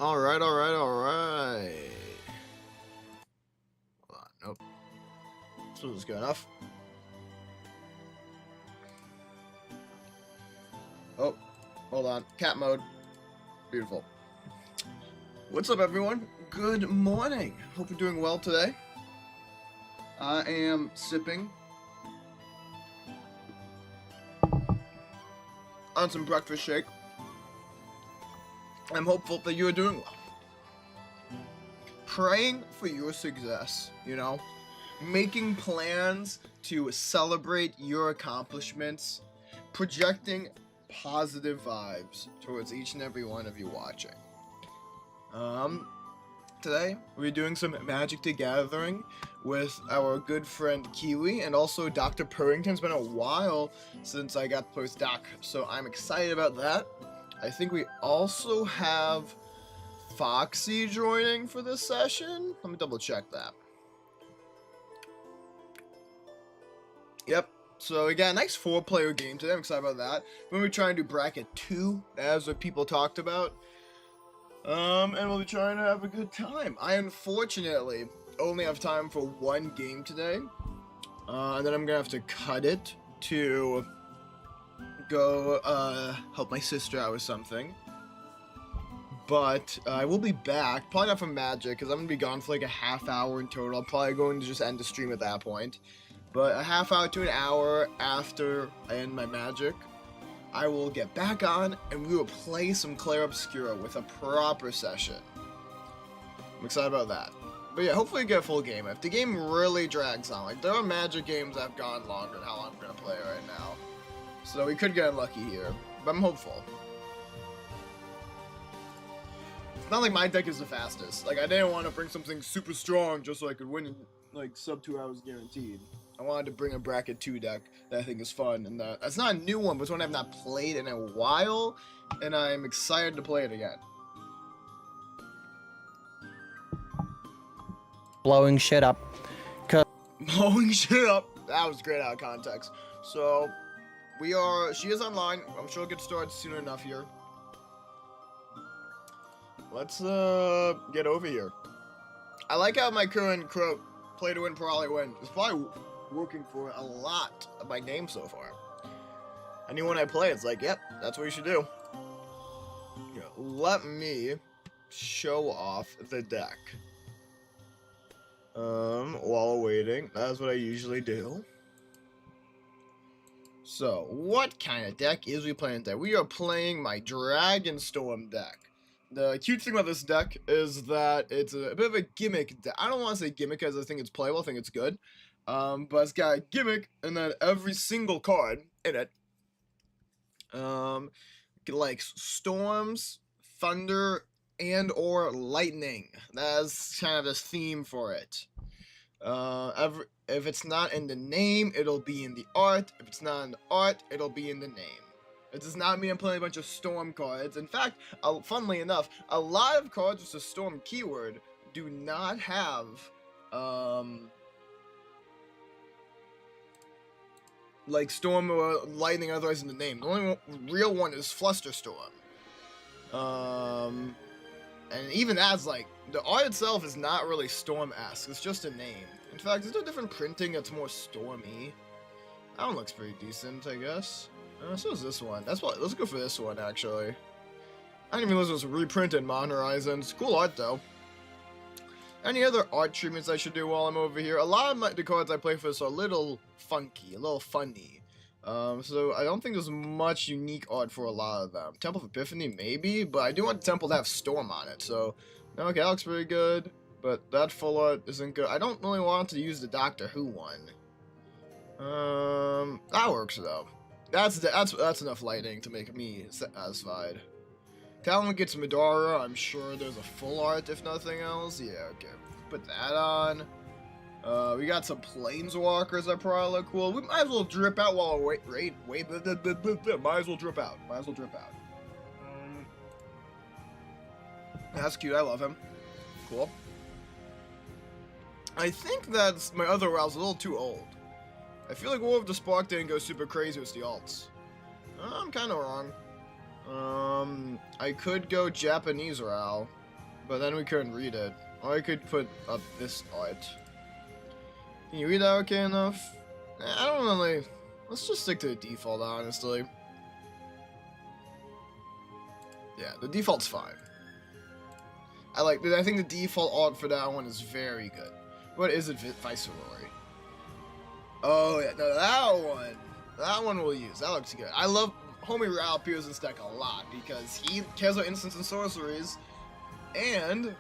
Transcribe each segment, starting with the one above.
Alright, alright, alright. Hold on, nope. This was good enough. Oh, hold on. Cat mode. Beautiful. What's up, everyone? Good morning. Hope you're doing well today. I am sipping on some breakfast shake. I'm hopeful that you are doing well. Praying for your success, you know? Making plans to celebrate your accomplishments, projecting positive vibes towards each and every one of you watching. Today we're doing some Magic the Gathering with our good friend Kiwi and also Dr. Purrington. It's been a while since I got to play with Doc, so I'm excited about that. I think we also have Foxy joining for this session. Let me double check that. Yep. So again, nice 4-player game today. I'm excited about that. We're gonna be trying to do bracket 2, as what people talked about. And we'll be trying to have a good time. I unfortunately only have time for one game today. And then I'm gonna have to cut it to go help my sister out with something. But I will be back, probably not from Magic, because I'm gonna be gone for like a half hour in total. I'm probably going to just end the stream at that point. But a half hour to an hour after I end my Magic, I will get back on and we will play some Clair Obscura with a proper session. I'm excited about that. But yeah, hopefully we get a full game. If the game really drags on, like there are Magic games that have gone longer than how long I'm gonna play right now. So we could get unlucky here, but I'm hopeful. It's not like my deck is the fastest. Like I didn't want to bring something super strong just so I could win in like sub 2 hours guaranteed. I wanted to bring a bracket 2 deck that I think is fun, and that's not a new one, but it's one I've not played in a while, and I'm excited to play it again. Blowing shit up. Blowing shit up. That was great out of context. So, she is online. I'm sure it'll get started soon enough here. Let's, get over here. I like how my current quote, play to win, probably win. It's probably working for a lot of my games so far. Anyone I play, it's like, yep, that's what you should do. Yeah, let me show off the deck. While waiting, that's what I usually do. So, what kind of deck is we playing today? We are playing my Dragonstorm deck. The cute thing about this deck is that it's a bit of a gimmick deck. I don't want to say gimmick because I think it's playable, I think it's good. But it's got a gimmick, and then every single card in it, like storms, thunder, and or lightning. That's kind of this theme for it. If it's not in the name, it'll be in the art. If it's not in the art, it'll be in the name. It does not mean I'm playing a bunch of storm cards. In fact, funnily enough, a lot of cards with a storm keyword do not have, like storm or lightning otherwise in the name. The only real one is Flusterstorm. And even that's like, the art itself is not really storm-esque, it's just a name. In fact, is there a different printing that's more stormy? That one looks pretty decent, I guess. So is this one. That's what. Let's go for this one, actually. I didn't even realize it was reprinted in Modern Horizons. Cool art, though. Any other art treatments I should do while I'm over here? A lot of the cards I play for this are a little funky, a little funny. So I don't think there's much unique art for a lot of them. Temple of Epiphany, maybe, but I do want the Temple to have Storm on it, so... Okay, that looks pretty good, but that full art isn't good. I don't really want to use the Doctor Who one. That works, though. That's enough lighting to make me satisfied. Talon gets Madara. I'm sure there's a full art, if nothing else. Yeah, okay. Put that on. We got some Planeswalkers that probably look cool. We might as well drip out while we wait. Might as well drip out. That's cute. I love him. Cool. I think that's my other Row's a little too old. I feel like War of the Spark didn't go super crazy with the alts. I'm kind of wrong. I could go Japanese Ral. but then we couldn't read it. Or I could put up this art. Can you read that okay enough? I don't really... Let's just stick to the default, honestly. Yeah, the default's fine. I think the default art for that one is very good. What is it, Viceroy? Oh, yeah, no, that one we'll use. That looks good. I love homie Rao appears in this deck a lot because he cares about instants and sorceries, and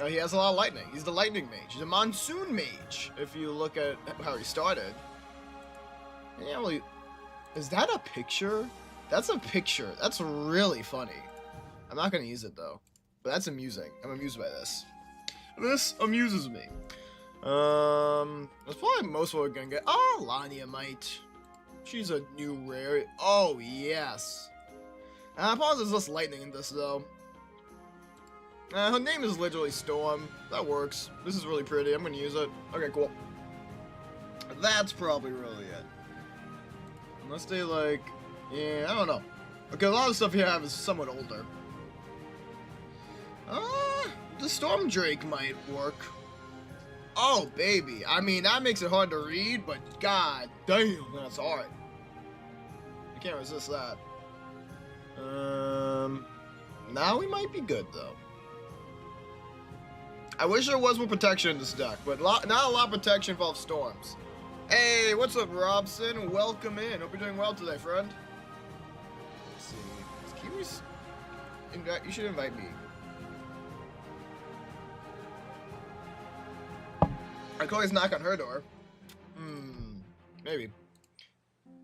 he has a lot of lightning. He's the lightning mage. He's a monsoon mage, if you look at how he started. And yeah, well, is that a picture? That's a picture. That's really funny. I'm not going to use it, though. But that's amusing. I'm amused by this. This amuses me. That's probably most of what we're going to get. Oh, Lania Might. She's a new rare. Oh, yes. I suppose there's less lightning in this, though. Her name is literally Storm. That works. This is really pretty. I'm going to use it. Okay, cool. That's probably really it. Unless they, like... Yeah, I don't know. Okay, a lot of the stuff you have is somewhat older. The Storm Drake might work. Oh, baby. I mean, that makes it hard to read, but god damn, that's hard. I can't resist that. Now we might be good, though. I wish there was more protection in this deck, but not a lot of protection involves storms. Hey, what's up, Robson? Welcome in. Hope you're doing well today, friend. Let's see. Is Kiwi's... You should invite me. I can always knock on her door. Maybe.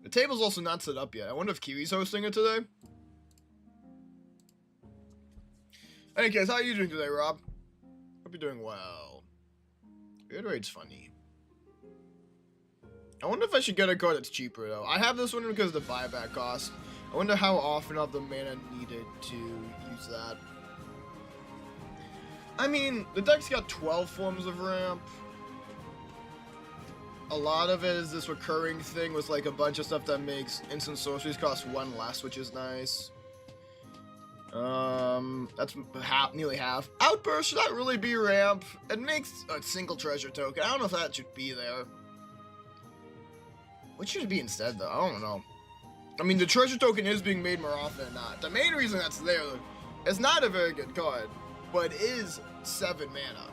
The table's also not set up yet. I wonder if Kiwi's hosting it today. In any case, how are you doing today, Rob? Hope you're doing well. Weird Raid's funny. I wonder if I should get a card that's cheaper, though. I have this one because of the buyback cost. I wonder how often of the mana needed to use that. I mean, the deck's got 12 forms of ramp. A lot of it is this recurring thing with like a bunch of stuff that makes instant sorceries cost 1 less, which is nice. That's nearly half. Outburst, should that really be ramp? It makes a single treasure token. I don't know if that should be there. What should it be instead, though? I don't know. I mean, the treasure token is being made more often than not. The main reason that's there, it's not a very good card, but it is 7 mana.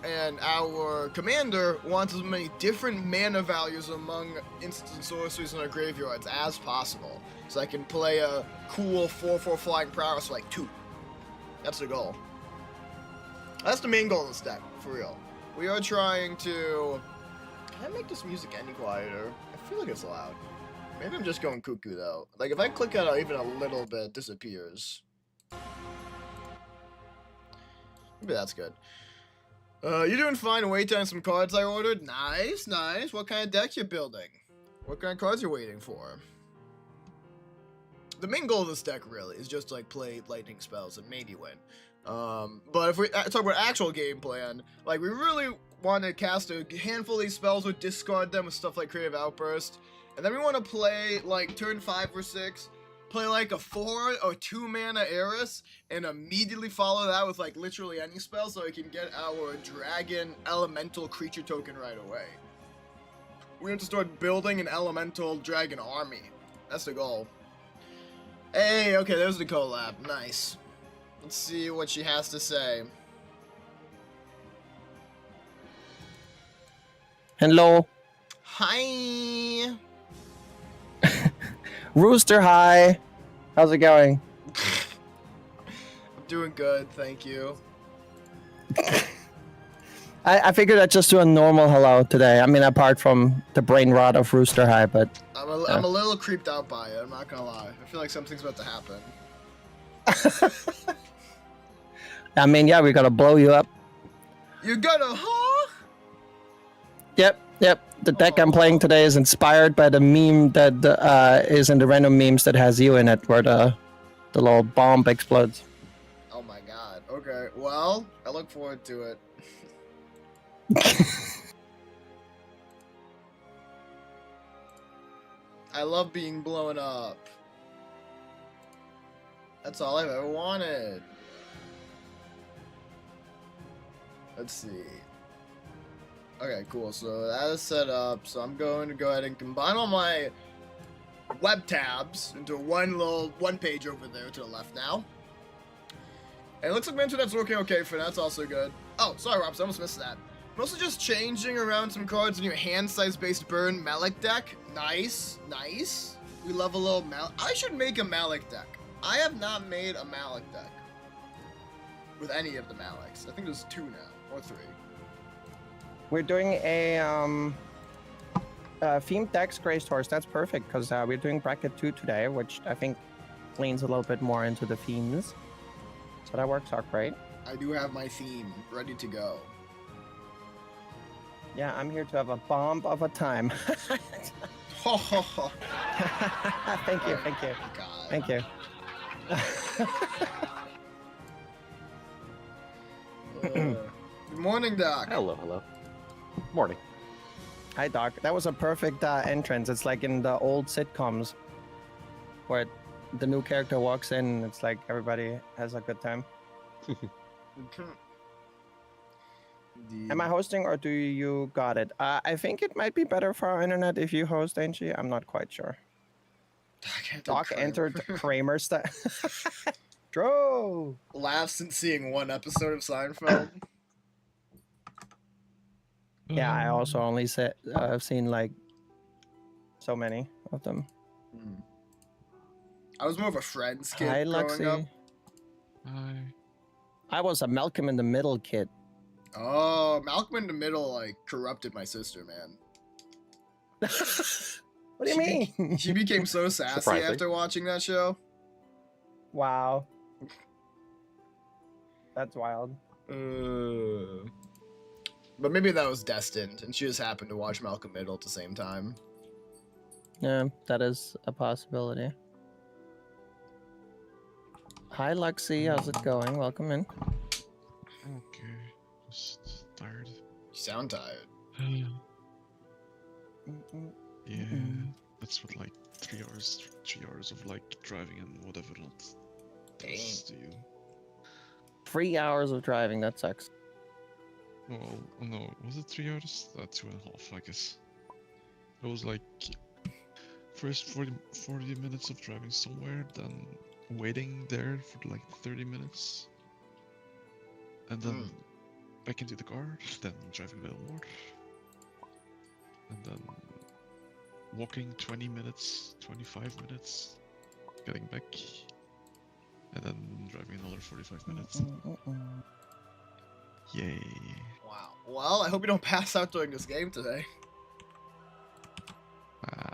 And our commander wants as many different mana values among instants and sorceries in our graveyards as possible. So I can play a cool 4/4 flying prowess for like 2. That's the goal. That's the main goal of this deck, for real. We are trying to... Can I make this music any quieter? I feel like it's loud. Maybe I'm just going cuckoo, though. Like, if I click it out even a little bit, it disappears. Maybe that's good. You're doing fine waiting on some cards I ordered. Nice, nice. What kind of deck you building? What kind of cards you waiting for? The main goal of this deck, really, is just to, like, play lightning spells and maybe win. But if we talk about actual game plan, like, we really want to cast a handful of these spells or discard them with stuff like Creative Outburst. And then we want to play, like, turn 5 or 6, play, like, a 4 or 2 mana Eris, and immediately follow that with, like, literally any spell so we can get our Dragon Elemental creature token right away. We have to start building an Elemental Dragon army. That's the goal. Hey, okay, there's the collab. Nice. Let's see what she has to say. Hello. Hi. Rooster, hi. How's it going? I'm doing good, thank you. I figured I'd just do a normal hello today. I mean, apart from the brain rot of Rooster High, but... I'm a little creeped out by it, I'm not gonna lie. I feel like something's about to happen. I mean, yeah, we gotta blow you up. You gonna, huh? Yep. The deck I'm playing today is inspired by the meme that is in the random memes that has you in it, where the little bomb explodes. Oh my god. Okay, well, I look forward to it. I love being blown up. That's all I've ever wanted. Let's see. Okay, cool. So that is set up. So I'm going to go ahead and combine all my web tabs into one page over there to the left now. And it looks like my internet's working okay for that. That's also good. Oh, sorry, Robs. I almost missed that. I'm also just changing around some cards in your hand size based burn Malik deck. Nice, nice. We love a little Malik. I should make a Malik deck. I have not made a Malik deck with any of the Maliks. I think there's 2 now, or 3. We're doing a themed decks Grace Horse. That's perfect because we're doing bracket 2 today, which I think leans a little bit more into the themes. So that works out great. I do have my theme ready to go. Yeah, I'm here to have a bomb of a time. Ho ho ho. Thank you, thank you, God. thank you. Good morning, Doc. Hello, hello. Morning. Hi, Doc. That was a perfect entrance. It's like in the old sitcoms where the new character walks in and it's like everybody has a good time. Am I hosting or do you got it? I think it might be better for our internet if you host, Angie. I'm not quite sure. Doc entered Kramer style. Dro! Laughed since seeing one episode of Seinfeld. Yeah, I also only I've seen like so many of them. I was more of a Friends kid Hi, growing up. Lexi. Hi. I was a Malcolm in the Middle kid. Oh, Malcolm in the Middle like corrupted my sister, man. What do you mean? She became so sassy Surprising. after watching that show. Wow. That's wild. But maybe that was destined, and she just happened to watch Malcolm Middle at the same time. Yeah, that is a possibility. Hi, Lexi. How's it going? Welcome in. Okay. Just tired. You sound tired. Yeah. That's what like 3 hours of like driving and whatever else does to you. 3 hours of driving. That sucks. Well, no, was it 3 hours? 2.5, I guess. It was like first 40 minutes of driving somewhere, then waiting there for like 30 minutes, and then back into the car, then driving a little more, and then walking 20 minutes, 25 minutes, getting back, and then driving another 45 minutes. Yay. Wow. Well, I hope you don't pass out during this game today.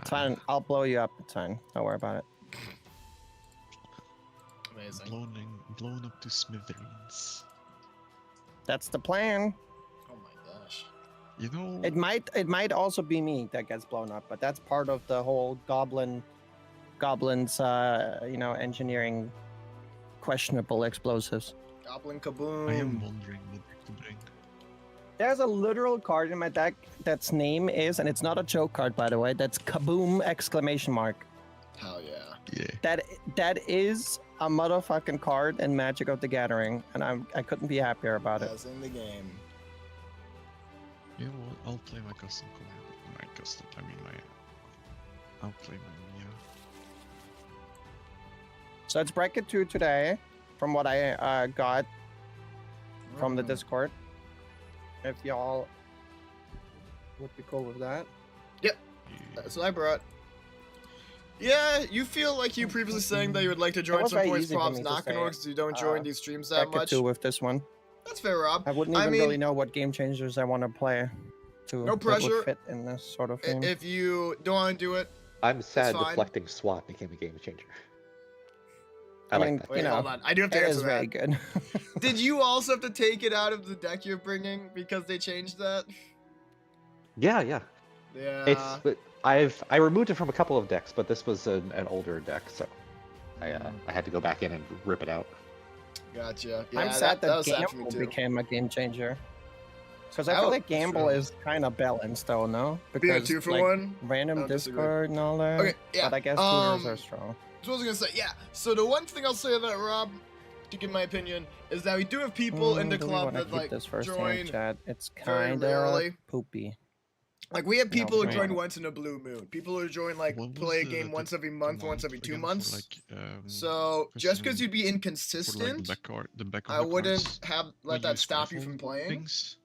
It's fine. I'll blow you up. It's fine. Don't worry about it. Amazing. Blown up to smithereens. That's the plan. Oh my gosh. You know, It might also be me that gets blown up, but that's part of the whole goblins engineering questionable explosives. Goblin kaboom. I am wondering what to bring. There's a literal card in my deck that's name is, and it's not a joke card by the way, that's kaboom exclamation mark. Hell yeah. Yeah. That is a motherfucking card in Magic of the Gathering, and I couldn't be happier about it. As in the game. You know what? I'll play my custom card. I'll play my So it's bracket 2 today, from what I got from the Discord. If y'all would be cool with that. That's what I brought. Yeah, you feel like you previously saying that you would like to join was some very points easy for props me to knocking say, because you don't join these streams that Bracket much. 2 with this one. That's fair, Rob. I wouldn't I even mean- really know what game changers I want to play to No that would pressure. fit in this sort of thing. If you don't want to do it, I'm sad fine. deflecting SWAT became a game changer. I, I like mean, that. wait, You know, hold on. I do have to it answer is that. very good. Did you also have to take it out of the deck you're bringing because they changed that? Yeah, yeah. Yeah. It's but I removed it from a couple of decks, but this was an older deck, so I had to go back in and rip it out. Gotcha. Yeah, I'm sad that was sad for me Gamble too. became a game changer. Because I That feel was like Gamble true. is kind of balanced though, no? Being a Because 2 for like, 1. random don't disagree. Discord and all that. Okay, yeah. But I guess tutors are strong. So what was I gonna say? Yeah. So the one thing I'll say about Rob, to give my opinion, is that we do have people in the Do we club wanna that keep like this first join. hand chat? It's very kind of rarely. poopy. Like we have people No, who we join don't. once in a blue moon. People who join like What was play a the- game the once every month, once command every 2 again for, months. like, So just because custom- you'd be for like inconsistent, the back of I the wouldn't cards, have we let that use stop you rifle from playing. things.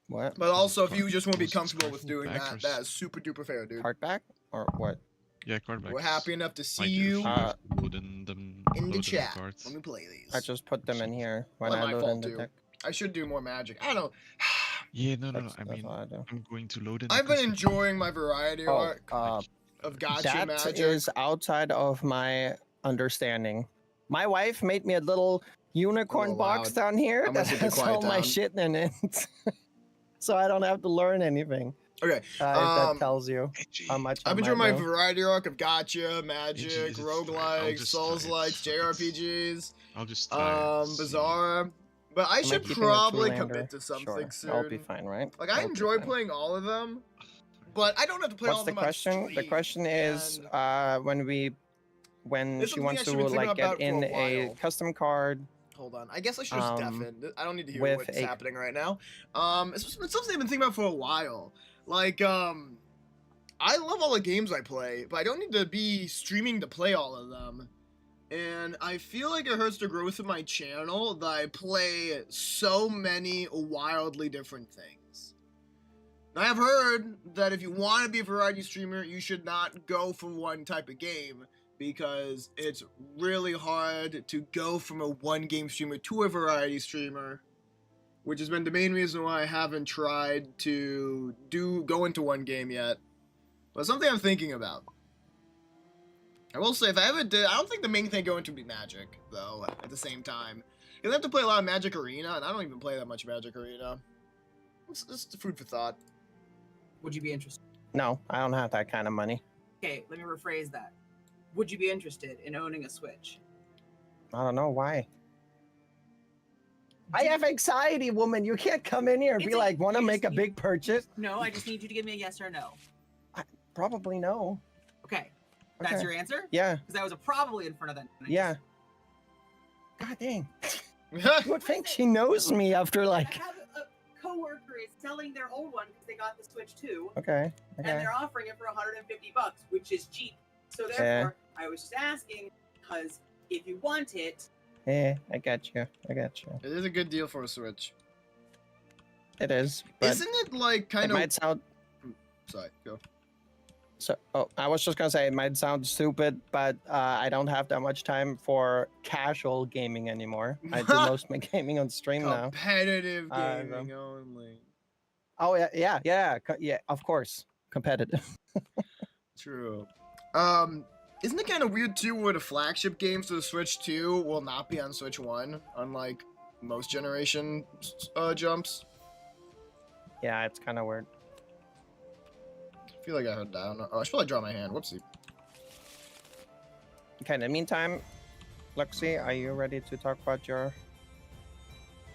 What? But also, if Card- you just won't be was it comfortable with rifle doing back or that, that is super duper fair, dude. Card back or what? Yeah, card backs. We're happy enough to see Like, if you you have load in them, in the load chat cards. when we play these. I just put them in here when Well, I my load fault, in the too. deck. I should do more magic. I don't know. Yeah, no. That's I mean, all I do. I'm going to load in. I've the been custom enjoying my variety Oh, arc uh, of gotcha that magic. is outside of my understanding. My wife made me a little unicorn little box loud. down here I'm gonna that sit to has quiet all my down. shit in it, so I don't have to learn anything. Okay, If that tells you Edgy. how much I've I been enjoying might my know. variety arc of gotcha, magic, is it fine? I'll roguelikes, just try souls it. likes, Fuck it. JRPGs, I'll just try it, see. Bizarre. But I Am I should keeping a probably two-lander? commit to something Sure, soon. I'll be fine, right? Like I I'll be enjoy fine. playing all of them, but I don't have to play all What's of the them on question? The stream, question is, and when It's she something wants I've to been thinking like about get in for a a while. custom card. hold on. I guess I should just Um, deafen. I don't need to hear with what's a- happening right now. It's something I've been thinking about for a while. Like, I love all the games I play, but I don't need to be streaming to play all of them. And I feel like it hurts the growth of my channel that I play so many wildly different things. Now, I've heard that if you want to be a variety streamer, you should not go from one type of game, because it's really hard to go from a one game streamer to a variety streamer, which has been the main reason why I haven't tried to go into one game yet. But something I'm thinking about. I will say, if I ever did, I don't think the main thing going to be Magic, though, at the same time. You'll have to play a lot of Magic Arena, and I don't even play that much Magic Arena. It's just food for thought. Would you be interested? No, I don't have that kind of money. Okay, let me rephrase that. Would you be interested in owning a Switch? I don't know why. I have anxiety, woman. You can't come in here and be It's a- like, want to you make a just- big purchase? No, I just need you to give me a yes or no. Probably no. Okay, that's Okay. your answer? Yeah, Because that was a probably in front of that. and I yeah. God dang. You would think she knows me after just- I like. have a coworker is selling their old one because they got the Switch 2, Okay. and Okay. they're offering it for $150, which is cheap. So therefore, I was just asking because if you want it, Yeah, I got you. I got you. It is a good deal for a Switch. It is, but Isn't it like it kind of... might sound. Sorry, go. So, I was just gonna say it might sound stupid, but I don't have that much time for casual gaming anymore. I do most of my gaming on stream now. Competitive I gaming only. Oh yeah, of course, competitive. True. Isn't it kind of weird too where the flagship games for the Switch 2 will not be on Switch 1, unlike most generation jumps? Yeah, it's kind of weird. I feel like I heard down. Oh, I should probably draw my hand. Whoopsie. Okay, in the meantime, Luxie, are you ready to talk about your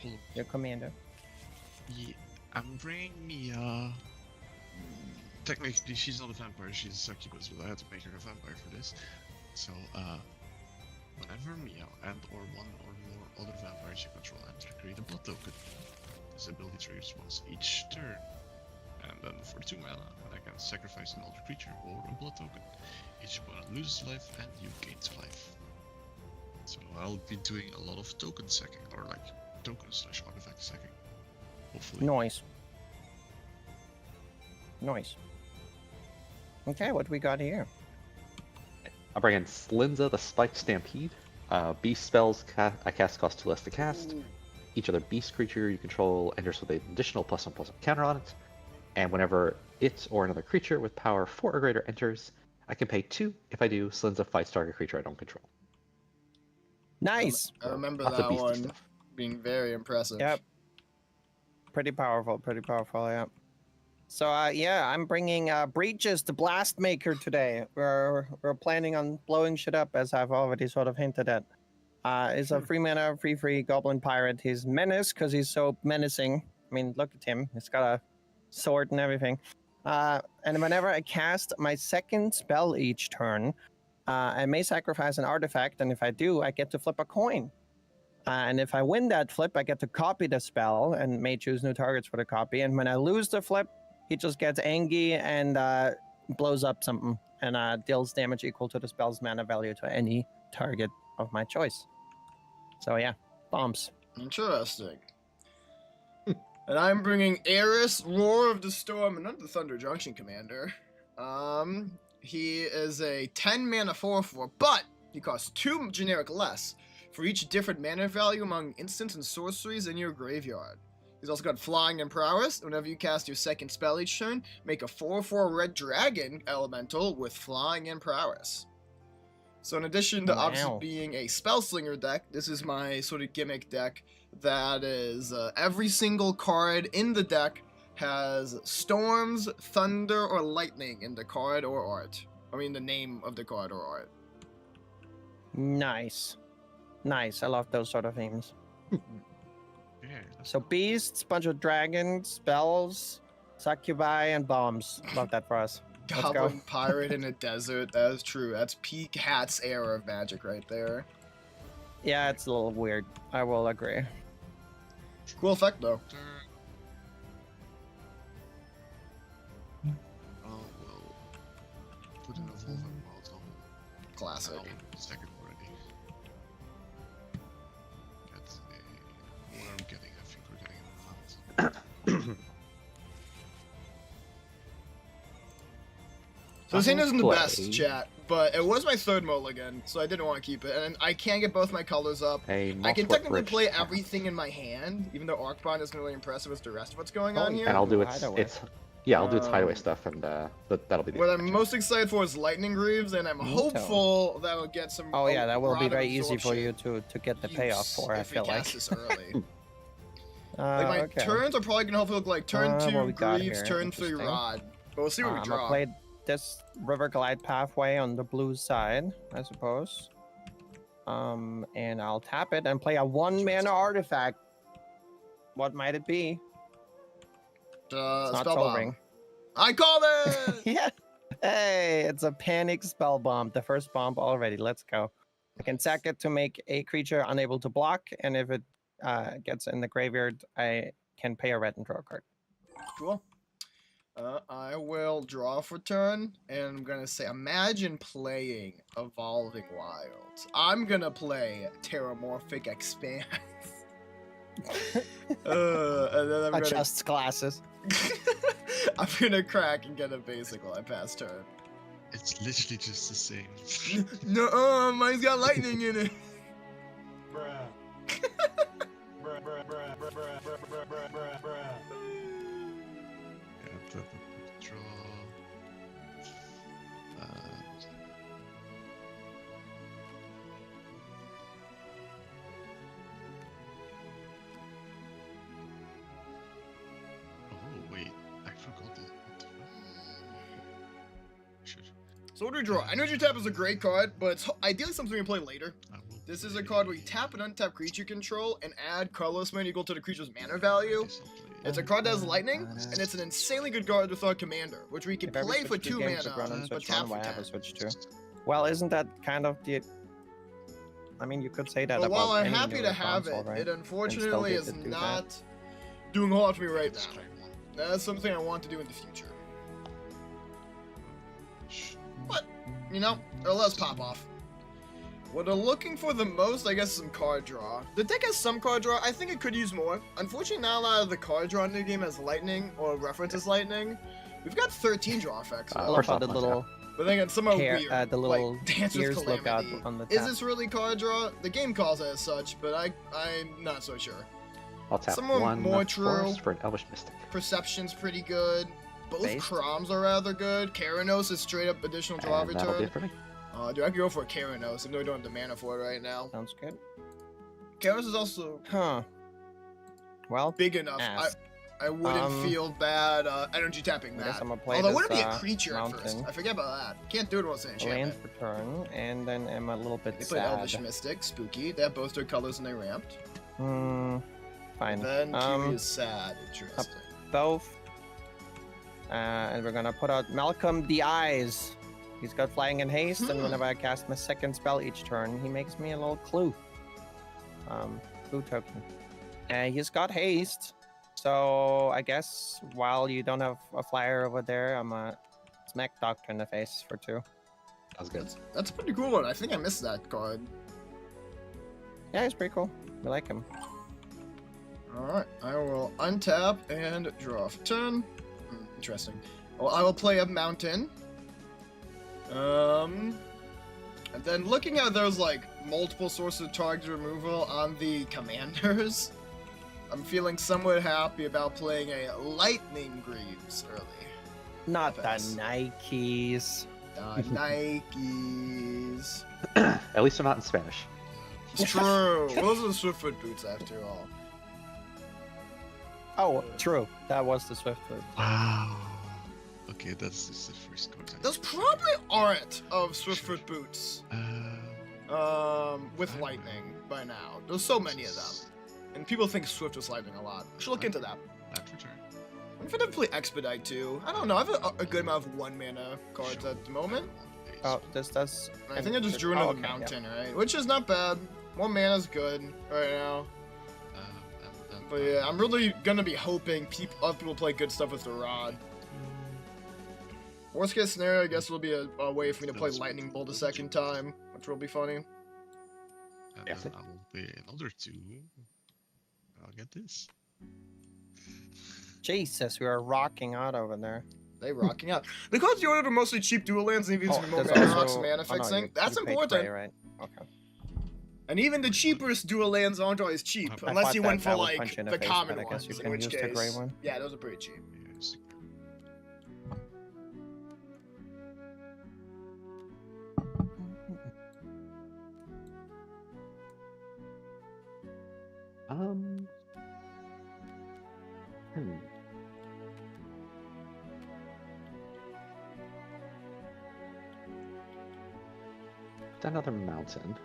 Hold on. commander? Yeah, I'm bringing me, technically she's not a vampire, she's a succubus, but I had to make her a vampire for this. So, whenever Mia and or one or more other vampires you control enter, create a blood token. This ability triggers once each turn. And then for 2 mana, I can sacrifice an older creature or a blood token. Each opponent loses life and you gain life. So I'll be doing a lot of token sacking, or like token/artifact sacking. Hopefully. Noise. Noise. Okay, what we got here? I'll bring in Slinza the Spiked Stampede. Beast spells I cast cost 2 less to cast. Each other beast creature you control enters with an additional +1/+1 counter on it. And whenever it or another creature with power 4 or greater enters, I can pay 2. If I do, Slinza fights target creature I don't control. Nice. I remember Lots of that beastie one stuff. being very impressive. Yep. Pretty powerful. Yeah. So yeah, I'm bringing Breaches the Blast Maker today. We're planning on blowing shit up, as I've already sort of hinted at. Is a 3 mana free goblin pirate. He's menace because he's so menacing. I mean, look at him. He's got a sword and everything. And whenever I cast my second spell each turn, I may sacrifice an artifact, and if I do, I get to flip a coin. And if I win that flip, I get to copy the spell and may choose new targets for the copy. And when I lose the flip, he just gets angry and blows up something and deals damage equal to the spell's mana value to any target of my choice. So yeah, bombs. Interesting. And I'm bringing Eris, Roar of the Storm, and not the Thunder Junction Commander. He is a 10 mana 4/4, but he costs 2 generic less for each different mana value among instants and sorceries in your graveyard. He's also got Flying and Prowess. Whenever you cast your second spell each turn, make a 4/4 Red Dragon Elemental with Flying and Prowess. So in addition to obviously Wow. being a Spellslinger deck, this is my sort of gimmick deck that is every single card in the deck has storms, thunder, or lightning in the card or art. I mean the name of the card or art. Nice. Nice. I love those sort of themes. Yeah. let's So go. beasts, bunch of dragons, spells, succubi, and bombs. Love that for us. Let's go. Goblin Pirate in a desert, that is true. That's peak Hat's era of Magic right there. Yeah, it's a little weird. I will agree. Cool effect though. Turn. Oh well. Put in a Evolving Wild Classic. Second already. Get a... What are we getting? I think we're getting an amount. So this thing isn't the Play. best, chat, but it was my third mulligan, so I didn't want to keep it. And I can't get both my colors up. A I can multiple technically bridge play tower. everything in my hand, even though Arcbond isn't really impressive as the rest of what's going Oh, on here. And I'll do Hideaway. I'll do its hideaway Um, stuff, and that'll be the What I'm advantage. most excited for is Lightning Greaves, and I'm Me too. hopeful that will get some. Oh yeah, that will be rod very easy for absorption you to get the payoff use for. I if we feel cast like. this early. Like my Okay. turns are probably gonna hopefully look like turn what 2 we got Greaves, here, turn 3 interesting. Rod. But we'll see what we I'm draw. gonna play this River Glide pathway on the blue side, I suppose. And I'll tap it and play a 1 mana artifact. What might it be? It's not Spell Soul Bomb. Ring. I called it. Yeah. Hey, it's a panic spell bomb. The first bomb already. Let's go. I can sack it to make a creature unable to block, and if it gets in the graveyard, I can pay a red and draw a card. Cool. I will draw for turn, and I'm gonna say, imagine playing Evolving Wilds. I'm gonna play Terramorphic Expanse. And then I'm gonna, Adjusts classes. I'm gonna crack and get a basic while I pass turn. It's literally just the same. No, mine's got lightning in it. Yeah, draw. Oh wait, I forgot it. Shit. So what do we draw? Energy Tap is a great card, but it's ideally something we can play later. I will This is a play- card where you tap an untapped creature you control and add colorless mana equal to the creature's mana value. guess I'll play- It's a card that has lightning, and it's an insanely good card with our commander, which we can If every play for Switch 2 2 game should run mana, on but Switch tap 1, for why have a 10. Switch 2? Well, isn't that kind of the... I mean, you could say that But about while I'm any happy newer to have console, it, right? it unfortunately get is to do that. not doing a whole lot for me right Let's now. try one. That's something I want to do in the future. Shh. But, you know, it'll let us pop off. What I'm looking for the most, I guess, is some card draw. The deck has some card draw. I think it could use more. Unfortunately, not a lot of the card draw in the game has lightning or references lightning. We've got 13 draw effects. I though. love First how off, the let's little But then again, some are hair, weird. the little like Dance with ears look out Calamity. on the Is tap. this really card draw? The game calls it as such, but I'm not so sure. I'll tap Some are one more of true. forest for an Elvish Mystic. Perception's pretty good. Both Based? Kroms are rather good. Keranos is straight up additional draw And that'll be return. it for me. Dude, I could go for a Keranos, even though we don't have the mana for it right now. Sounds good. Keranos is also Huh. Well, big enough. Ass. I wouldn't Um, feel bad energy tapping I guess that. I'm gonna play Although, this, wouldn't it be a creature at first? mountain. I forget about that. Can't do it while it's an land enchantment. for turn, and then I'm a little bit They played Elvish sad. Mystic, Spooky. They have both their colors and they ramped. Fine. Then Kiri Um, is sad. Interesting. both. And we're gonna put out Malcolm the Eyes. He's got flying and haste, and whenever I cast my second spell each turn, he makes me a little clue. Clue token. And he's got haste, so I guess while you don't have a flyer over there, I'm a smack doctor in the face for 2. Sounds good. That's a pretty cool one. I think I missed that card. Yeah, he's pretty cool. I like him. Alright, I will untap and draw for turn. Interesting. Well, I will play a mountain. And then looking at those, like, multiple sources of target removal on the commanders, I'm feeling somewhat happy about playing a Lightning Greaves early. Not the Thanks. Nikes. Nikes. At least they're not in Spanish. It's true. Those are the Swiftfoot boots, after all. Oh, true. That was the Swiftfoot. Wow. Okay, that's just the first card. Those probably aren't of Swiftfoot boots. With I lightning by now. There's so many of them. And people think Swift is lightning a lot. I should look into that. That return. I'm gonna play Expedite too. I don't know. I have a good amount of 1 mana cards at the moment. Oh, this does. I think I just drew another okay, yeah. mountain, right? Which is not bad. 1 mana's good right now. But yeah, I'm really gonna be hoping other people play good stuff with the rod. Worst case scenario, I guess, will be a way for me to play Lightning Bolt a second time, which will be funny. And Yes. then I'll play another 2. I'll get this. Jesus, we are rocking out over there. They rocking out. Because you ordered mostly cheap dual lands and even more there's mana also- rocks, mana oh, no, fixing. you That's paid important. gray, right? Okay. And even the cheapest dual lands aren't always cheap, I unless thought you that went for that would like punch you in the the face, common but I guess ones. you In can which use the gray case, one. yeah, those are pretty cheap. Yes. Hmm. Another mountain.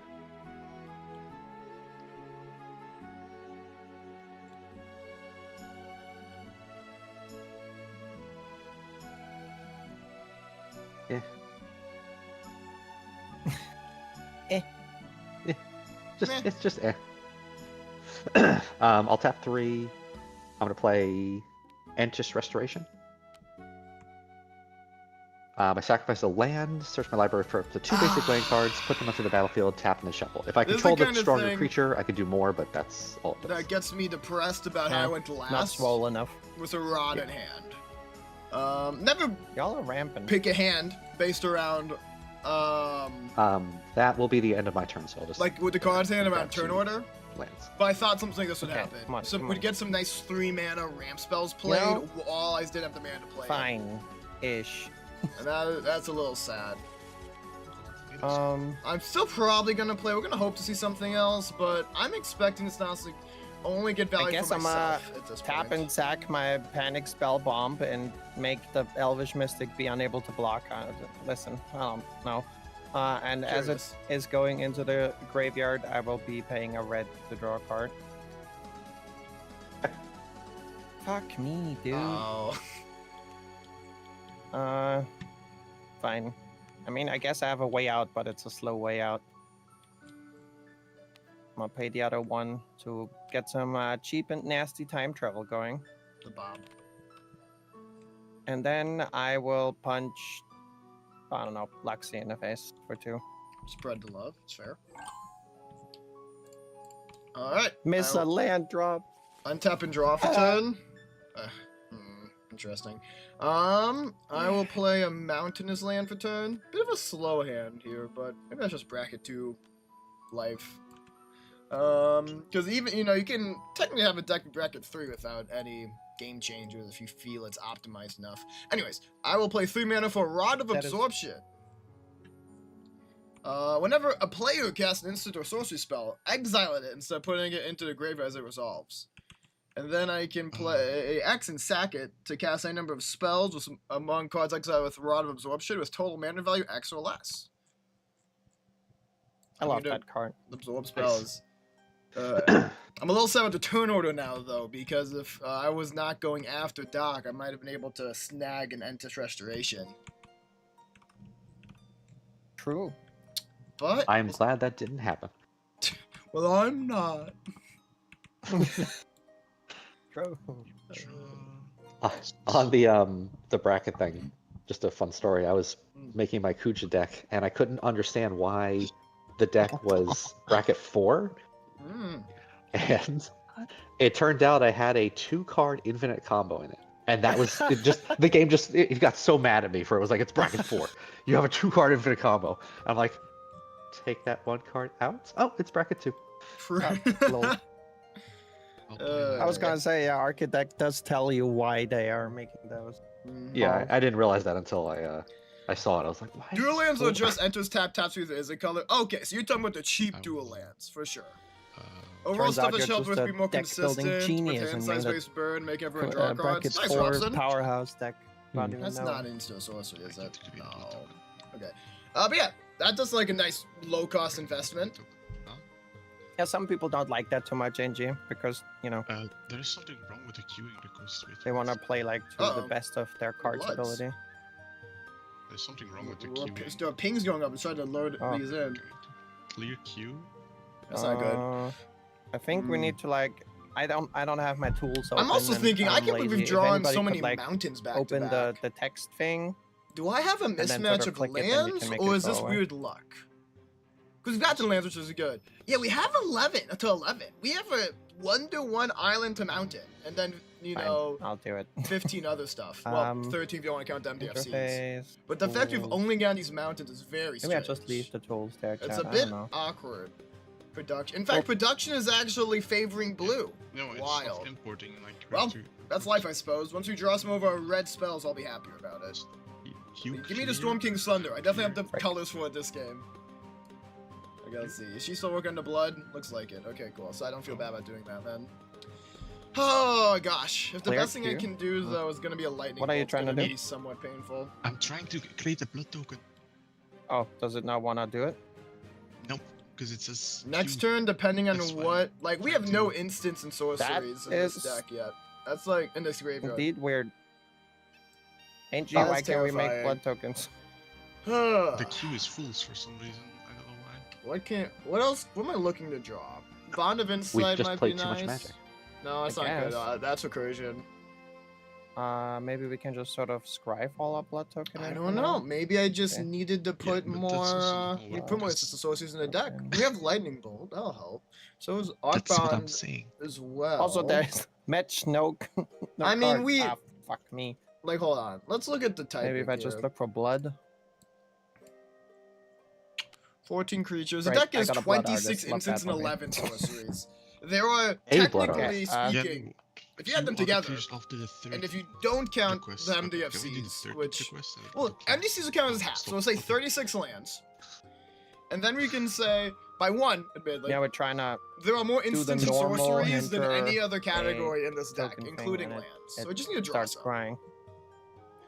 Eh. Eh. Eh. Just Meh. it's just eh. I'll tap 3. I'm gonna play Antis Restoration. I sacrifice a land, search my library for up to 2 basic land cards, put them onto the battlefield, tap, and then shuffle. If I This is control the the kind of stronger thing- creature, I could do more, but that's all it does. That gets me depressed about how Yeah, I went last Not swole enough. with a rod Yeah. in hand. Never Y'all are ramping. pick a hand based around, That will be the end of my turn, so I'll just like with the cards hand around Got turn you. order. lands. But I thought something like this would Okay, happen. come on, So come we'd on. get some nice 3 mana ramp spells played know- while I didn't have the mana to play. it. Fine-ish. And that's a little sad. Um, I'm still probably gonna play. We're gonna hope to see something else, but I'm expecting this to honestly only get value guess for I'm, myself at this tap point. and sack my panic spell bomb and make the Elvish Mystic be unable to block. Listen, I don't know. And as it Curious. is going into the graveyard, I will be paying a red to draw a card. Fuck me, dude. Oh. Fine. I mean, I guess I have a way out, but it's a slow way out. I'm gonna pay the other 1 to get some cheap and nasty time travel going. The bomb. And then I will punch, I don't know, Luxie in the face for 2. Spread the love. It's fair. All right. Miss a I'll land drop. untap and draw for turn. Interesting. I will play a mountainous land for turn. Bit of a slow hand here, but maybe that's just bracket 2 life. Because even, you can technically have a deck with bracket 3 without any game changers if you feel it's optimized enough. Anyways, I will play 3 mana for Rod of That is- Absorption. Whenever a player casts an instant or sorcery spell, exile it instead of putting it into the graveyard as it resolves. And then I can play X and sack it to cast any number of spells with among cards exiled with Rod of Absorption with total mana value X or less. I love mean, that card. Absorb spells. I'm a little sad with the turn order now, though, because if I was not going after Doc, I might have been able to snag an Entis Restoration. True. But I'm glad that didn't happen. well, I'm not. True. Uh, on the bracket thing, just a fun story. I was making my Kuja deck, and I couldn't understand why the deck was bracket 4, Mm. and it turned out I had a 2-card infinite combo in it. And that was it. Just the game just it got so mad at me for it was like it's bracket 4. You have a 2-card infinite combo. I'm like, take that 1 card out. Oh, it's bracket 2. Lol. I was gonna say, yeah, Architect does tell you why they are making those. Yeah, I didn't realize that until I saw it. I was like, why? is Dual this lands so will just enters taps with is a color. Okay, so you're talking about the cheap Oh. dual lands for sure. Overall Turns stuff out that you're helps just with a be more deck-building consistent with genius hand and size made a based burn, make everyone draw bracket cards. Nice, 4 Robson. powerhouse deck. Don't even That's know. not instant sorcery, is it? No. Okay. But yeah, that does like a nice low cost investment. Yeah, some people don't like that too much, NG, because you know There is something wrong with the queuing because they want to play like to the Uh-oh. best of their card's Bloods. ability. There's something wrong with the There queuing. are pings going up. I'm trying to load Oh. these in. Okay. Clear queue. That's not good. I think we need to like. I don't have my tools open. I'm also and thinking, I I'm can't believe we've lazy. If drawn anybody so could, many like, mountains back to open back. the text thing. Do I have a then sort mismatch of of click it, then you lands, can make or it is go this away. weird luck? Because we've got the lands, which is good. Yeah, we have 11 to 11. We have a 1-to-1 island to mountain, and then, you Fine, know, I'll do it. 15 other stuff. Well, 13 if you want to count the MDFCs. Interface, But the fact we've tools. only got these mountains is very Maybe I strange. just leave the tools there. It's chat, a I bit don't know. awkward. Production. In fact, production is actually favoring blue. No, it's Wild. not importing like. Well, that's life, I suppose. Once we draw some of our red spells, I'll be happier about it. Give me the Storm King's Thunder. I definitely have the Right. colors for it this game. I gotta see. Is she still working the blood? Looks like it. Okay, cool. So I don't feel bad about doing that then. Oh gosh. If the Clear best thing I queue. can do though is gonna be a lightning What are you bolt, trying to it's gonna do? be somewhat painful. I'm trying to create a blood token. Oh, does it not want to do it? Nope, because it says. Next queue. turn, depending on That's fine. what, like we have Trying no to- instants and sorceries in is this deck yet. That's like in this graveyard. Indeed weird. NG, That's why can't we make terrifying. blood tokens? The queue is full for some reason. I don't know why. What can't? What else? What am I looking to draw? Bond of Insight just might played be too much nice. Magic. No, it's I not good. guess. That's recursion. Maybe we can just sort of scry all our blood token. I in don't for know. now? Maybe I just Okay. needed to put but that's more. also We what put more that's- assistant sources in the deck. Okay. We have lightning bolt. That'll help. So is That's what I'm Arkbond saying. as well. Also, there's match no. no I mean, card. we- Ah, fuck me. Like, hold on. Let's look at the type. Maybe if I just look for blood. 14 creatures. The Right, deck I is got a blood 26 artist. Love instants and that for me. 11 sorceries. There are, A blood technically artist. Okay, speaking, if you add them together, After the third and if you don't count request, the can we do the MDFCs, third which request and it well, will count? MDCs will count as half, so we'll say 36 lands. And then we can say, by one, admittedly, Yeah, we're trying to. there are more the instants and normal sorceries than enter any other category in this deck, token thing, including and lands. So it we just need to draw Starts some. crying.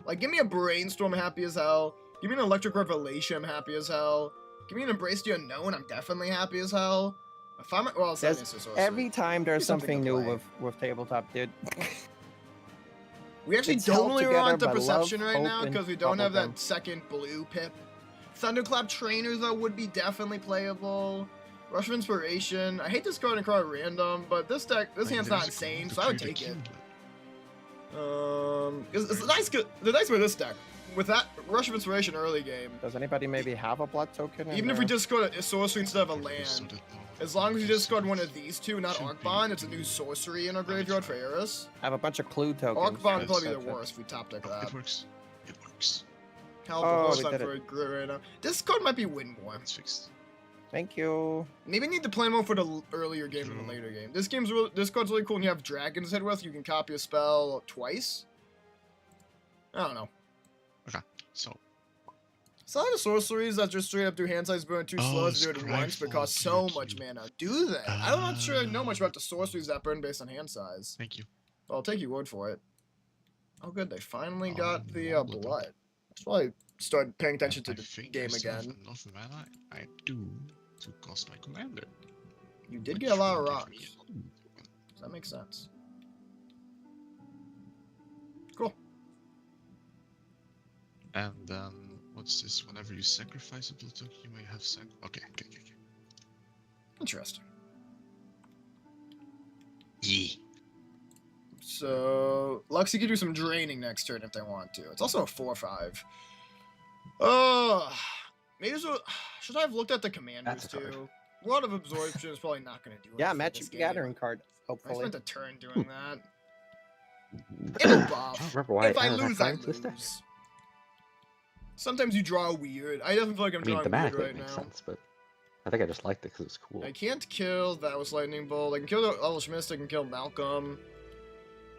Like, give me a Brainstorm, happy as hell. Give me an Electric Revelation, I'm happy as hell. Give me an Embrace the Unknown, I'm definitely happy as hell. If I'm, well, it's not There's instant sorcery. Every time there's Give me something something to new play. with tabletop, dude. We actually It's don't held really together want the by Perception love, right hope, now and because we don't have bubblegum. that second blue pip. Thunderclap Trainer, though, would be definitely playable. Rush of Inspiration. I hate discarding a card at random, but this deck, this Like, hand's there not is a insane, command so to I would create a take it. queue, It's nice. The nice with this deck, with that Rush of Inspiration early game, Does anybody maybe have a blood token? in even if we there? discard a sorcery instead of a but land, so that now as long as you it's discard one not- of these two, not should be Arkbond, it's a blue. new sorcery in our graveyard for Eris. I have a bunch of clue tokens. Arkbond would Yes, probably be the that's it. worst if we top deck Oh, that. it works. It works. Hell, Oh, the horse we not did it. very good right now. This card might be win more. It's fixed. Thank you. Maybe need to plan more for the earlier game than the True. later game. This card's really cool. And you have dragons hit with. You can copy a spell twice. I don't know. So Some of the sorceries that just straight up do hand size burn 2 Oh, slows do it once Scryfall, but cost so cute, much cute. mana. Do they? I'm not sure I know much about the sorceries that burn based on hand size. thank you. But I'll take your word for it. Oh good, they finally got the Oh, blood. blood. That's why I started paying attention to I the think game I still have again. enough mana I do to cost my commander. You did which get a lot of will give rocks. me a blue token. Does that make sense? Cool. And then What's this? Whenever you sacrifice a blue token, you may have Okay. Interesting. Yeah. So Luxie could do some draining next turn if they want to. It's also a 4/5. Oh, maybe should I have looked at the commanders That's hard. too? A lot of absorption is probably not going to do anything. Yeah, this Magic game. Gathering card. I Hopefully. spent a turn doing that. It'll I buff. don't remember why If I added that lose, card I into this deck. lose. Sometimes you draw weird. I definitely feel like I'm I mean, drawing weird thematically right it makes now. sense, but I think I just liked it because it was cool. I can't kill that was lightning bolt. I can kill the Elvish Mist. I can kill Malcolm.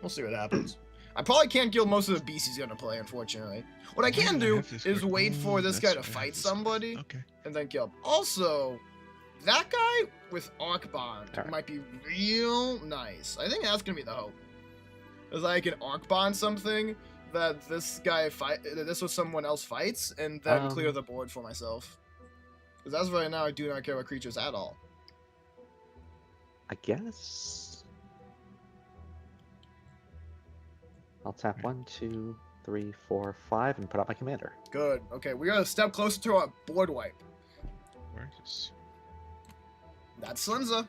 We'll see what happens. I probably can't kill most of the beasts he's gonna play, unfortunately. What I can do is wait for this guy to fight somebody Okay. and then kill him. Also, that guy with Arc Bond Alright. might be real nice. I think that's gonna be the hope. Is I can Arc Bond something that this guy this was someone else fights, and then clear the board for myself. Because as of right now, I do not care about creatures at all. I guess I'll tap 1, 2, 3, 4, 5, and put out my commander. Good. Okay, we are a step closer to our board wipe. Where is That's Slinza.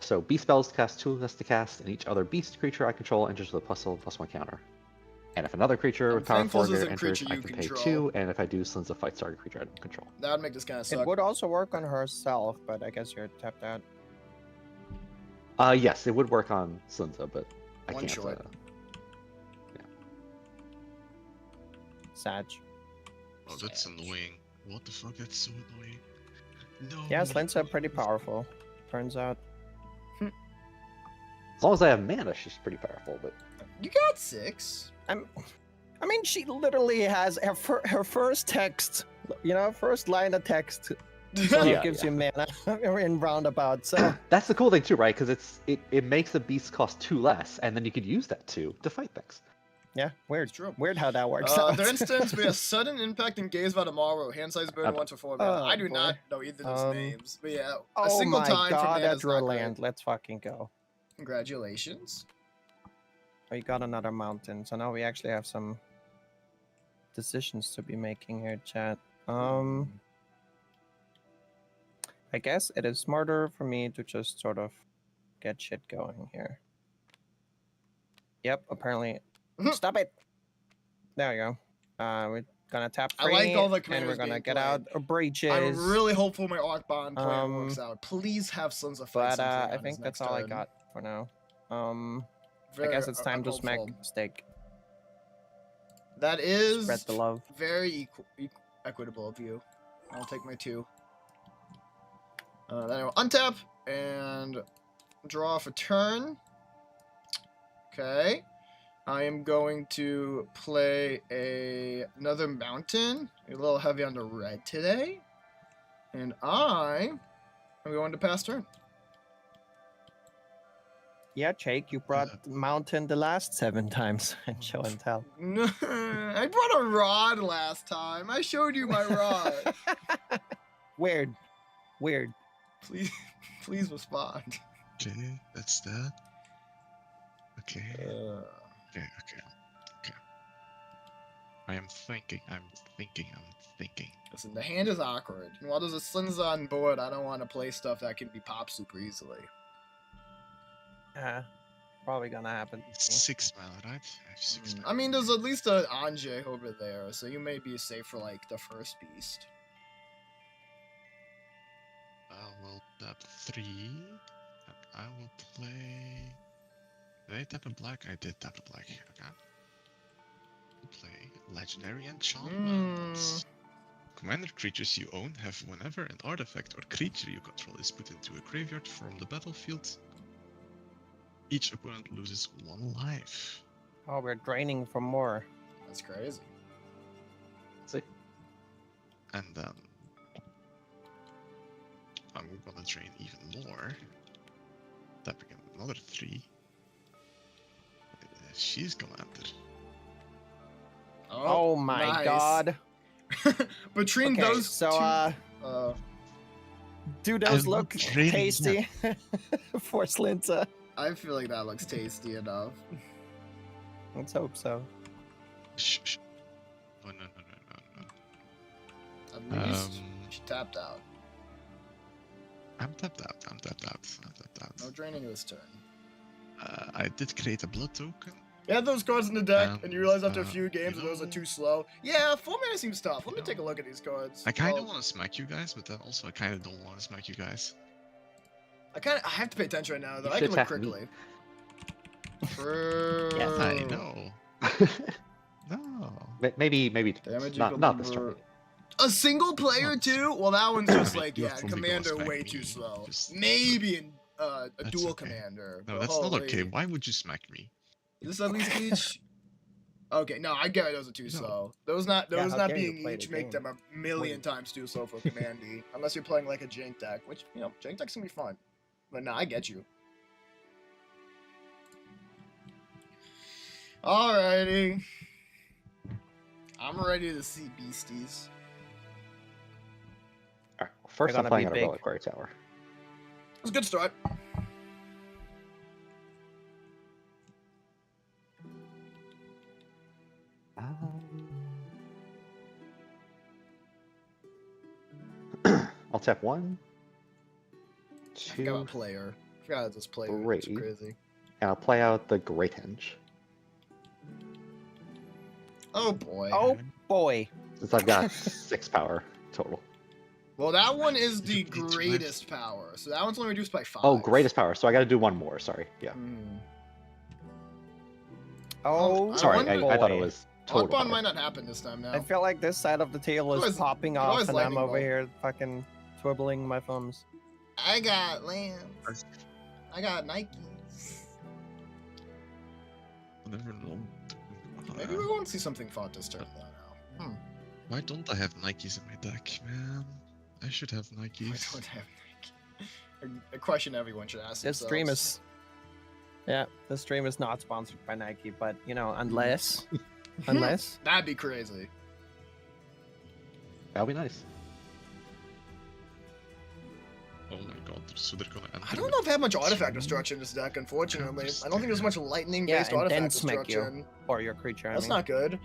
So beast spells cast 2 less to cast, and each other beast creature I control enters with a +1 counter. And if another creature with power thankful 4 this or isn't enters, creature I you can control. pay 2, and if I do, Slinza fights target creature I don't control. That would make this kind of It suck. would also work on herself, but I guess you're tapped out. Yes, it would work on Slinza, but I One can't. short. Sag. Oh, that's annoying. What the fuck? That's so annoying. No. Yeah, Slinza pretty powerful. Turns out. As long as I have mana, she's pretty powerful, but You got 6. I mean, she literally has her first text, first line of text. So Yeah, it gives you mana in roundabout. So that's the cool thing too, right? Because it makes the beast cost 2 less, and then you could use that 2 to fight things. yeah, weird. It's true. Weird how that works out. Their instance, we have sudden impact and gaze by tomorrow. Hand size burn once or 4 mana. Oh, I do boy. not know either of those names. But yeah, a Oh single my time from god, mana that's is not great. land. Let's fucking go. Congratulations. We got another mountain, so now we actually have some decisions to be making here, chat. I guess it is smarter for me to just sort of get shit going here. Yep, apparently. Stop it! There we go. We're gonna tap I 3, like all the and commanders we're gonna being get played. out of breaches. I'm really hopeful my Arc Bond plan works Um, out. Please have Sons of Fight But something on I his think that's next all I turn. got for now. I Very- guess it's time I'm to smack hopeful. steak. That is Spread the love. very equitable of you. I'll take my 2. Then I'll untap and draw off a turn. Okay. I am going to play another mountain. A little heavy on the red today. And I am going to pass turn. Yeah, Jake, you brought mountain the last 7 times and show and tell. I brought a rod last time. I showed you my rod. Weird. Weird. Please respond. Okay, that's that. Okay. Uh, Okay. I am thinking. Listen, the hand is awkward. And while there's a Slinza on board, I don't want to play stuff that can be popped super easily. Probably gonna happen. 6 mana, right? I have 6 mana. I mean, there's at least an Anjay over there, so you may be safe for, like, the first beast. I will tap 3. And I will play. Did I tap a black? I did tap a black. Okay. Play legendary enchantments. Commander creatures you own have whenever an artifact or creature you control is put into a graveyard from the battlefield, each opponent loses 1 life. Oh, we're draining for more. That's crazy. See? And then I'm gonna drain even more. Tapping another 3. She's gonna enter. Oh, my nice. god. Between Okay, those so, two... do those I'm look not draining tasty for Slinza? I feel like that looks tasty enough. Let's hope so. Shh. Oh no no no no At no. least she tapped out. I'm tapped out. I'm tapped out. I'm tapped out. No draining this turn. I did create a blood token. You had those cards in the deck, and you realize after a And, few games you that those are know- too slow. Yeah, 4 mana seems tough. Let You me take a know, look at these cards. I kind of Well, want to smack you guys, but then also I kind of don't want to smack you guys. I have to pay attention right now, though. You I should can look attack me. quickly. True. Yes, I know. No. maybe Damage not equal this number- turn. A single player too? Well, that one's just I mean, like, you yeah, have something commander to way smack too me, slow. just- Maybe in a That's dual okay. commander. No, but that's not okay. holy- Why would you smack me? Is this at least each? Okay, no, I get it. Those are too No. slow. Those not Yeah, how not dare you being play each the make game. them a million times too slow for commandy, unless you're playing like a jank deck, which jank decks can be fun. But no, I get you. Alrighty, I'm ready to see beasties. Alright, first They're I'm gonna playing be a big. Reliquary Tower. It's a good start. I'll tap 1, I forgot 2, about player. I forgot about this player. It's 3. crazy. and I'll play out the Great Henge. Oh boy. Oh boy. Since I've got 6 power total. Well, that one is Did you the beat twice? greatest power, so that one's only reduced by 5. Oh, greatest power. So I got to do one more. Sorry. Yeah. Oh, Sorry, wonder- I thought it boy. was total. Oddbond power. might not happen this time now. I feel like this side of the table is Always- popping always off, and I'm lightning over bolt. here fucking twibbling my thumbs. I got lands. I got Nikes. I never know. Maybe we won't see something fought this turn though now. Why don't I have Nikes in my deck, man? I should have I Nikes. don't have Nike. A question everyone should ask This themselves. stream is, yeah, this stream is not sponsored by Nike, but you know, unless, unless. That'd be crazy. That'll be nice. Oh my god, so they're gonna enter I don't know if I have much artifact destruction in this deck, unfortunately. I don't think there's much lightning-based Yeah, and then artifact smack you. destruction. Or your creature. That's I mean. not good.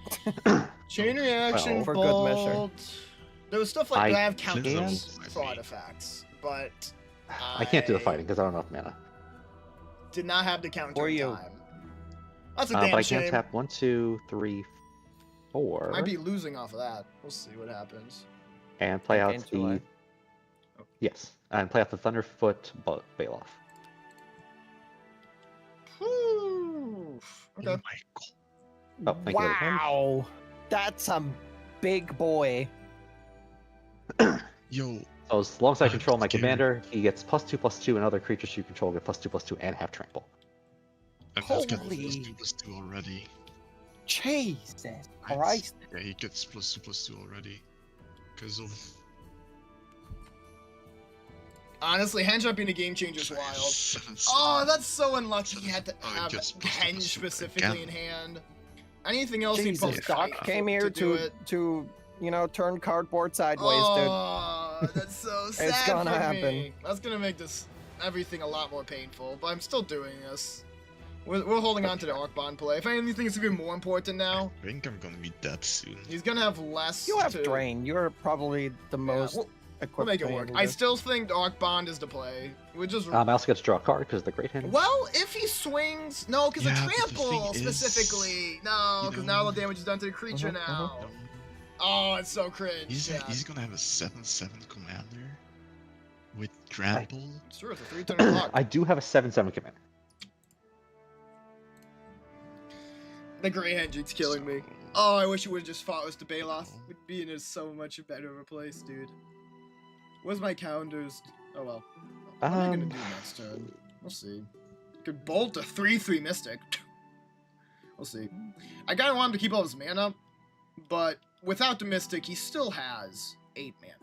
Chain reaction, Well, for good measure. bolt. There was stuff like I that have counters can- for artifacts, but I can't do the fighting because I don't have enough mana. did not have the counter For in you. time. That's a But damn I shame. can tap 1, 2, 3, 4, Might be losing off of that. We'll see what happens. and play out Gain 2 life. the. Yes, and play out the Thunderfoot Baloth. Whew. Oh Okay. my god. Oh, thank you, Henge. Wow, that's a big boy. Yo, So as long as I I'm control my scared. commander, he gets +2/+2, and other creatures you control get +2/+2 and have trample. I've just got Holy- +2/+2 already. Jesus Right? Christ. Yeah, he gets +2/+2 already. Because of. Honestly, Henge up being a game changer is wild. 7/7. Oh, that's so unlucky. He had to Oh, it have gets Henge +2/+2 specifically again. in hand. Anything else he'd Jesus, probably Doc fight came here do it. to you know, turn cardboard sideways, dude. Oh, that's so sad It's gonna for happen. me. That's gonna make this everything a lot more painful, but I'm still doing this. We're holding on to the Arcbond play. If anything, it's even more important now. I think I'm gonna be dead soon. He's gonna have less. You have to... Drain. You're probably the most we'll equipped make it to work. handle I this. still think Arcbond is the play. We just. I also get to draw a card because of the Great Henge. Well, if he swings, no, because Yeah, the but the trample thing is, specifically, no, you because know- now all the damage is done to the creature Mhm, now. No, Oh, it's so cringe. He's, yeah. he's gonna have a 7/7 commander with trample. It's true. It's a 3-turn block. I do have a 7/7 commander. The Grey Hendrick's killing me. So- Oh, I wish you would have just fought with the Baloth. We'd be in a so much better of a place, dude. Where's my counters? Oh well. What am I gonna do next turn? We'll see. Could bolt a 3/3 Mystic. We'll see. I kinda want him to keep all his mana, but without the Mystic, he still has 8 mana.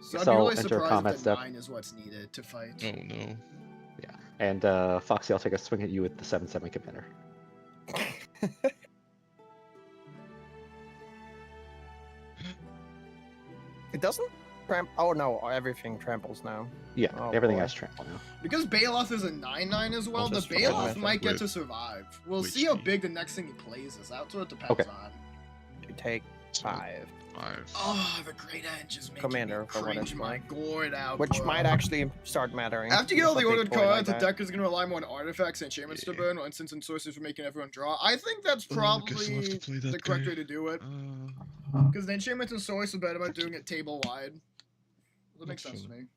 So I'd So be really enter surprised combat if the step. 9 is what's needed to fight. Oh no. Yeah. And Foxy, I'll take a swing at you with the 7/7 commander. It doesn't oh no, everything tramples now. Yeah, Oh, everything boy. has trample now. Because Baloth is a 9/9 as well, I'll the just follow Baloth that might get with to survive. We'll Witch see how Key. big the next thing he plays is. That's what it depends Okay. on. You take So 5. 5. Oh, the great edge is making Commander, me for what cringe it's my worth. gourd out, Which bro. might actually start mattering. After you get all with the a big ordered boy like cards, the that. deck is going to rely more on artifacts and enchantments to Yeah. burn, instants and sources for making everyone draw. I think that's Oh, I guess I'll have probably to play that the correct guy. way to do it. Uh, Because the enchantments and source are better about doing it table wide. That makes sense to Awesome. me.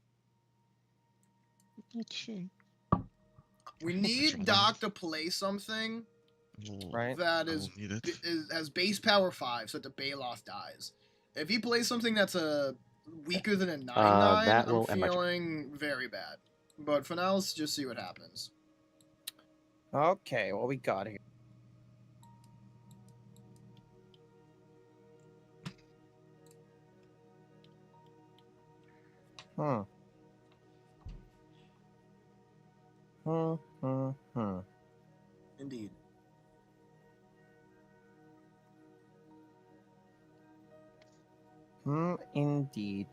not fun. We Not need trying. Doc to play something Right. that I is, will need it. has base power 5 so that the Baloth dies. If he plays something that's weaker than a 9/9, that I'm will end my turn. feeling very bad. But for now, let's just see what happens. Okay, what we got here? Hmm. Indeed. Indeed.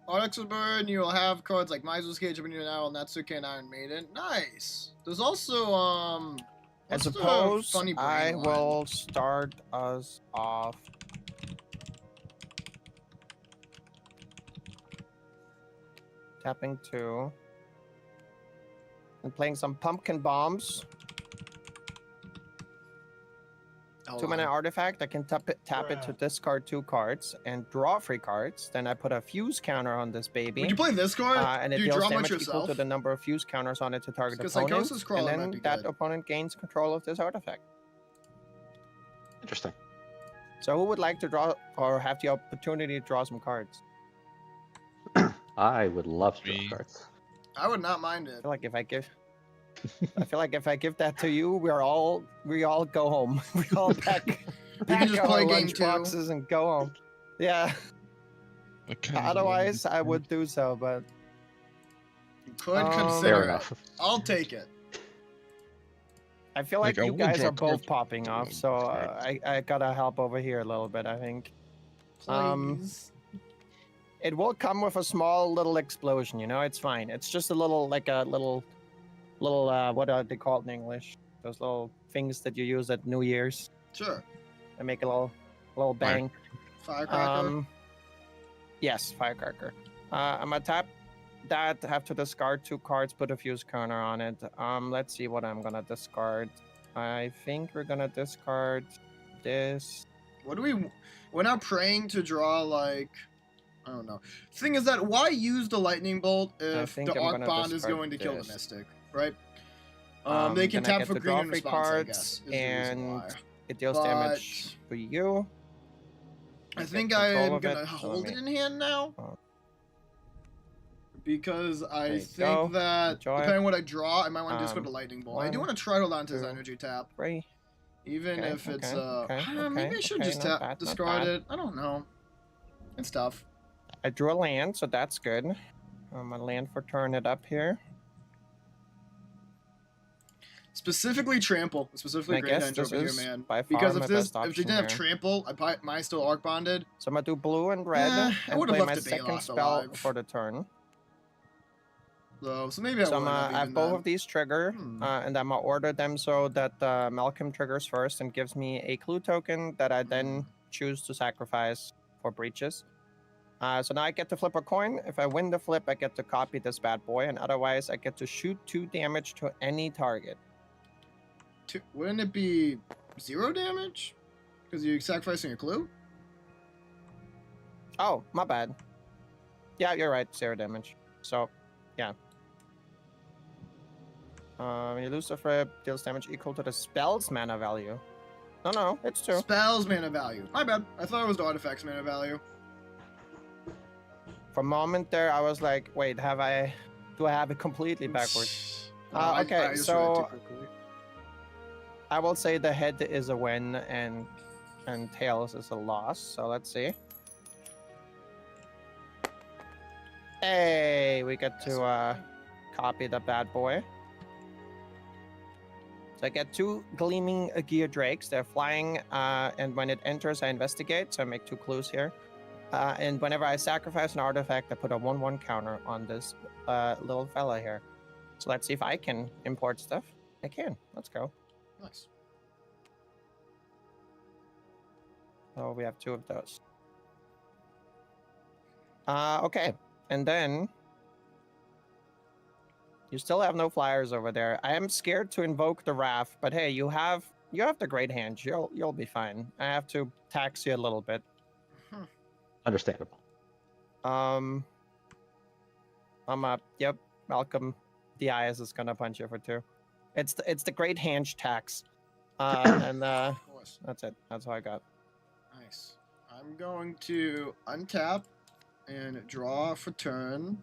Onyx will burn, you'll have cards like Miser's Cage, Open Owl, Natsuke, and Iron Maiden. Nice! There's also, I what's the suppose funny brain I line? will start us off. Tapping 2. And playing some pumpkin bombs. Hold 2-mana on. artifact. I can tap it to discard 2 cards and draw 3 cards. Then I put a fuse counter on this baby. Would you play this card? And it Do you deals draw much damage equal yourself? to the number of fuse counters on it to target Because opponent. Psychosis Crawler And might then be that good. opponent gains control of this artifact. Interesting. So who would like to draw or have the opportunity to draw some cards? I would love to draw Me. cards. I would not mind I it. feel like if I give that to you, we all go home. We all pack just our play game lunch 2. boxes and go home. Yeah. I kind of Otherwise, I would do so, but You could Fair consider Fair it. enough. I'll take it. I feel like Like, I you will guys draw are both card popping off, one so card. I gotta help over here a little bit. I think Please. it will come with a small little explosion. You know, it's fine. It's just a little little what are they called in English? Those little things that you use at New Year's. Sure. They make a little bang. Firecracker. Yes, firecracker. I'm gonna tap that, have to discard 2 cards, put a fuse counter on it. Let's see what I'm gonna discard. I think we're gonna discard this. What do we... We're not praying to draw, like... I don't know. Thing is that, why use the Lightning Bolt if think the I'm Arc gonna Bond is discard going to kill the this. Mystic, right? They can then I tap get for to green draw in 3 response, I cards, guess, is the reason and why. it deals damage to you. I get think control I'm of it, gonna so hold let it me- in hand now. Oh. Because There I you think go. that, Enjoy. depending on what I draw, I might want to discard the Um, Lightning Bolt. I do 1, want to try to hold on to his 2, energy tap. 3. Even Okay, if it's, okay, maybe I should okay, just not bad, not discard bad. it. I don't know. It's tough. I drew a land, so that's good. I'm gonna land for turn it up here. Specifically trample. Specifically I great guess edge this over here, is man. by far Because my if this, best if they option didn't have here. trample, I still arc bonded. So I'm gonna do blue and red I and would've play left my the second Baloth spell alive. for the turn. So maybe I So I'm would gonna have both of these trigger, Hmm. and I'm gonna order them so that Malcolm triggers first and gives me a clue token that I then choose to sacrifice for breaches. So now I get to flip a coin. If I win the flip, I get to copy this bad boy, and otherwise I get to shoot 2 damage to any target. Wouldn't it be 0 damage? Because you're sacrificing a clue? Oh, my bad. Yeah, you're right. 0 damage. So, yeah. You lose the flip, deals damage equal to the spell's mana value. No, it's 2. Spells mana value. My bad. I thought it was the artifacts mana value. For a moment there, I was like, wait, do I have it completely backwards? Okay, I just so- read too quickly. I will say the head is a win and tails is a loss. So let's see. Hey, we get to copy the bad boy. So I get 2 gleaming gear drakes. They're flying, and when it enters, I investigate. So I make 2 clues here. And whenever I sacrifice an artifact, I put a 1/1 counter on this little fella here. So let's see if I can import stuff. I can. Let's go. Nice. Oh, we have 2 of those. Okay. And then you still have no flyers over there. I am scared to invoke the Wrath, but hey, you have the great hand. You'll be fine. I have to tax you a little bit. Understandable. I'm up. Yep. Malcolm Diaz is gonna punch you for 2. It's the great hand tax. And Of course. that's it. That's all I got. Nice. I'm going to untap and draw for turn.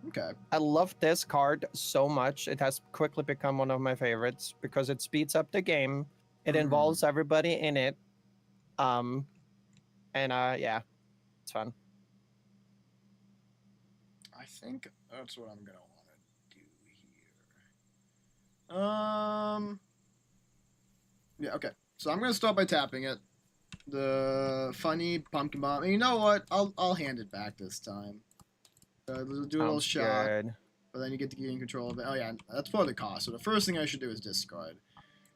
Okay. I love this card so much. It has quickly become one of my favorites because it speeds up the game. It involves everybody in it. Yeah, it's fun. I think that's what I'm gonna want to do here. Yeah. Okay. So I'm gonna start by tapping it. The funny pumpkin bomb. And you know what? I'll hand it back this time. Do a little Sounds shot, good. but then you get to gain control of it. Oh yeah, that's part of the cost. So the first thing I should do is discard.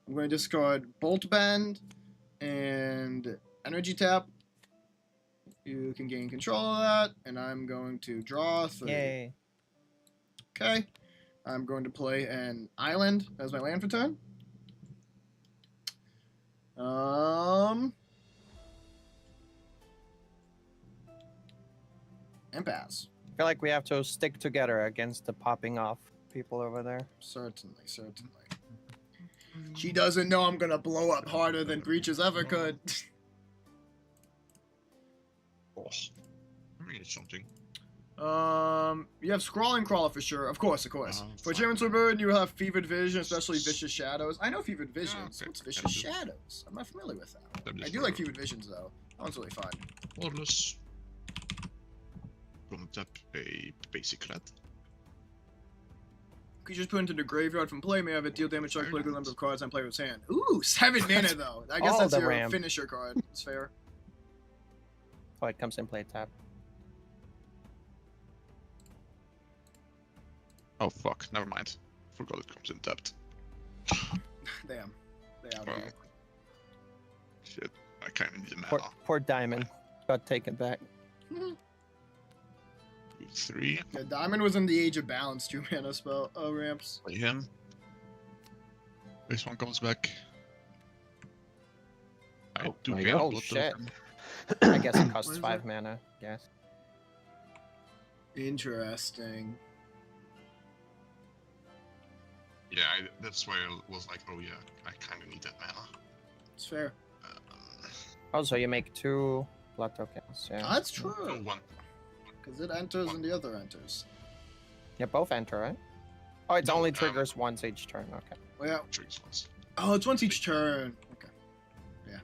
I'm going to discard Bolt Bend and Energy Tap. You can gain control of that, and I'm going to draw 3. Yay. Okay. I'm going to play an island as my land for turn. And pass. I feel like we have to stick together against the popping off people over there. Certainly, certainly. She doesn't know I'm gonna blow up harder than Breaches ever could. Oh, I need something. You have Scrawling Crawler for sure. Of course, of course. For Fine. German Bird, you will have Fevered Vision, especially Vicious Shadows. I know Fevered Visions. okay. What's Yeah, Vicious I do. Shadows? I'm not familiar with that. Them I just do for like Fevered Visions, though. That one's really fun. Orless. Gonna tap a basic red. Creatures put into the graveyard from play may have a deal damage to a equal number of cards on player's hand. Ooh, 7 mana, though. I guess All that's the your ramp. finisher card. It's fair. Oh, it comes in play tap. Oh fuck, never mind. Forgot it comes in tapped. Damn. They out Oh. here. Shit, I kinda need a mana. Poor Diamond. Got taken back. 3. Yeah, Diamond was in the Age of Balance 2 mana spell ramps. Play him. This one comes back. I Oh, do there you gain go. Oh, blood shit. token. I guess it What costs is 5 mana. Yes. Interesting. Yeah, that's why I was like, oh yeah, I kinda need that mana. It's fair. Oh, so you make 2 blood tokens. Yeah. That's Oh, true. one. Because it enters and the other enters. Yeah, both enter, right? Oh, it No, only triggers once each turn. Okay. Well, yeah. Triggers once. Oh, it's once each turn. Okay. Yeah.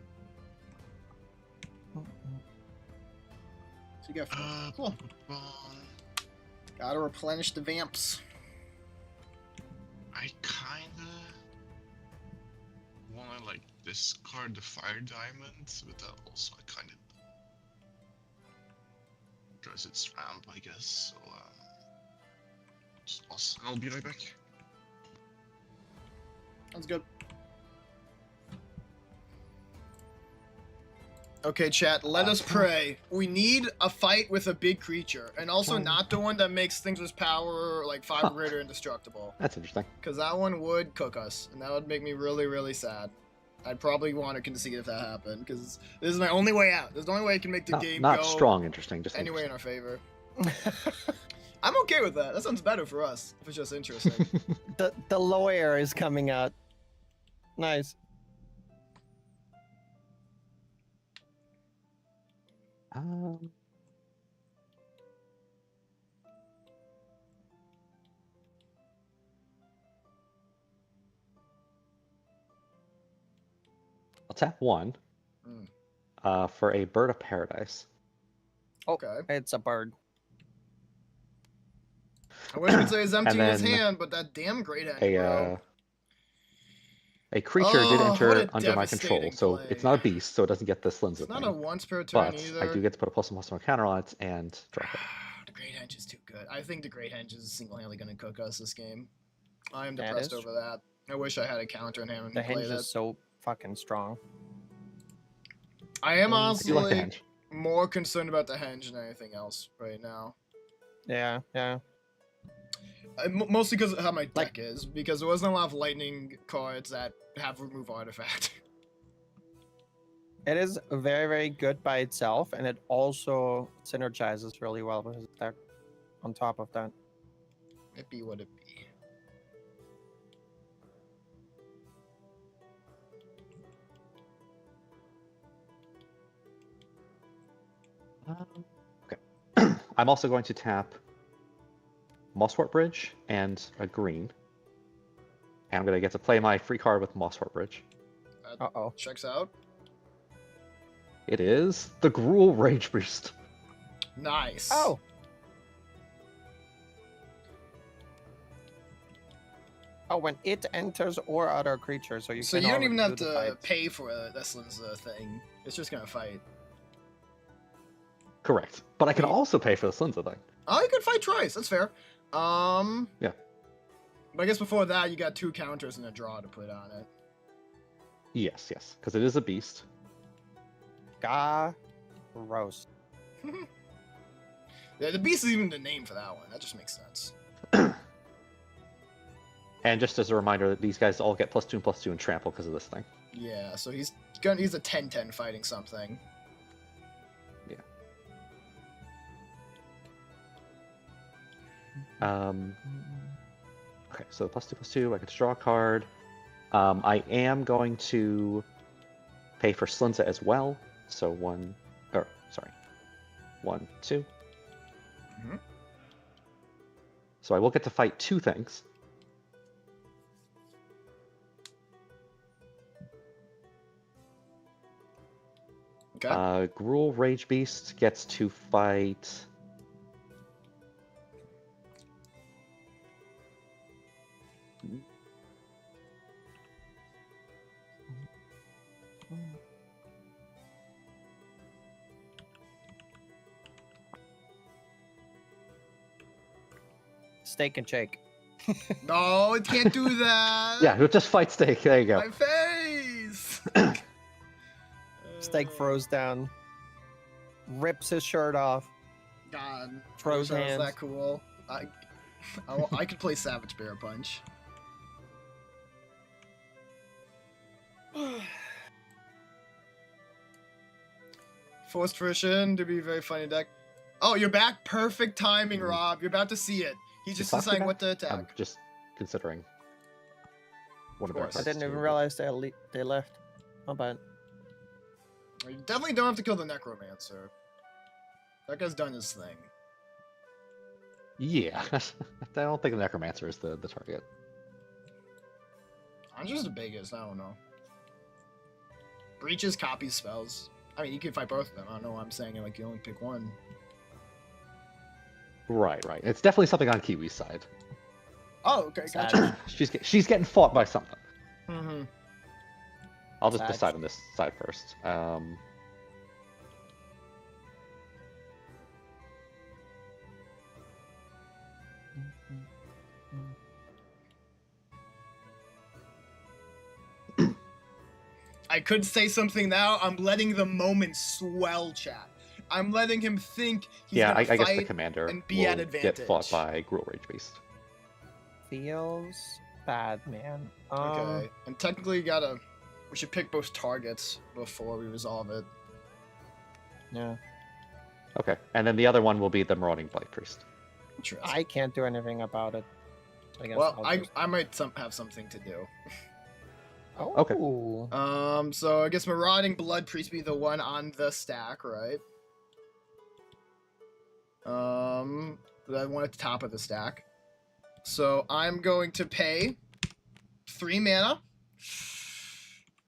So you got 4. Cool. Gotta replenish the vamps. I kinda wanna like discard the fire diamond, but that also I kinda because it's ramp, I guess. So just pause and I'll be right back. Sounds good. Okay, chat, let us pray. We need a fight with a big creature, and also not the one that makes things with power like 5 or greater indestructible. That's interesting. Because that one would cook us, and that would make me really, really sad. I'd probably want to concede if that happened, because this is my only way out. This is the only way I can make the game Not go strong, interesting. Just anyway in interesting. our favor. I'm okay with that. That sounds better for us, if it's just interesting. The lawyer is coming out. Nice. I'll tap 1 Mm. for a Bird of Paradise. Okay. It's a bird. I wish I could say he's emptying his then hand, but that damn great hand, A bro. A creature did Oh, enter what a under my control, devastating so play. it's not a beast, so it doesn't get the Slinza It's not thing. a once per turn But either. I do get to put a +1/+1 counter on it and drop it. The Great Henge is too good. I think the Great Henge is single-handedly going to cook us this game. I am That depressed is over that. I wish I had a counter on him and The play hinge that. is so fucking strong. I am I I do like the honestly Henge. more concerned about the Henge than anything else right now. Yeah, yeah. Mostly because of how my deck Like- is, because there wasn't a lot of lightning cards that have remove artifact. It is very, very good by itself, and it also synergizes really well with his deck on top of that. It be what it be. Okay. I'm also going to tap Mosswort Bridge and a green. And I'm going to get to play my free card with Mosswort Bridge. Uh-oh. Checks out. It is the Gruul Rage Beast. Nice. Oh! Oh, when it enters or other creature, so you So can you don't even already have do the to fight. pay for Eslin's thing. It's just gonna fight. Correct. But I can Wait. also pay for the Slinza thing. Oh, you could fight twice. That's fair. Yeah. But I guess before that, you got 2 counters and a draw to put on it. Yes, yes. Because it is a beast. Gross. Yeah, the beast is even the name for that one. That just makes sense. And just as a reminder, these guys all get +2 and +2 and trample because of this thing. Yeah, so he's a 10/10 fighting something. Okay, so +2/+2, I get to draw a card. I am going to pay for Slinza as well. So 1, 2. Mhm. So I will get to fight 2 things. Okay. Gruul Rage Beast gets to fight. Steak and shake. No, it can't do that. Yeah, he'll just fight Steak. There you go. My face. Steak throws down, rips his shirt off. God, Throws I wish I was hands. that cool. I could play Savage Bear Punch. Forced Fruition to be a very funny deck. Oh, you're back. Perfect timing, Rob. You're about to see it. He's just Talk to deciding you what to about- I'm attack. just considering. One of their course. I cards didn't even too, but- realize they left. How bad? You definitely don't have to kill the Necromancer. That guy's done his thing. Yeah, I don't think the Necromancer is the target. I'm just the biggest. I don't know. Breaches copies spells. I mean, you can fight both of them. I don't know why I'm saying it like you only pick one. Right, right. It's definitely something on Kiwi's side. Oh, okay, gotcha. She's getting fought by something. Mm-hmm. I'll just Sag. decide on this side first. I could say something now. I'm letting the moment swell, chat. I'm letting him think he's Yeah, gonna I guess fight the commander and be will at get fought advantage. by Gruul Rage Beast. Feels bad, man. Okay, and technically, we should pick both targets before we resolve it. Yeah. Okay, and then the other one will be the Marauding Blight Priest. Interesting. I can't do anything about it. I guess Well, I'll I just- might have something to do. Oh. Okay. So I guess Marauding Blood Priest be the one on the stack, right? The one at the top of the stack. So I'm going to pay 3 mana.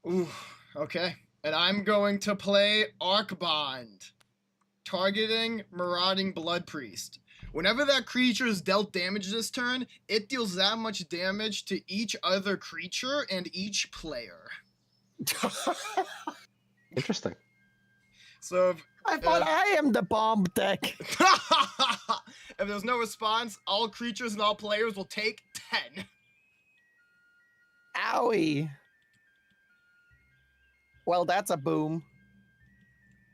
Ooh, okay. And I'm going to play Arc Bond, targeting Marauding Blood Priest. Whenever that creature is dealt damage this turn, it deals that much damage to each other creature and each player. Interesting. So if, I thought I am the bomb deck. if there's no response, all creatures and all players will take 10. Owie. Well, that's a boom.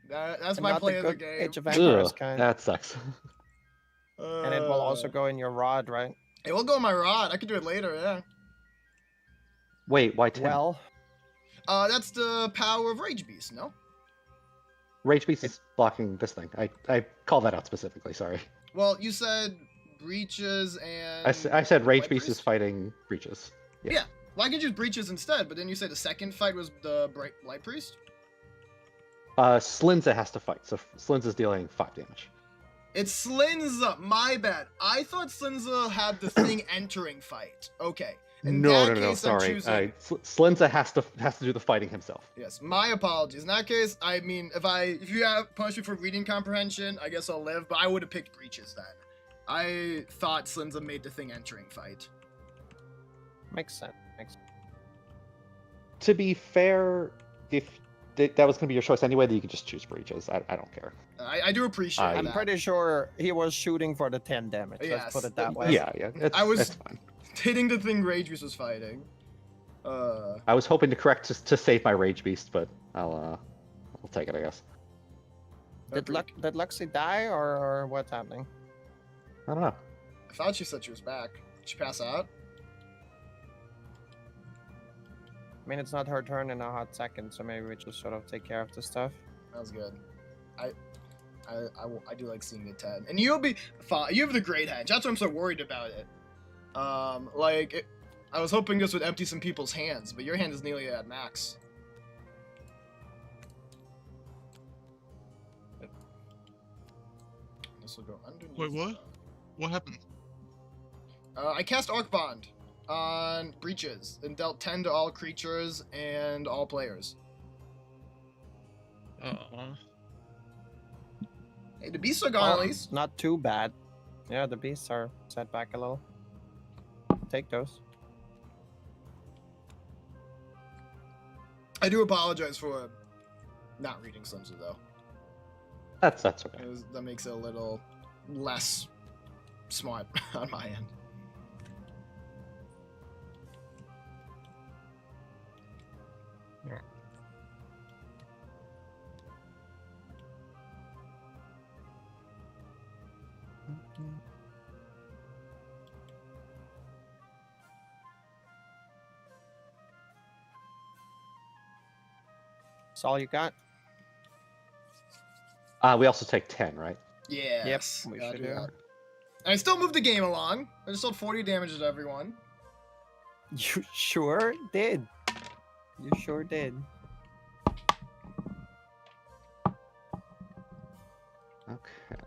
That's And my not play the of the good game. Age of Empires Ugh, kind. that sucks. And it will also go in your rod, right? It will go in my rod. I can do it later, yeah. Wait, why 10? Well, That's the power of Rage Beast, no? Rage Beast is blocking this thing. I called that out specifically, sorry. Well, you said Breaches and... I said Rage Light Beast is Priest? fighting Breaches. Yeah. Well, I can use Breaches instead, but then you say the second fight was the Light Priest? Slinza has to fight, so Slinza's dealing 5 damage. It's Slinza, my bad. I thought Slinza had the thing entering fight. Okay. In that case, I'm sorry. choosing... Slinza has to do the fighting himself. Yes, my apologies. In that case, I mean, if you have punish me for reading comprehension, I guess I'll live, but I would have picked Breaches then. I thought Slinza made the thing entering fight. makes sense. Makes sense. To be fair, if that was going to be your choice anyway, then you could just choose Breaches. I don't care. I do appreciate I'm that. I'm pretty sure he was shooting for the 10 damage. Yes, Let's put it that way. Yeah, it's fine. Hitting the thing Rage Beast was fighting. I was hoping to correct to save my Rage Beast, but I'll take it, I guess. Did Luxie die or what's happening? I don't know. I thought she said she was back. Did she pass out? I mean, it's not her turn in a hot second, so maybe we just sort of take care of the stuff. That was good. I do like seeing the 10. And you'll be fine. You have the great hedge. That's why I'm so worried about it. I was hoping this would empty some people's hands, but your hand is nearly at max. This will go underneath. Wait, what? What happened? I cast Arc Bond on Breaches and dealt 10 to all creatures and all players. Hey, the beasts are gone at least. Not too bad. Yeah, the beasts are set back a little. Take those. I do apologize for not reading Slimsa though. That's okay. That makes it a little less smart on my end. That's all you got? We also take 10, right? Yes. we gotta should do do. that. And I still moved the game along. I just sold 40 damage to everyone. You sure did. You sure did. Okay.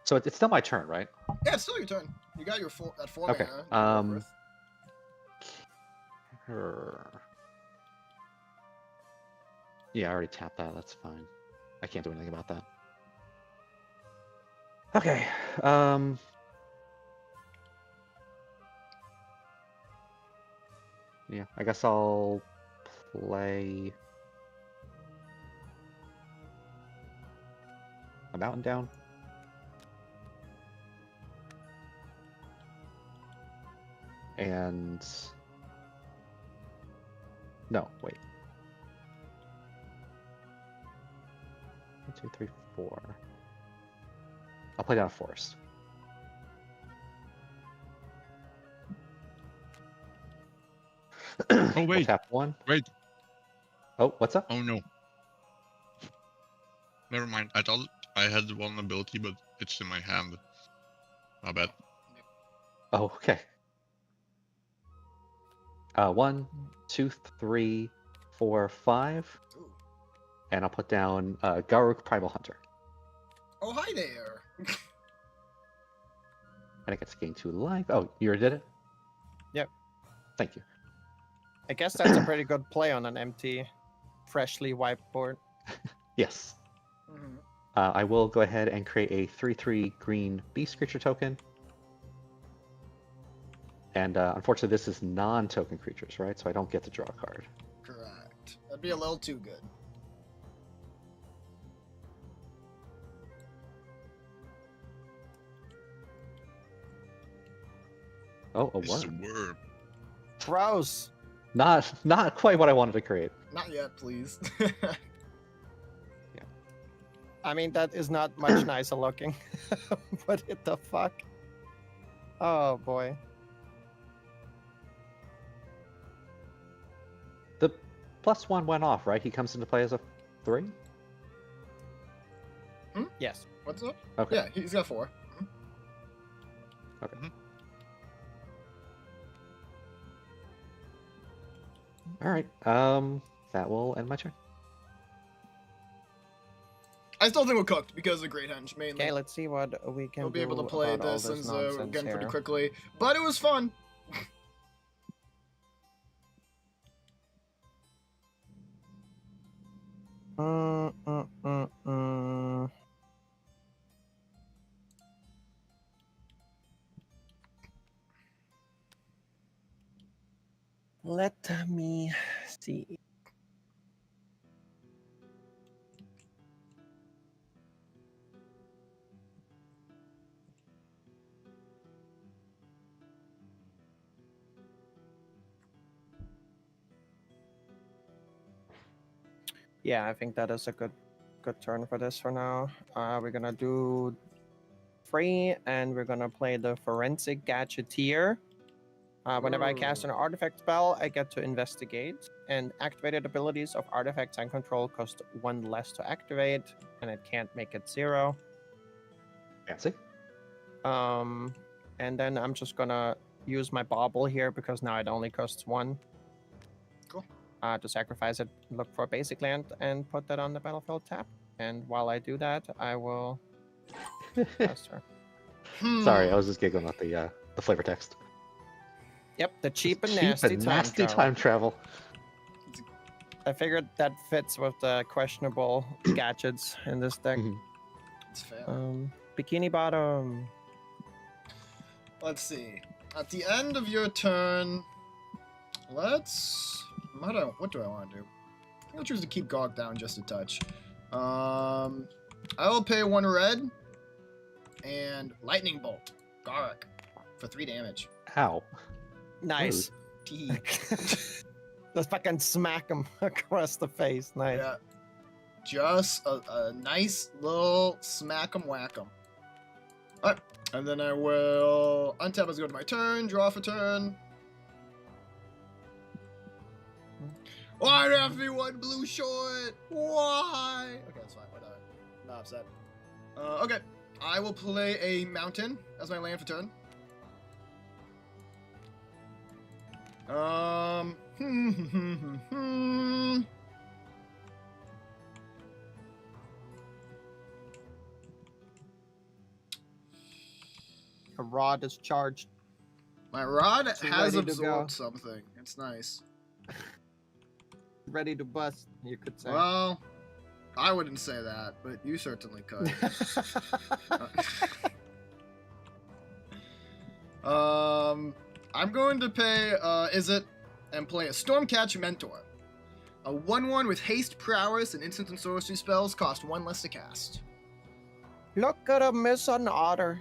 So it's still my turn, right? Yeah, it's still your turn. You got your that 4 Okay, mana. Worth. Yeah, I already tapped that. That's fine. I can't do anything about that. Okay. Yeah, I guess I'll play a Mountain Down. And no, wait. 1, 2, 3, 4. I'll play down a forest. Oh We'll wait, tap 1. wait. Oh, what's up? Oh no. Never mind. I thought I had one ability, but it's in my hand. My bad. Oh, okay. 1, 2, 3, 4, 5. Ooh. And I'll put down Garruk Primal Hunter. Oh, hi there. And it gets gain 2 life. Oh, you already did it? Yep. Thank you. I guess that's a pretty good play on an empty, freshly wiped board. Yes. Mhm. I will go ahead and create a 3/3 green beast creature token. And unfortunately, this is non-token creatures, right? So I don't get to draw a card. Correct. That'd be a little too good. Oh, a It's a worm. worm. Gross. Not quite what I wanted to create. Not yet, please. I mean, that is not much nicer looking. What the fuck? Oh boy. The +1 went off, right? He comes into play as a 3? Yes. What's up? Okay. Yeah, he's got 4. All right. That will end my turn. I still think we're cooked because of Great Henge, mainly. Okay, let's see what we can We'll be do able to play about all this this and nonsense again pretty here. quickly. But it was fun. Mm, mm, mm, mm. Let me see. Yeah, I think that is a good turn for this for now. We're gonna do 3, and we're gonna play the Forensic Gadgeteer. Whenever I cast an Ooh. artifact spell, I get to investigate, and activated abilities of artifacts and control cost 1 less to activate, and it can't make it 0. Fancy. And then I'm just gonna use my bauble here because now it only costs 1. Cool. To sacrifice it, look for a basic land, and put that on the battlefield tab. And while I do that, I will cast her. Sorry, I was just giggling at the flavor text. Yep, the cheap and Cheap nasty, and nasty time time travel. I figured that fits with the questionable gadgets in this deck. Mhm. It's fair. Bikini Bottom. Let's see. At the end of your turn, let's. What do I want to do? I think I'll choose to keep Gog down just a touch. I will pay 1 red and Lightning Bolt Garrick for 3 damage. Ow. Nice. Tee. Let's fucking smack him across the face. Nice. Yeah. Just a nice little smack 'em whack 'em. Alright. And then I will untap as I go to my turn, draw for turn. Why do I have to be 1 blue short? Why? Okay, that's fine. Whatever. Not upset. Okay. I will play a mountain as my land for turn. A rod is charged. My rod It's has ready to go. absorbed something. It's nice. Ready to bust, you could say. Well, I wouldn't say that, but you certainly could. I'm going to pay, and play a Stormcatch Mentor. A 1/1 with haste, prowess, and instant and sorcery spells cost 1 less to cast. Look at him, miss an otter.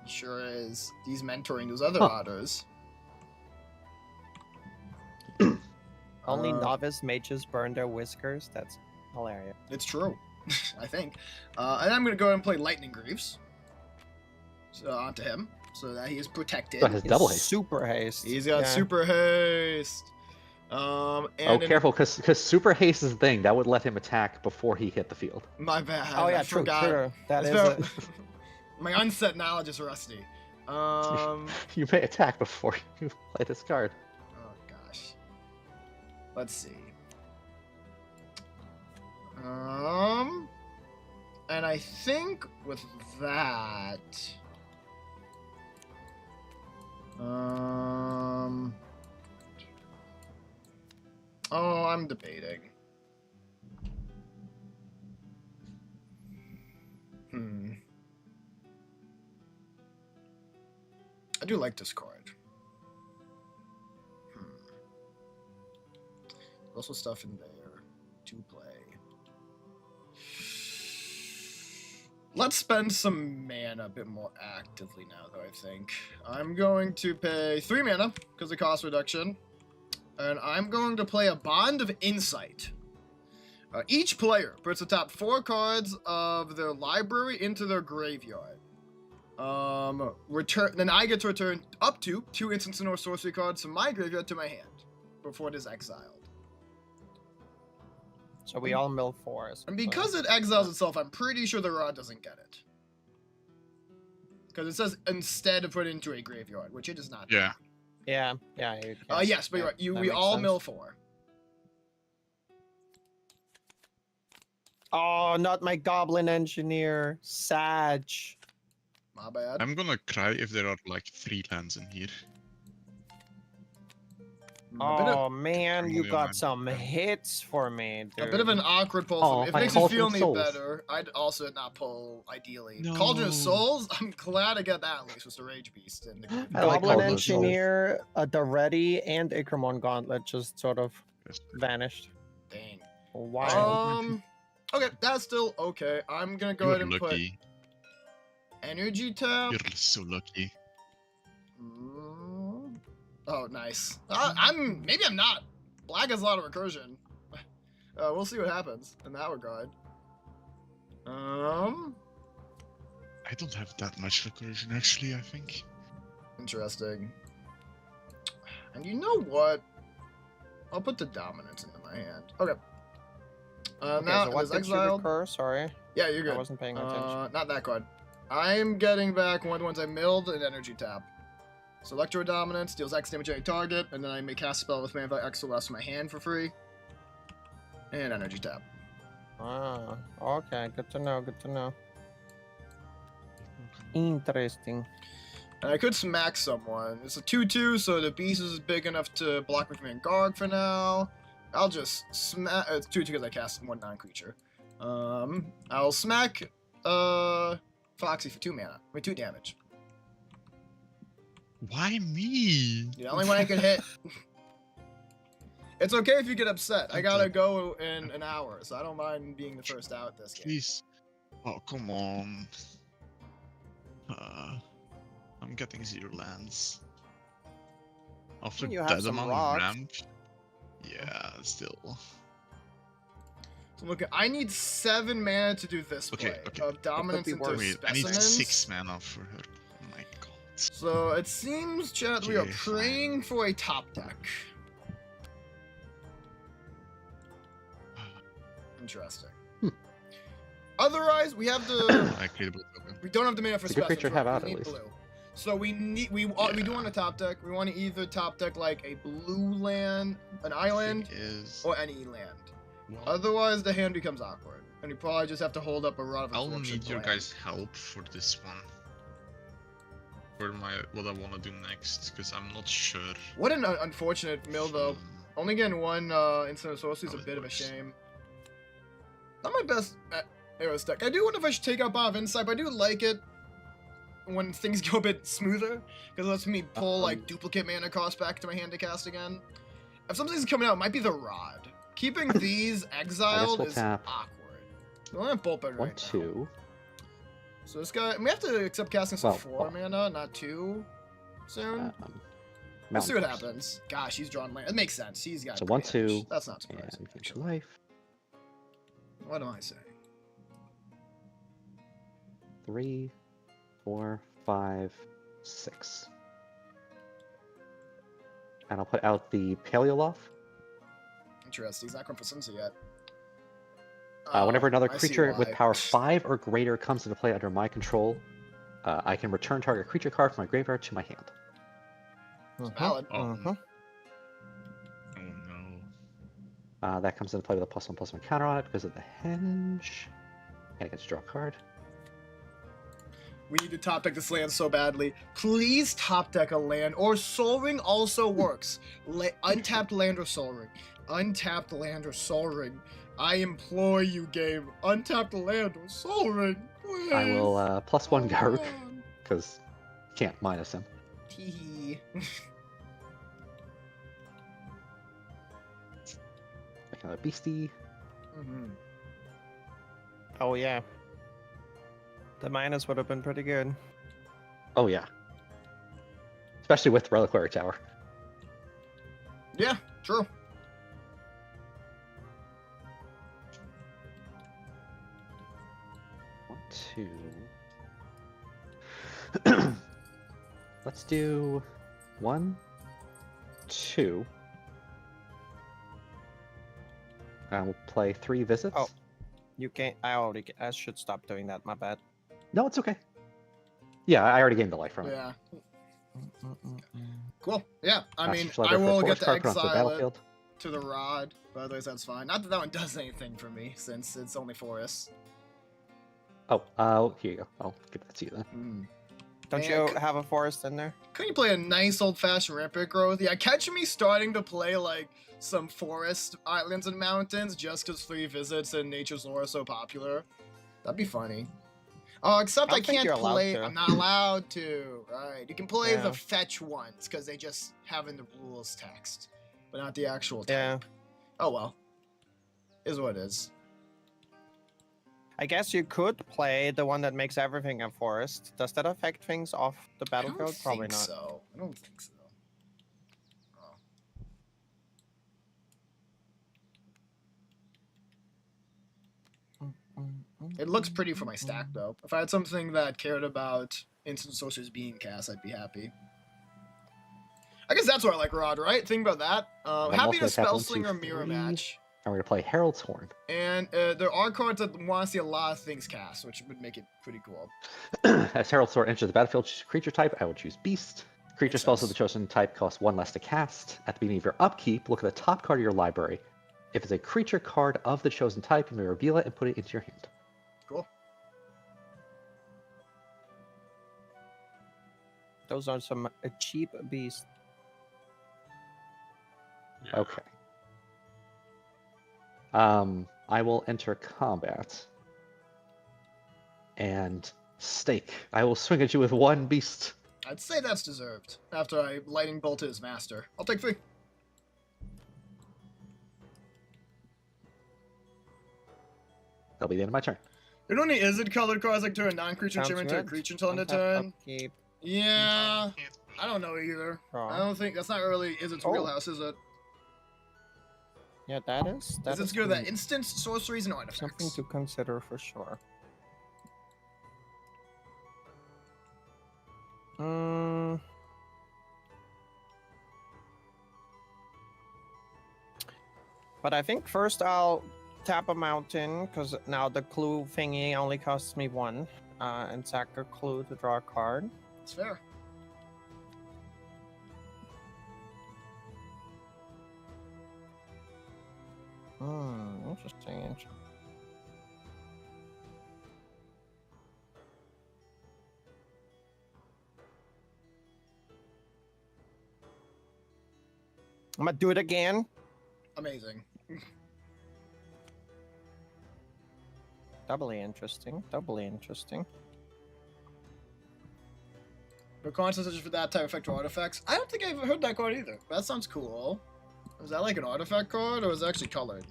Sure is. He's mentoring those other Huh. otters. Only Uh, novice mages burn their whiskers. That's hilarious. It's true, I think. And I'm going to go ahead and play Lightning Greaves. So onto him, so that he is protected. So it has double It's haste. Super haste. He's got Yeah. super haste. And Oh, in- careful, because super haste is the thing that would let him attack before he hit the field. My bad. Oh yeah, I true, forgot. true. That is So- it. My unset knowledge is rusty. You may attack before you play this card. Oh gosh. Let's see. And I think with that, oh, I'm debating. I do like this card. Also stuff in there to play. Let's spend some mana a bit more actively now, though, I think. I'm going to pay 3 mana, because of cost reduction. And I'm going to play a Bond of Insight. Each player puts the top 4 cards of their library into their graveyard. Then I get to return up to 2 instant or sorcery cards from my graveyard to my hand before it is exiled. So we all mill 4. And because it exiles itself, I'm pretty sure the rod doesn't get it. Because it says instead of put it into a graveyard, which it does not. Yeah. Yeah. Yes, but you're right. that We makes all sense. mill 4. Oh, not my goblin engineer. Sag. My bad. I'm gonna cry if there are like 3 lands in here. Oh man, you Yeah, got man. some hits for me, dude. A bit of an awkward pull. Aw, If it my makes you Cauldron feel of any Souls. better, I'd also not pull ideally. No. Cauldron of Souls? I'm glad I got that at least. Just a Rage Beast. And the I like Goblin Cauldron of Souls. engineer, the ready, and Ikramon gauntlet just sort of Yes. vanished. Dang. Why? Okay, that's still okay. I'm gonna go You're ahead and lucky. put energy tap. You're so lucky. Oh, nice. Maybe I'm not. Black has a lot of recursion. We'll see what happens in that regard. I don't have that much recursion actually, I think. Interesting. And you know what? I'll put the dominance into my hand. Okay. Okay, Now so it what is did you exiled. recur? Sorry, Yeah, you're I good. wasn't paying attention. Not that card. I'm getting back one of the ones I milled and energy tap. So Electro Dominance deals X damage to any target, and then I may cast a spell with mana value X or less from my hand for free. And energy tap. Ah, okay, good to know, good to know. Interesting. And I could smack someone. It's a 2/2, so the beast is big enough to block me from being guard for now. I'll just smack. It's 2/2 because I cast one non-creature. I'll smack Foxy for 2 mana. Wait, 2 damage. Why me? The only one I could hit. It's okay if you get upset. I gotta go in an hour, so I don't mind being the first out this game. Please. Oh, come on. I'm getting 0 lands. After You have that some amount rocks. of ramp. Yeah, still. So look, I need 7 mana to do this Okay, play okay. of dominance be into worse. Wait, I need specimens. 6 mana for her. Oh my god. So it seems, chat, we are Okay, praying for a top deck. Interesting. Otherwise, we have the I created both of them. we don't have the mana for It's a good specimens. creature to have right? out, We at need least. blue. So we do want a top deck. We want to either top deck like a blue land, an island, Thing is, or any land. well, Otherwise, the hand becomes awkward, and we probably just have to hold up a rod of I'll absorption need your plan. guys' help for this one. For what I want to do next, because I'm not sure. What an unfortunate mill, though. Only getting one instant of sorcery is a How it bit of a works. shame. Not my best arrows deck. I do wonder if I should take out Bond of Insight, but I do like it when things go a bit smoother, because it lets me pull like duplicate mana cost back to my hand to cast again. If something's coming out, it might be the Rod. Keeping these exiled we'll is tap awkward. We only have Boltburn 1, right 2. So this guy, we have to accept casting some Well, 4 mana, not 2 soon. We'll see what Mountain Force. happens. Gosh, he's drawn land. It makes sense. He's got So great 1, damage. 2, That's not surprising. And gain actually. life. What am I saying? 3, 4, 5, 6. And I'll put out the Paleoloth. Interesting. He's not going for Sunset yet. Whenever another I see creature with why. power 5 or greater comes into play under my control, I can return target creature card from my graveyard to my hand. Valid. Oh, Mhm. oh no. That comes into play with a +1/+1 counter on it because of the henge. And I get to draw a card. We need to top deck this land so badly. Please top deck a land, or Soul Ring also works. Untapped land or Soul Ring. Untapped land or Soul Ring. I implore you, game. Untapped land or Soul Ring. I will +1 Garuk, because can't minus him. Tee. Make another beastie. Mhm. Oh yeah. The minus would have been pretty good. Oh yeah. Especially with Reliquary Tower. Yeah, true. One, two. Let's do 1, 2. And we'll play 3 visits. Oh. You can't. I should stop doing that. My bad. No, it's okay. Yeah, I already gained the life from it. Yeah. Cool. Yeah, I Master mean, Letter I for will forest get to card put onto the exile it battlefield. to the rod, but otherwise that's fine. Not that that one does anything for me, since it's only forest. Oh, here you go. I'll give that to you then. Mm. Don't Man, you have a forest in there? Couldn't you play a nice old-fashioned rampant growth? Yeah, catch me starting to play, like, some forest islands and mountains just because 3 visits and Nature's Lore are so popular. That'd be funny. Oh, except I I don't think can't you're allowed play. to. I'm not allowed to. Right. You can play Yeah. the fetch ones because they just have in the rules text, but not the actual type. Yeah. Oh well. Is what it is. I guess you could play the one that makes everything a forest. Does that affect things off the I don't battlefield? Probably think not. so. I don't think so. Oh. It looks pretty for my stack though. If I had something that cared about instant sorcerers being cast, I'd be happy. I guess that's why I like Rod, right? Think about that. I'm Happy also to gonna tap 1, 2, Spellslinger Mirror 3. Match. And we're gonna play Herald's Horn. And there are cards that want to see a lot of things cast, which would make it pretty cool. As Herald's Horn enters the battlefield, choose a creature type. I will choose Beast. Creature Makes spells of sense. the chosen type cost 1 less to cast. At the beginning of your upkeep, look at the top card of your library. If it's a creature card of the chosen type, you may reveal it and put it into your hand. Cool. Those are some cheap beasts. Okay. I will enter combat. And stake. I will swing at you with 1 beast. I'd say that's deserved. After I lightning bolted his master. I'll take 3. That'll be the end of my turn. You know any Izzet colored cards like turn a non-creature Sounds enchantment to a good. creature until end of Untap, turn? upkeep, Yeah. I don't know either. draw. I don't think that's not really Izzet's Oh. wheelhouse, is it? Yeah, that is. That Izzet's is good at neat. instants, sorceries, and artifacts. Something to consider for sure. But I think first I'll tap a mountain because now the clue thingy only costs me 1, and sack a clue to draw a card. It's fair. Interesting. I'm gonna do it again. Amazing. Doubly interesting. Doubly interesting. No concentration for that type of effect or artifacts. I don't think I've heard that card either. That sounds cool. Is that like an artifact card or is it actually colored?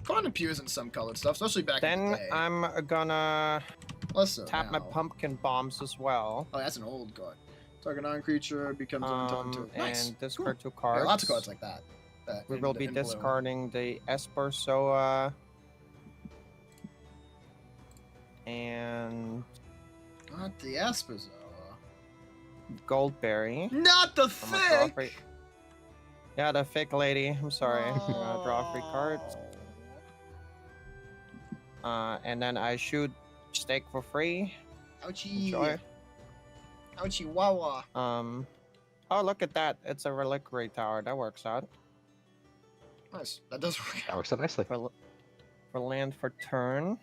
Card appears in some colored stuff, especially back in Then the day. I'm gonna Less so tap my now. pumpkin bombs as well. Oh, that's an old card. Target non-creature becomes on to nice. And discard 2 Yeah, cards. lots of cards like that. We in will the- be in blue. discarding the Espersoa and Not the Esperzoa. Goldberry. Not the I'm gonna draw thick. three- Yeah, the thick lady. I'm sorry. I'm gonna draw 3 cards. And then I shoot stake for free. Ouchie. Enjoy. Ouchie wawa. Oh, look at that. It's a reliquary tower. That works out. Nice. That does work That out. works out nicely. For land for turn.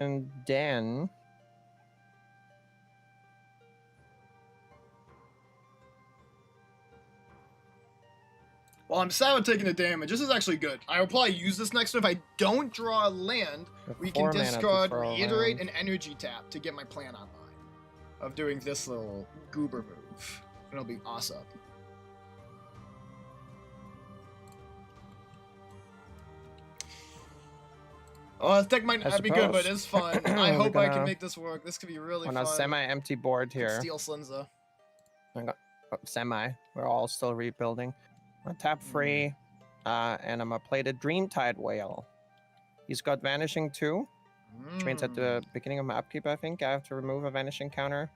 And then Well, I'm sad with taking the damage. This is actually good. I will probably use this next one. If I don't draw a land, we can 4 mana to discard, throw reiterate, around. an energy tap to get my plan online of doing this little goober move. It'll be awesome. Oh, this deck might I not be good, but suppose. it's fun. I We're hope I can gonna- make this work. This could be really On fun. a semi-empty board Could here. steal Slinza. Semi. We're all still rebuilding. I'm tap free, and I'm gonna play the Dreamtide Whale. He's got Vanishing too, which means at the beginning of my upkeep, I think, I have to remove a Vanishing counter.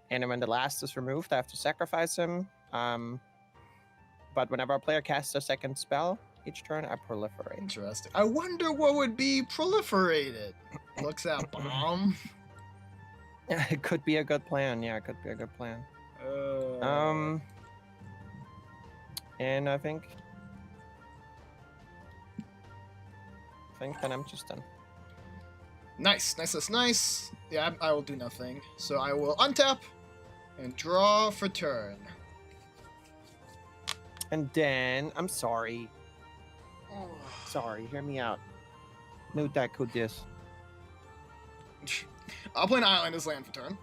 And then when the last is removed, I have to sacrifice him. But whenever a player casts a second spell, each turn I proliferate. Interesting. I wonder what would be proliferated. Looks at bomb. It could be a good plan. Yeah, it could be a good plan. And I think then I'm just done. Nice. Yeah, I will do nothing. So I will untap and draw for turn. And then I'm sorry. Sorry, hear me out. No deck could this. I'll play an island as land for turn.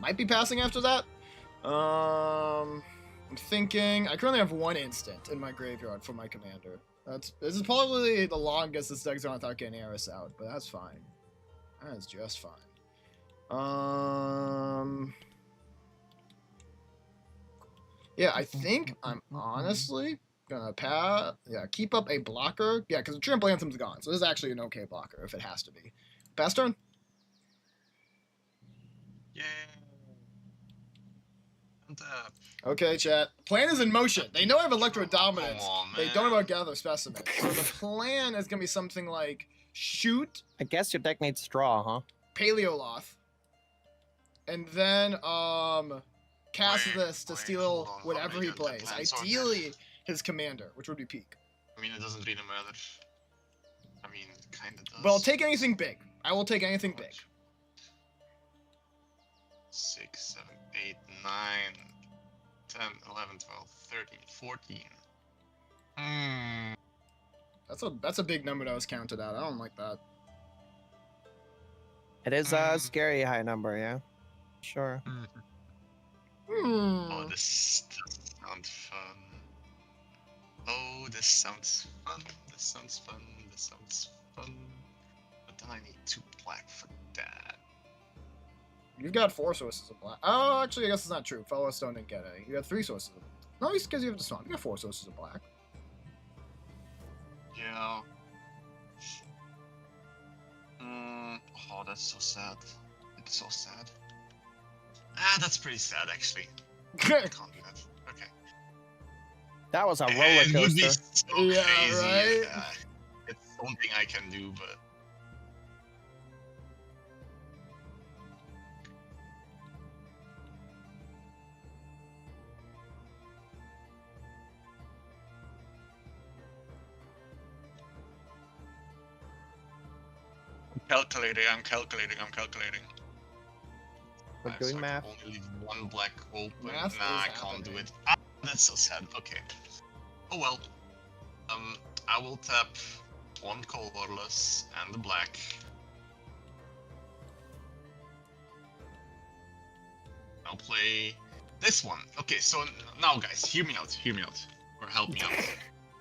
Might be passing after that. I'm thinking. I currently have 1 instant in my graveyard for my commander. This is probably the longest this deck's gone without getting Eris out, but that's fine. That is just fine. Yeah, I think I'm honestly gonna keep up a blocker. Yeah, because the Trample Anthem's gone, so this is actually an okay blocker if it has to be. Pass turn. Yeah. Untap. Okay, chat. Plan is in motion. They know I have Electro Dominance. Come on, They man. don't know about Gather Specimen. So the plan is gonna be something like shoot I guess your deck needs straw, huh? Paleoloth, and then cast Wait, this to wait, steal hold on, whatever how many he untap plays. lands are there? Ideally, his commander, which would be peak. I mean, it doesn't really matter. I mean, kinda does. But I'll take anything big. I will take anything big. 6, 7, 8, 9, 10, 11, 12, 13, 14. That's a big number that was counted out. I don't like that. It is a scary high number, yeah. Sure. Oh, this sounds fun. Oh, this sounds fun. This sounds fun. This sounds fun. But then I need 2 black for that. You've got 4 sources of black. Oh, actually, I guess it's not true. Fellow Stone didn't get any. You got 3 sources of. No, it's because you have the swamp. You got 4 sources of black. Yeah. Oh, that's so sad. It's so sad. Ah, that's pretty sad, actually. I can't do that. Okay. That was a roller It would be coaster. so Yeah, crazy. right? It's something I can do, but. I'm calculating. We're So doing I math. can only leave 1 black open. Math Nah, is I can't do happening. it. Ah, that's so sad. Okay. Oh well. I will tap 1 colorless and the black. I'll play this one. Okay, so now guys, hear me out. Or help me out.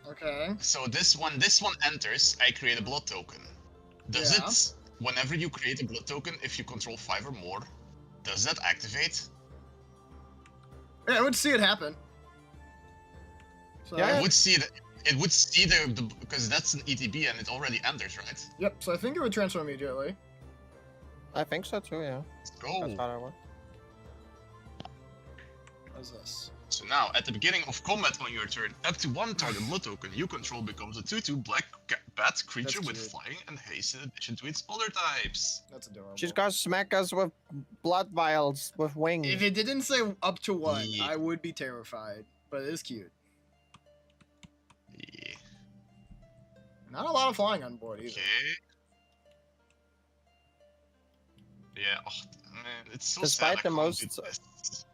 Okay. So this one enters, I create a blood token. Does Yeah. it, whenever you create a blood token, if you control 5 or more, does that activate? Yeah, I would see it happen. So Yeah. It would see the because that's an ETB and it already enters, right? Yep. So I think it would transfer immediately. I think so too, yeah. Let's go. That's how that works. How's this? So now, at the beginning of combat on your turn, up to 1 target blood token you control becomes a 2/2 black bat creature That's with cute. flying and haste in addition to its other types. That's adorable. She's gonna smack us with blood vials with wings. If it didn't say up to 1, Yeah. I would be terrified. But it is cute. Yeah. Not a lot of flying on board either. Okay. Yeah. Oh, man, it's so Despite sad. the I can't do most- this.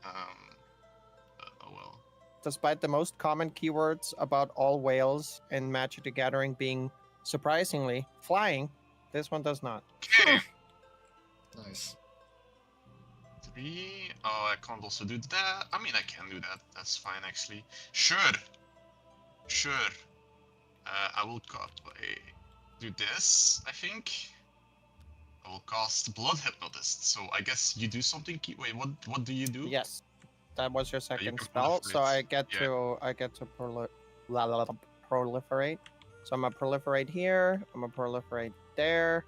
Oh well. Despite the most common keywords about all whales in Magic the Gathering being surprisingly flying, this one does not. Okay. Nice. 3. Oh, I can't also do that. I mean, I can do that. That's fine, actually. Sure. Sure. I will do this, I think. I will cast Blood Hypnotist. So I guess you do something. Wait, what do you do? Yes, that was your second can spell, so proliferate. I get Yeah. to proliferate. So I'm gonna proliferate here. I'm gonna proliferate there.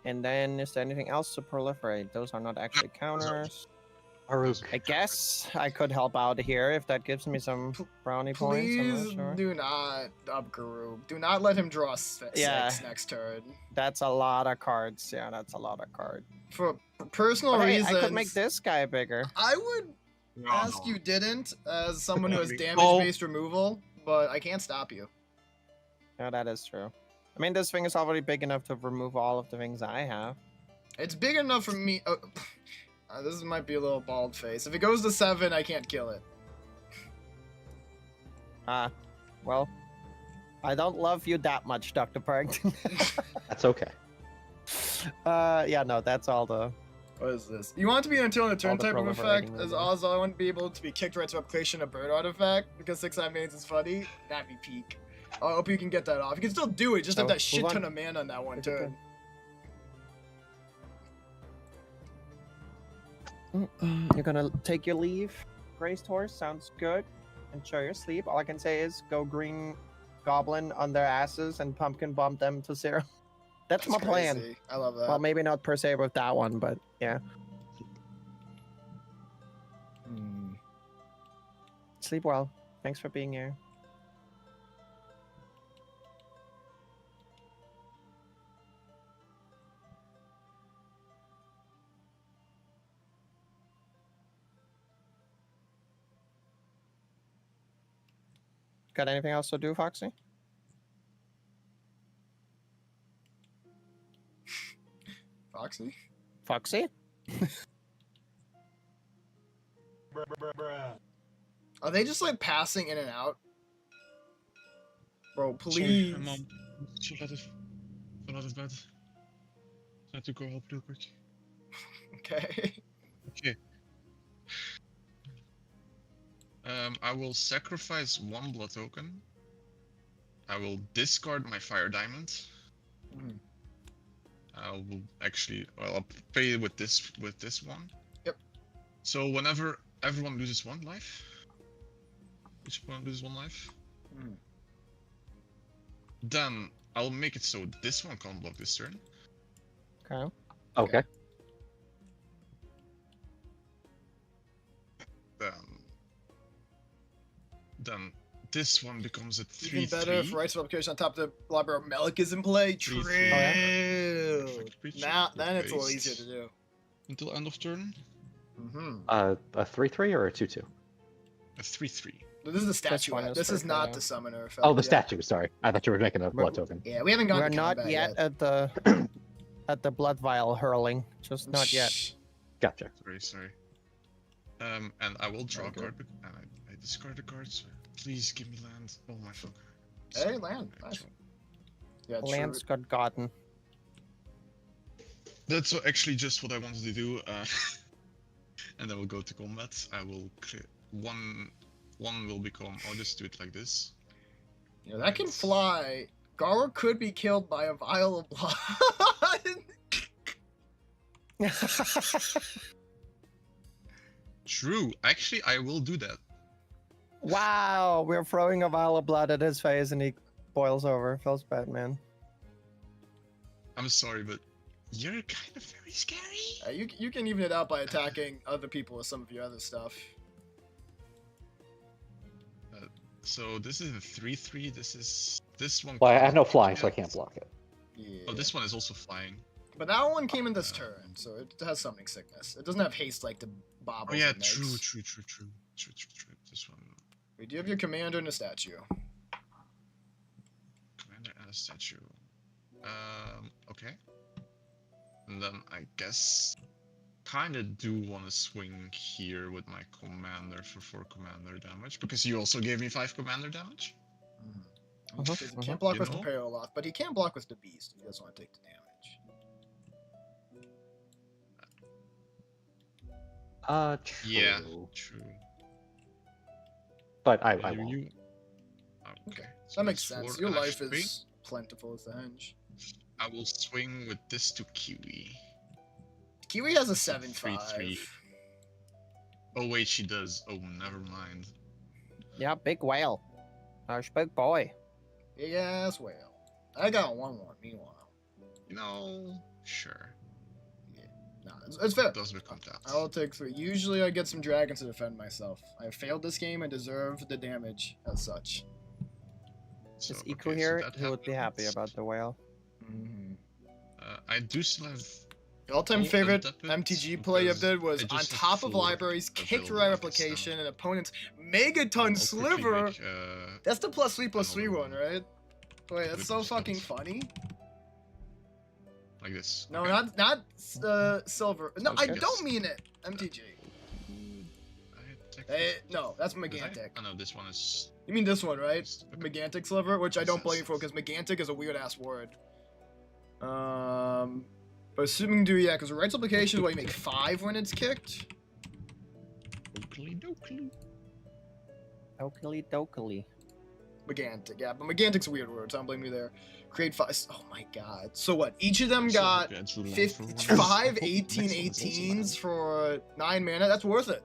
And then is there anything else to proliferate? Those are not actually counters. Aruk. I guess I could help out here if that gives me some brownie points. I'm Please not sure. do not up Guru. Do not let him draw six Yeah. next turn. That's a lot of cards. Yeah, that's a lot of cards. For personal But hey, reasons, I could make this guy bigger. I would No, ask no. you didn't, as someone who has Oh. damage-based removal, but I can't stop you. Yeah, that is true. I mean, this thing is already big enough to remove all of the things I have. It's big enough for me. Oh, this might be a little bald face. If it goes to 7, I can't kill it. Well, I don't love you that much, Dr. Parrington. That's okay. Yeah, no, that's all the... What is this? You want it to be until in a turn the type of effect, proliferating as movement. also I want to be able to be kicked right to application of bird artifact, because 6-9 mains is funny. That'd be peak. I hope you can get that off. You can still do it, just So, have that move shit on. ton of mana on that one Take your turn. You're gonna take your leave. Graced horse sounds good. Enjoy your sleep. All I can say is go green goblin on their asses and pumpkin bomb them to 0. That's my plan. Crazy. I love that. Well, maybe not per se with that one, but yeah. Hmm. Sleep well. Thanks for being here. Got anything else to do, Foxy? Foxy? Foxy? Are they just like passing in and out? Bro, Sorry, please. my mom. She fell out of bed. I had to go help real quick. Okay. Okay. I will sacrifice 1 blood token. I will discard my fire diamond. Mhm. I will actually, well, I'll pay with this one. Yep. So whenever everyone loses 1 life, each opponent loses 1 life, Mhm. then I'll make it so this one can't block this turn. Okay. Okay. Then this one becomes a 3/3. Even better if rights of application on top of the Library of Melik is in play. True. 3/3. Oh, Creature Now, then it's a little based. easier to do. Until end of turn, Mm-hmm. A 3/3 or a 2/2? a 3/3. This is the statue. one Act. is This is for not now. the summoner effect. Oh, the yet. statue. Sorry, I thought you were making a blood token. Yeah, we haven't gone We're to not combat yet at the at the blood vial hurling. Just not yet. Shh. Gotcha. Sorry. And I will draw a Okay. card, and I discard the cards. Please give me land. Oh my fuck. Hey, land. Nice. Yeah, true. Lance got gotten. That's actually just what I wanted to do. And then we'll go to combat. I will clear one will become. I'll just do it like this. You know, that can fly. Gara could be killed by a vial of blood. True. Actually, I will do that. Wow, we're throwing a vial of blood at his face and he boils over. Feels bad, man. I'm sorry, but you're kind of very scary. You can even it out by attacking other people with some of your other stuff. So this is a 3/3. This one. Well, I have can't no block flying, so I yet. can't block it. Yeah. Oh, this one is also flying. But that one came in this turn, so it has summoning sickness. It doesn't have haste like the bobbles. Oh yeah, it makes. true. This one. We do have your commander and a statue. Commander and a statue. Okay. And then I guess kind of do want to swing here with my commander for 4 commander damage, because you also gave me 5 commander damage. Because he can't block You with the know? Paraloth, but he can block with the Beast. He doesn't want to take the damage. True. Yeah, true. But I You- won't. you- Okay. so That makes that's sense. 4, Your and I life swing. is plentiful as the henge. I will swing with this to Kiwi. Kiwi has a So 7/5. 3/3. Oh wait, she does. Oh, never mind. Yeah, big whale. Big boy. Big ass whale. I got a 1/1. Meanwhile, You know, sure. no, it's fair. It does become that. I'll take 3. Usually, I get some dragons to defend myself. I failed this game and deserve the damage as such. So, Is Iku okay, so here? that He would be happy happens. about the whale. I do still have. The all-time Oh, favorite and that MTG bit, play I because did was I on just have top of 4 libraries, kicked available right at this replication, time. and opponent's Megaton I'll quickly Sliver. make, That's the +3/+3 another one, one. right? Wait, that's Good so response. fucking funny. like this. No, Okay. not silver. No, Sounds I good. don't mean it. MTG. No, that's Megantic. Oh no, this one is. You mean this one, right? Okay. Megantic Sliver, which I don't Makes blame you for sense. because Megantic is a weird ass word. But assuming yeah, because rights application is what you make 5 when it's kicked. Oakley dokley. Dokily dokily. Megantic, yeah, but Megantic's a weird word, so I don't blame you there. Create 5. Oh my god. So what? Each of them got 5 18/18s for 9 mana. That's worth it.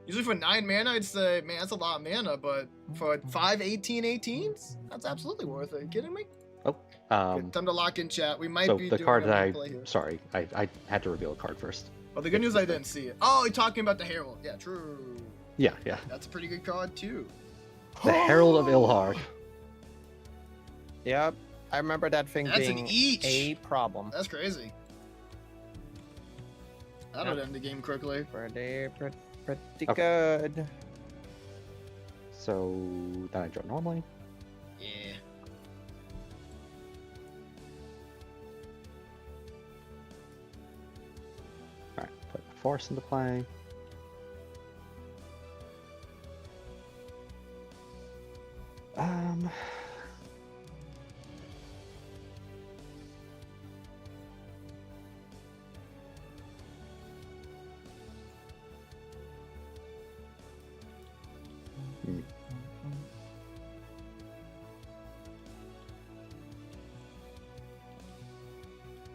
Usually for 9 mana, I'd say, man, that's a lot of mana, but for 5 18/18s, that's absolutely worth it. You kidding me? Good, time to lock in chat. We might So be the doing card a that I replay here. sorry, I had to reveal a card first. Well, the good news I didn't see it. Oh, you're talking about the Herald. Yeah, true. Yeah. That's a pretty good card too. The Herald of Ilhar. Yep. I remember that thing That's an being each. a problem. That's crazy. That'll Yep. end the game quickly. Pretty Okay. good. So then I draw normally. Yeah. Alright, put Force into play. Um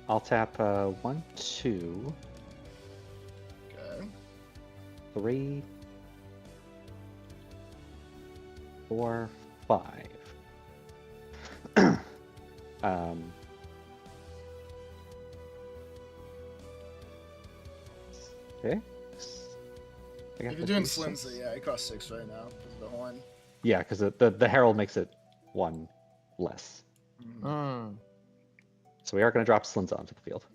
I'll tap 1, 2, Okay. 3, 4, 5. Okay. If you're doing Slimsy, yeah, it costs 6 right now because of the horn. Yeah, because the Herald makes it 1 less. Mm. So we are going to drop Slinza onto the field.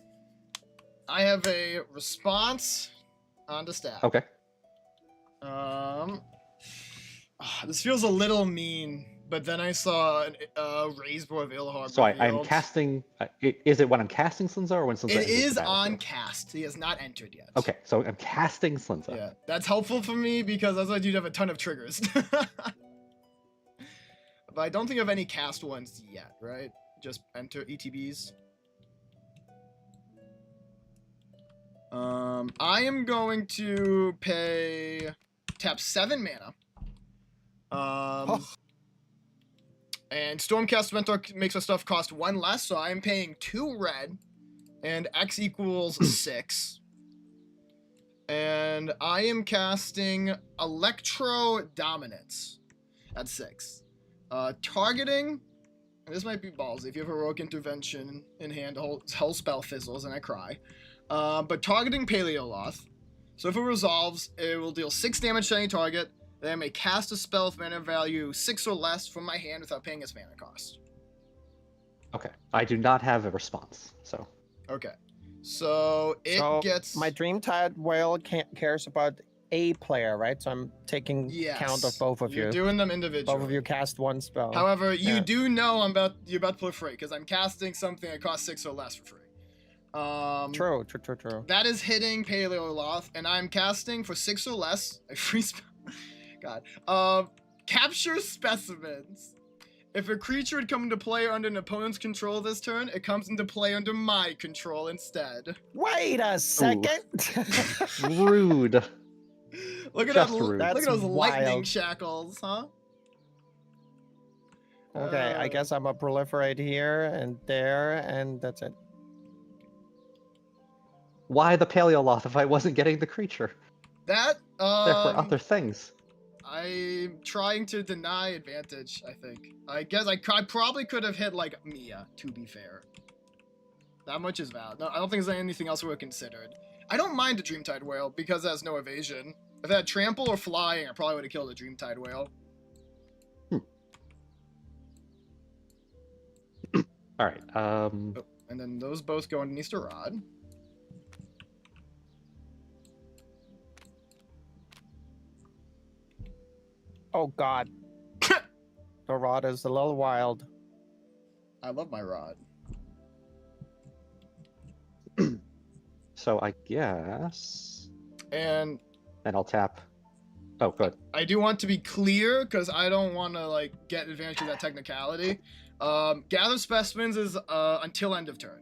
I have a response on the staff. Okay. This feels a little mean, but then I saw a raised board of Ilhar. So I'm revealed. casting. Is it when I'm casting Slinza or when Slinza It enters the is on battlefield? cast. He has not entered yet. Okay, so I'm casting Slinza. Yeah, that's helpful for me because otherwise you'd have a ton of triggers. But I don't think of any cast ones yet, right? Just enter ETBs. I am going to tap 7 mana. And Stormcast Mentor makes our stuff cost 1 less, so I am paying 2 red, and X equals 6. And I am casting Electro Dominance at 6. Targeting, and this might be ballsy if you have Heroic Intervention in hand, the whole spell fizzles and I cry. But targeting Paleoloth, so if it resolves, it will deal 6 damage to any target. Then I may cast a spell with mana value 6 or less from my hand without paying its mana cost. Okay. I do not have a response, so. Okay. So it So, gets My Dreamtide Whale cares about a player, right? So I'm taking count of both of You're you. doing them individually. Both of you cast 1 spell. However, you Yeah. do know you're about to play free because I'm casting something that costs 6 or less for free. True. That is hitting Paleoloth, and I'm casting for 6 or less. A free spell. God. Capture specimens. If a creature would come into play under an opponent's control this turn, it comes into play under my control instead. Wait a second. Rude. Look at Just that! rude. Look at That's those lightning wild. shackles, huh? Okay, I guess I'm gonna proliferate here and there, and that's it. Why the Paleoloth if I wasn't getting the creature? That There for other things. I'm trying to deny advantage, I think. I guess I probably could have hit, like, Mia, to be fair. That much is valid. No, I don't think there's anything else we would have considered. I don't mind a Dreamtide Whale, because it has no evasion. If it had Trample or Flying, I probably would have killed a Dreamtide Whale. Alright, Oh, and then those both go underneath the Rod. Oh God. The rod is a little wild. I love my Rod. so I guess... And And I'll tap... Oh, good. I do want to be clear, because I don't want to, like, get advantage of that technicality. Gather Specimens is until end of turn.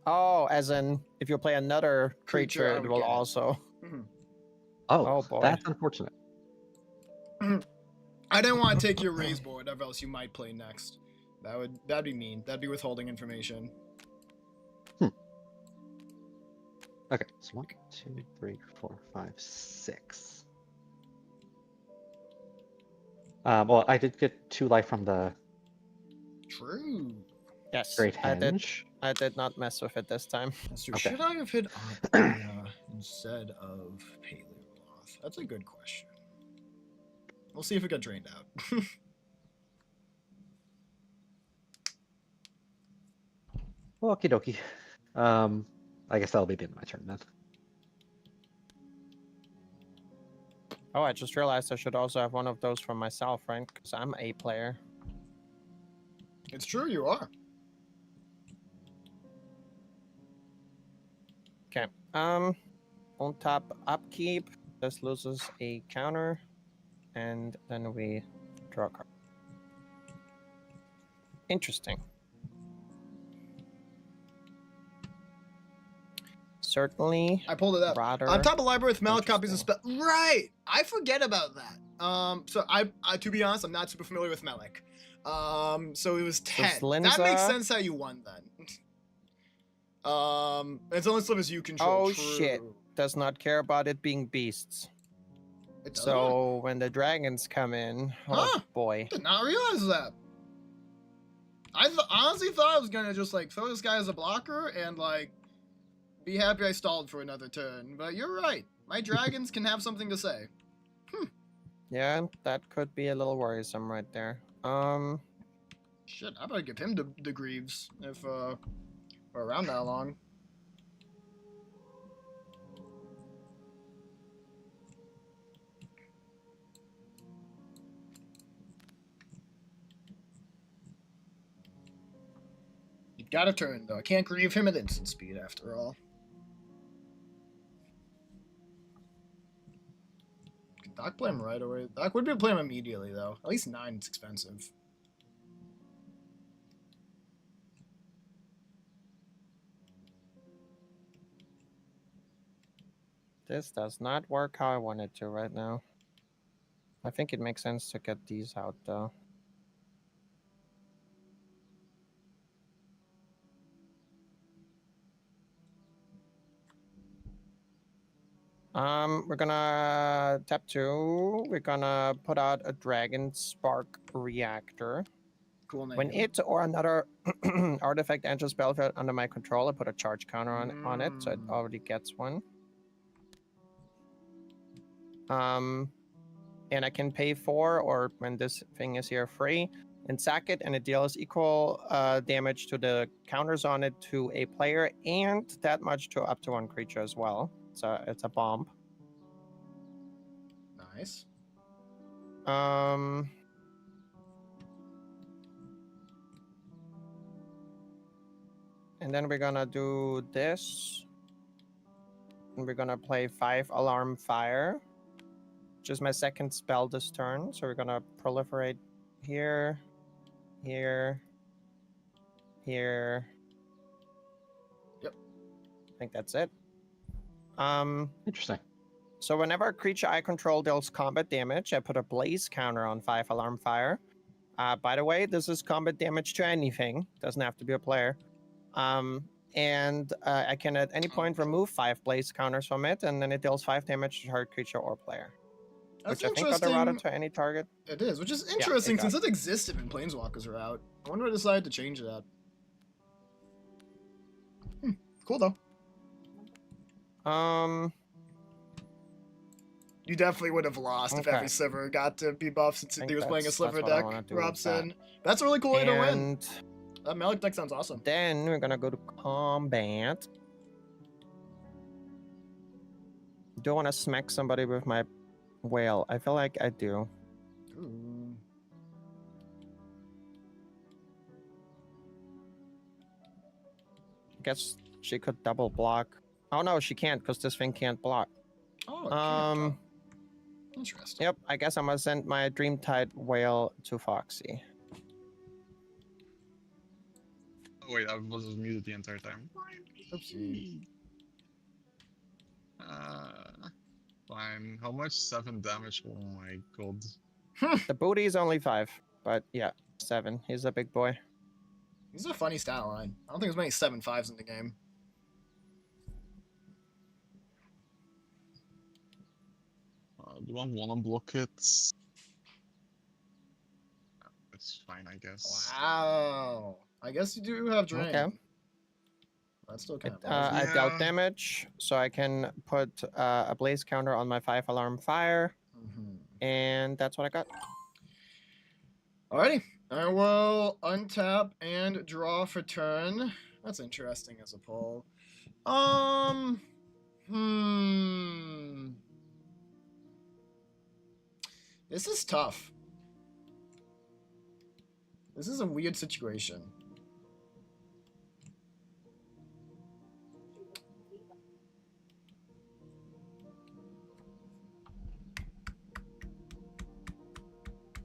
Oh, as in, if you play another Creature, I creature, it would will get it. also. Oh, Oh, boy. that's unfortunate. I didn't want to take your raise board, whatever else you might play next. That'd be mean. That'd be withholding information. Okay, so 1, 2, 3, 4, 5, 6. Well, I did get 2 life from the True. Yes, Great I did. Henge. I did not mess with it this time. That's true. Okay. Should I have hit Omnia instead of Paleoloth? That's a good question. We'll see if it got drained out. Okie dokie. I guess that'll be the end of my turn then. Oh, I just realized I should also have one of those for myself, right? Because I'm a player. It's true, you are. Okay. On top upkeep, this loses a counter, and then we draw a card. Interesting. Certainly. I pulled it up. Rather On top of library with mallet copies of interesting. spell. Right. I forget about that. So I to be honest, I'm not super familiar with Melic. So it was 10. That makes Slinza- sense how you won then. It's only slivers you control. Oh, True. shit. Does not care about it being beasts. It doesn't? So when the dragons come in, oh Huh. boy. Did not realize that. I honestly thought I was gonna just like throw this guy as a blocker and like be happy I stalled for another turn. But you're right. My dragons can have something to say. Yeah, that could be a little worrisome right there. Shit, I better give him the Greaves if we're around that long. You got a turn though. I can't grieve him at instant speed after all. Can Doc play him right away? Doc would be able to play him immediately though. At least 9 is expensive. This does not work how I want it to right now. I think it makes sense to get these out though. We're gonna tap 2. We're gonna put out a Dragon Spark Reactor. Cool name. When it or another artifact enters battlefield under my control, I put a charge counter on it, so it already gets one. And I can pay 4, or when this thing is here, free, and sack it, and it deals equal damage to the counters on it to a player, and that much to up to 1 creature as well. So it's a bomb. Nice. And then we're gonna do this. And we're gonna play 5 Alarm Fire. Which is my second spell this turn. So we're gonna proliferate here, here, here. Yep. I think that's it. Interesting. So whenever a creature I control deals combat damage, I put a blaze counter on 5 Alarm Fire. By the way, this is combat damage to anything. Doesn't have to be a player. And I can at any point remove 5 blaze counters from it, and then it deals 5 damage to target creature or player. That's Which I think got routed to any target. It is, which is it interesting got- since it existed when Planeswalkers were out. I wonder why they decided to change that. Cool though. You definitely would have lost if Okay. every sliver got to be buffed since think he was playing a that's sliver what I deck, wanna do with Robson. That's a really cool way to win. And That Malik deck sounds awesome. then we're gonna go to combat. Do I want to smack somebody with my whale? I feel like I do. Ooh. I guess she could double block. Oh no, she can't because this thing can't block. Oh, it can't go. Um, Interesting. Yep, I guess I'm gonna send my Dreamtide whale to Foxy. Oh, wait, I was muted the entire time. Oopsie. Fine. How much? 7 damage? Oh my god. The booty is only 5, but yeah, 7. He's a big boy. These are a funny stat line. I don't think there's many 7/5s in the game. Do I want to block it? It's fine, I guess. Wow. I guess you do have drain. Okay. That's still kind of I dealt Yeah. damage, so I can put a blaze counter on my 5 Alarm Fire, and that's what I got. Alrighty. I will untap and draw for turn. That's interesting as a poll. This is tough. This is a weird situation.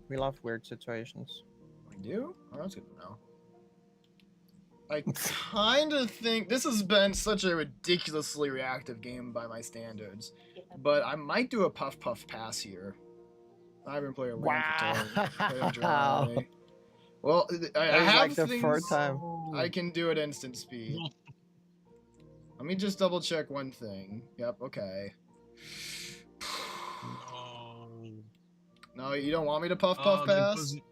We love weird situations. We do? Oh, that's good to know. I kind of think this has been such a ridiculously reactive game by my standards, but I might do a puff pass here. I haven't played a land for turn. They don't draw on me. Well, I That was have like the things fourth time. I can do at instant speed. Let me just double check one thing. Yep, okay. No. No, you don't want me to puff that pass? doesn't-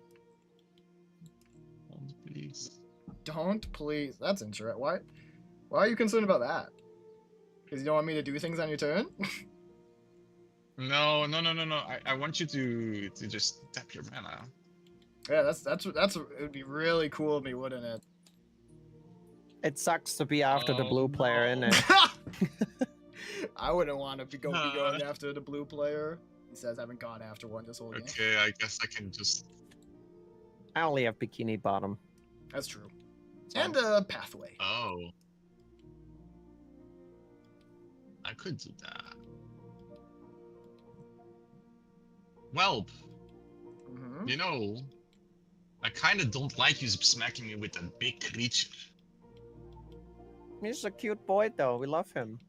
Oh, please. Don't, please. That's interesting. Why are you concerned about that? Because you don't want me to do things on your turn? No. I want you to just tap your mana. Yeah, it would be really cool of me, wouldn't it? It sucks to be after the blue player, no. innit? I wouldn't want to be going after the blue player. He says I haven't gone after one this whole game. Okay, I guess I can just. I only have Bikini Bottom. That's true. And a pathway. Oh. I could do that. Well, Mm-hmm. you know, I kind of don't like you smacking me with a big creature. He's a cute boy, though. We love him.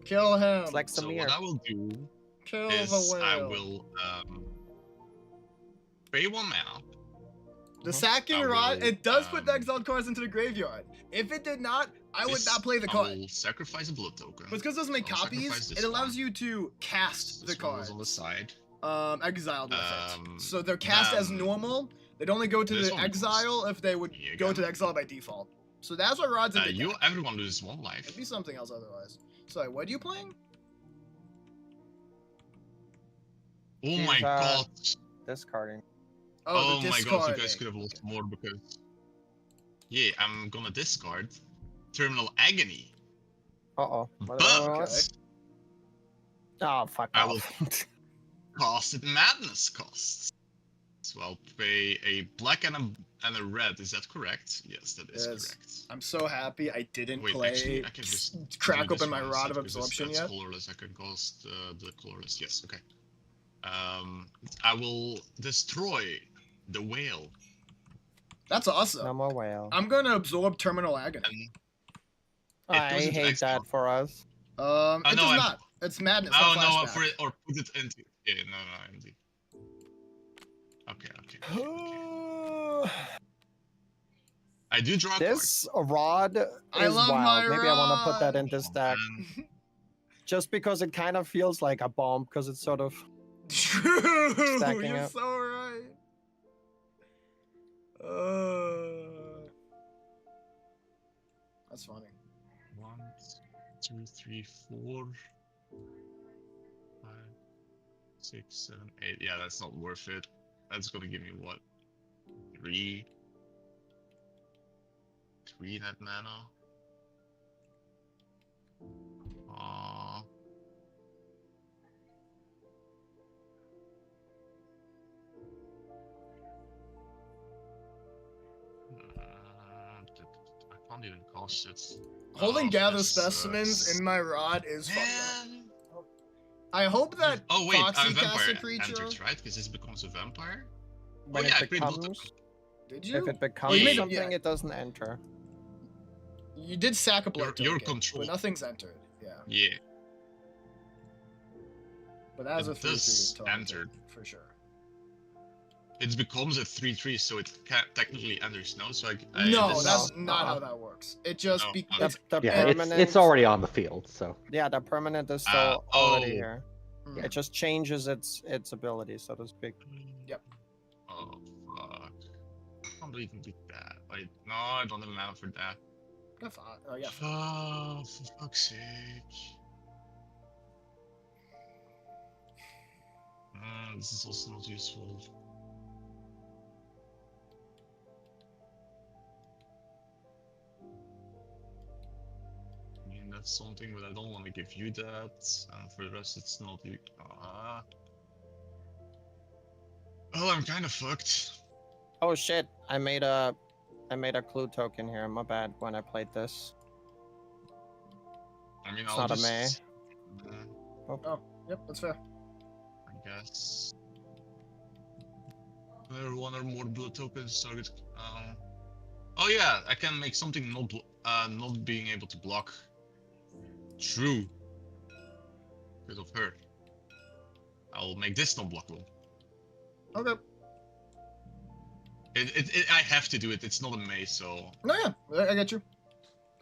Kill him. It's like So Samir. what I will do Kill is the whale. I will pay 1 mana. The sacking I rod, will, it does put the exiled cards into the graveyard. If it did not, I would not play the I card. will sacrifice a blood token. But because it doesn't make I'll copies, sacrifice this it allows one. you to cast the This one cards. is on the side. Exiled with it. Um, So they're cast as then normal. They'd only go to this the one goes. exile if they would Here you go go. to the exile by default. So that's what Rod's in the deck. Everyone loses 1 life. It'd be something else otherwise. Sorry, what are you playing? Oh He's, my god. Discarding. Oh, Oh the my god, discarding. you guys could have lost more because. Yeah, I'm gonna discard Terminal Agony. Uh-oh. But Oh, fuck I off. Cast it Madness costs. So I'll pay a black and a red. Is that correct? Yes, that is Yes. correct. I'm so happy I didn't Wait, play actually, I can just crack do this open my one Rod instead, of because Absorption that's yet. colorless. I can cast the colorless. Yes, okay. I will destroy the whale. That's awesome. No more whale. I'm gonna absorb Terminal Agony. And I goes into hate exile. that for us. It no, does I'm- not. It's madness, Oh not no, flashback. for it, or put it into. Yeah, no, empty. Okay. I do draw a card. This rod is I love wild. my Maybe I want to put that rod. into stack. And Just because it kind of feels like a bomb, because it's sort of... True. Stacking You're up. so right. That's funny. 1, 2, 3, 4, 5, 6, 7, 8. Yeah, that's not worth it. That's gonna give me what? 3 net mana. I can't even cast it. Holding Oh, gather this specimens sucks. in my rod is fucked up. Man. I hope that Oh wait, Foxy vampire casts a creature. enters, right? Because this becomes a vampire. When yeah, it great blood becomes... Did you? If it becomes you made it- something, yeah. it doesn't enter. You did sack a blood Your token, control. but nothing's entered. Yeah, Yeah, but that was It a 3/3 does token enter. for sure. it becomes a 3/3, so it can't technically enters. No, so No, this that's is- not how that works. It just No, be okay. it's The Yeah, permanent... it's already on the field, so. Yeah, the permanent is still already oh. here. Mm. It just changes its ability, so to speak. Yep. Oh fuck! I can't believe you beat that. Like, no, I don't have mana for that. Got five. Oh yeah. Oh, for fuck's sake! This is also not useful. I mean, that's something, but I don't want to give you that. And for the rest, it's not you. Oh, I'm kind of fucked. Oh shit! I made a clue token here. My bad. When I played this, I mean, It's I'll not a just. Oh, yep, that's fair. I guess. There one or more blood tokens target. Oh yeah, I can make something not being able to block. True. Because of her. I'll make this non blockable. Okay. I have to do it. It's not a maze, so. No, yeah, I get you.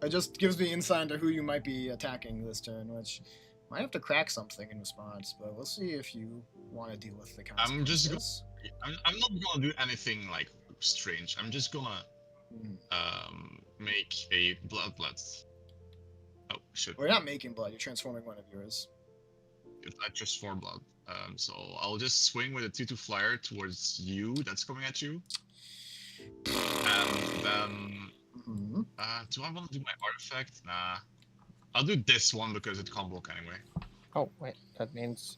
It just gives me insight into who you might be attacking this turn, which might have to crack something in response, but we'll see if you want to deal with the consequences. I'm just I'm not gonna do anything like strange. I'm just gonna make a blood. Oh shit! Well, you're not making blood. You're transforming one of yours. I transform blood. So I'll just swing with a 2/2 flyer towards you. That's coming at you. And then, do I want to do my artifact? Nah. I'll do this one because it can't block anyway. oh wait, that means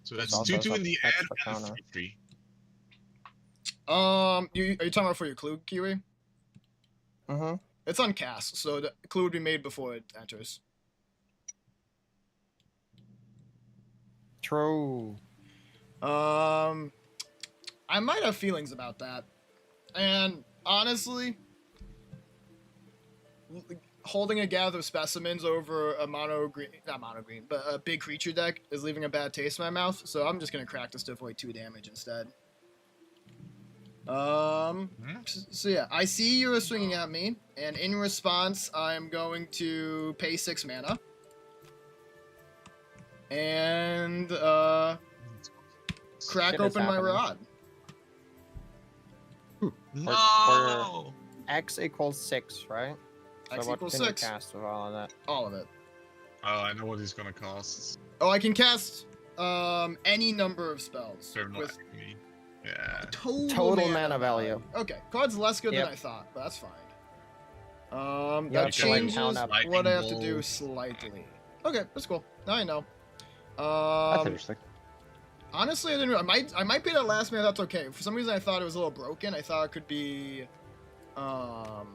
So There's that's also 2/2 in the air extra and a counter. 3/3. Are you talking about for your clue, Kiwi? mm-hmm. It's on cast, so the clue would be made before it enters. True. I might have feelings about that, and honestly, holding a gather of specimens over a not mono green, but a big creature deck is leaving a bad taste in my mouth. So I'm just gonna crack this to avoid 2 damage instead. So yeah, I see you're swinging at me, and in response, I'm going to pay 6 mana. And, crack Shit is open my happening. rod. No! X equals 6, right? X so what equals can 6. you cast with all of that? All of it. Oh, I know what he's gonna cost. Oh, I can cast, any number of spells. They're not With me. Yeah. total mana value. Okay, card's less good Yep. than I thought, but that's fine. You That have to, like, changes count up. what I have to do Lightning slightly. Okay, that's cool. Now I know. That's interesting. Honestly, I didn't. I might pay that last mana. That's okay. For some reason, I thought it was a little broken. I thought it could be. No,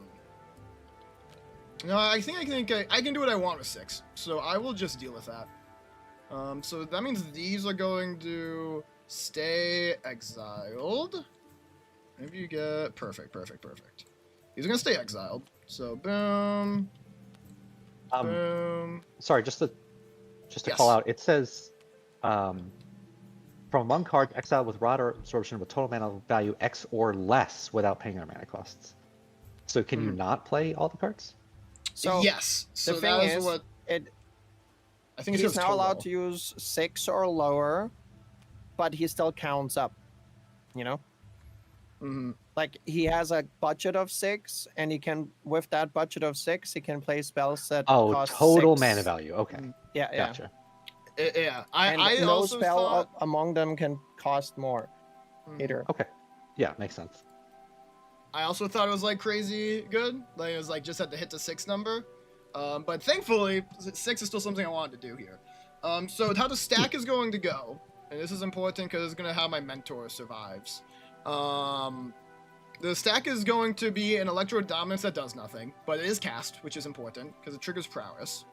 I think I can do what I want with 6. So I will just deal with that. So that means these are going to stay exiled. Maybe you get perfect. These are gonna stay exiled. So boom, boom. Sorry, just to Yes. call out, it says from among cards exiled with rot or absorption with total mana value X or less without paying their mana costs. So can you not play all the cards? So yes. So the that thing is is, what it I think. It he's says now allowed total. to use 6 or lower, but he still counts up. You know, Mm-hmm. like he has a budget of 6, and he can, with that budget of 6, he can play spells that Oh, cost total 6. mana value. Okay, Yeah, yeah. gotcha. Yeah. And I no also spell thought. among them can cost more. Mhm. Either. Okay, yeah, makes sense. I also thought it was like crazy good. Like it was like just had to hit the 6 number. But thankfully, 6 is still something I wanted to do here. So how the stack is going to go, and this is important because it's going to how my mentor survives. The stack is going to be an Electro Dominance that does nothing, but it is cast, which is important because it triggers prowess.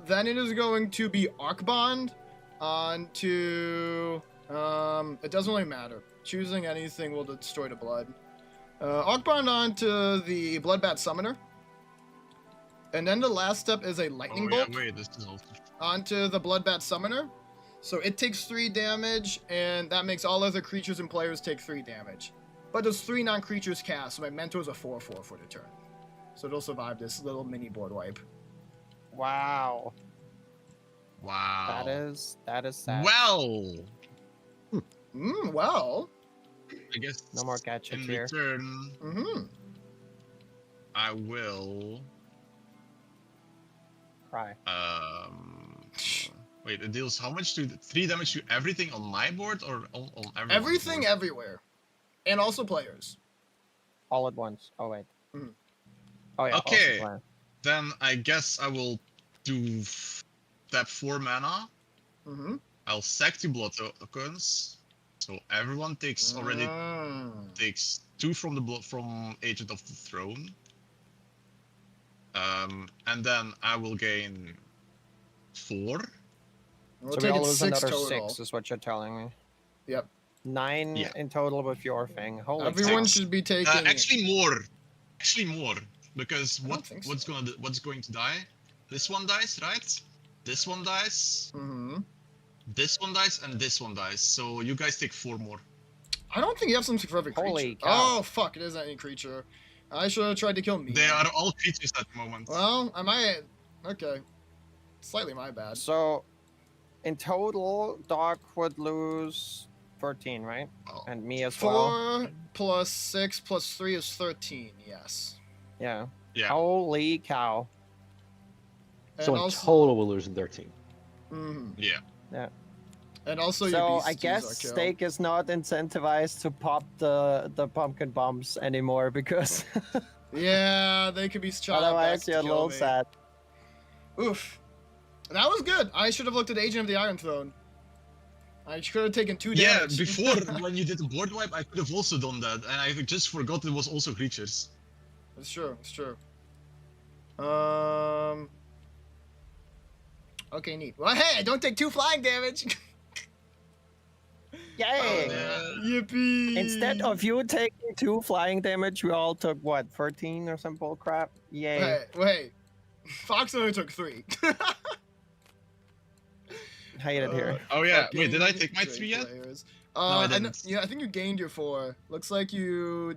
Then it is going to be Arc Bond onto. It doesn't really matter. Choosing anything will destroy the blood. Arc Bond onto the Bloodbat Summoner. And then the last step is a Lightning Bolt wait, this is also... onto the Bloodbat Summoner. So it takes 3 damage, and that makes all other creatures and players take 3 damage. But there's 3 non-creatures cast, so my Mentor's a 4/4 for the turn. So it'll survive this little mini board wipe. Wow. Wow. That is sad. Well, Well. I guess No more gadgets in here. return, Mm-hmm. I will... Cry. Wait, it deals how much to 3 damage to everything on my board or on everyone's Everything board? everywhere. And also players. All at once. Oh wait. Mhm. Oh yeah. Okay. also player. Then I guess I will do tap 4 mana. Mm-hmm. I'll sack 2 blood tokens. So everyone takes already takes 2 from the blood from Agent of the Throne. And then I will gain 4. We'll So we take all it lose 6 another total. 6, is what you're telling me. Yep. 9 Yeah. in total with your thing. Holy Everyone cow. should be taking. Actually more. Because I don't think so. what's going to die? This one dies, right? This one dies. Mm-hmm. This one dies, and this one dies. So you guys take 4 more. I don't think you have something for every creature. Holy cow. Oh fuck! It isn't any creature. I should have tried to kill me. They are all creatures at the moment. Well, I might. Okay. Slightly my bad. So, in total, Doc would lose 13, right? Well, And me as well. 4 plus 6 plus 3 is 13. Yes. Yeah. Yeah. Holy cow. And So in also, total, we're losing 13. Mhm. yeah. And also, So your I beasties guess are killed. Steak is not incentivized to pop the pumpkin bombs anymore because Yeah, they could be shot at otherwise back to you're a kill little me. sad. Oof. That was good. I should have looked at Agent of the Iron Throne. I could have taken 2 Yeah, damage. before when you did the board wipe, I could have also done that, and I just forgot it was also creatures. It's true. It's true. Okay, neat. Well, hey, don't take 2 flying damage. Yay! Yippee! Instead of you taking 2 flying damage, we all took what, 13 or some bull crap? Yay. Wait. Fox only took 3. Hate it here. Oh yeah, wait, did I Fucking take my Drake 3 yet? players. I know- didn't. yeah, I think you gained your 4. Looks like you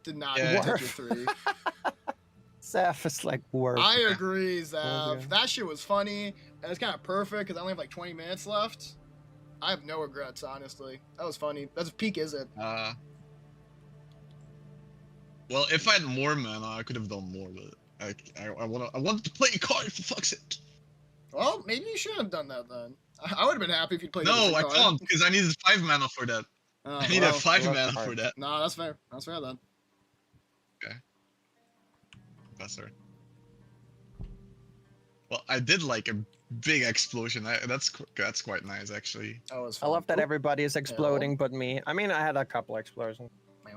did not Yeah. take your Worf. 3. Zeph is like worth. I agree, Zav. Okay. That shit was funny, and it's kind of perfect because I only have like 20 minutes left. I have no regrets, honestly. That was funny. That's peak, is it? Well, if I had more mana, I could have done more, but I wanted to play a card for fuck's sake. Well, maybe you should have done that then. I would have been happy if you'd played. a No, different I card. can't because I needed 5 mana for that. Oh, I needed well, 5 love mana cards. for that. No, that's fair. That's fair then. That's right. Well, I did like a big explosion. That's quite nice actually. That was I fun. love that Oop, everybody is exploding but me. I mean, I had a couple explosions.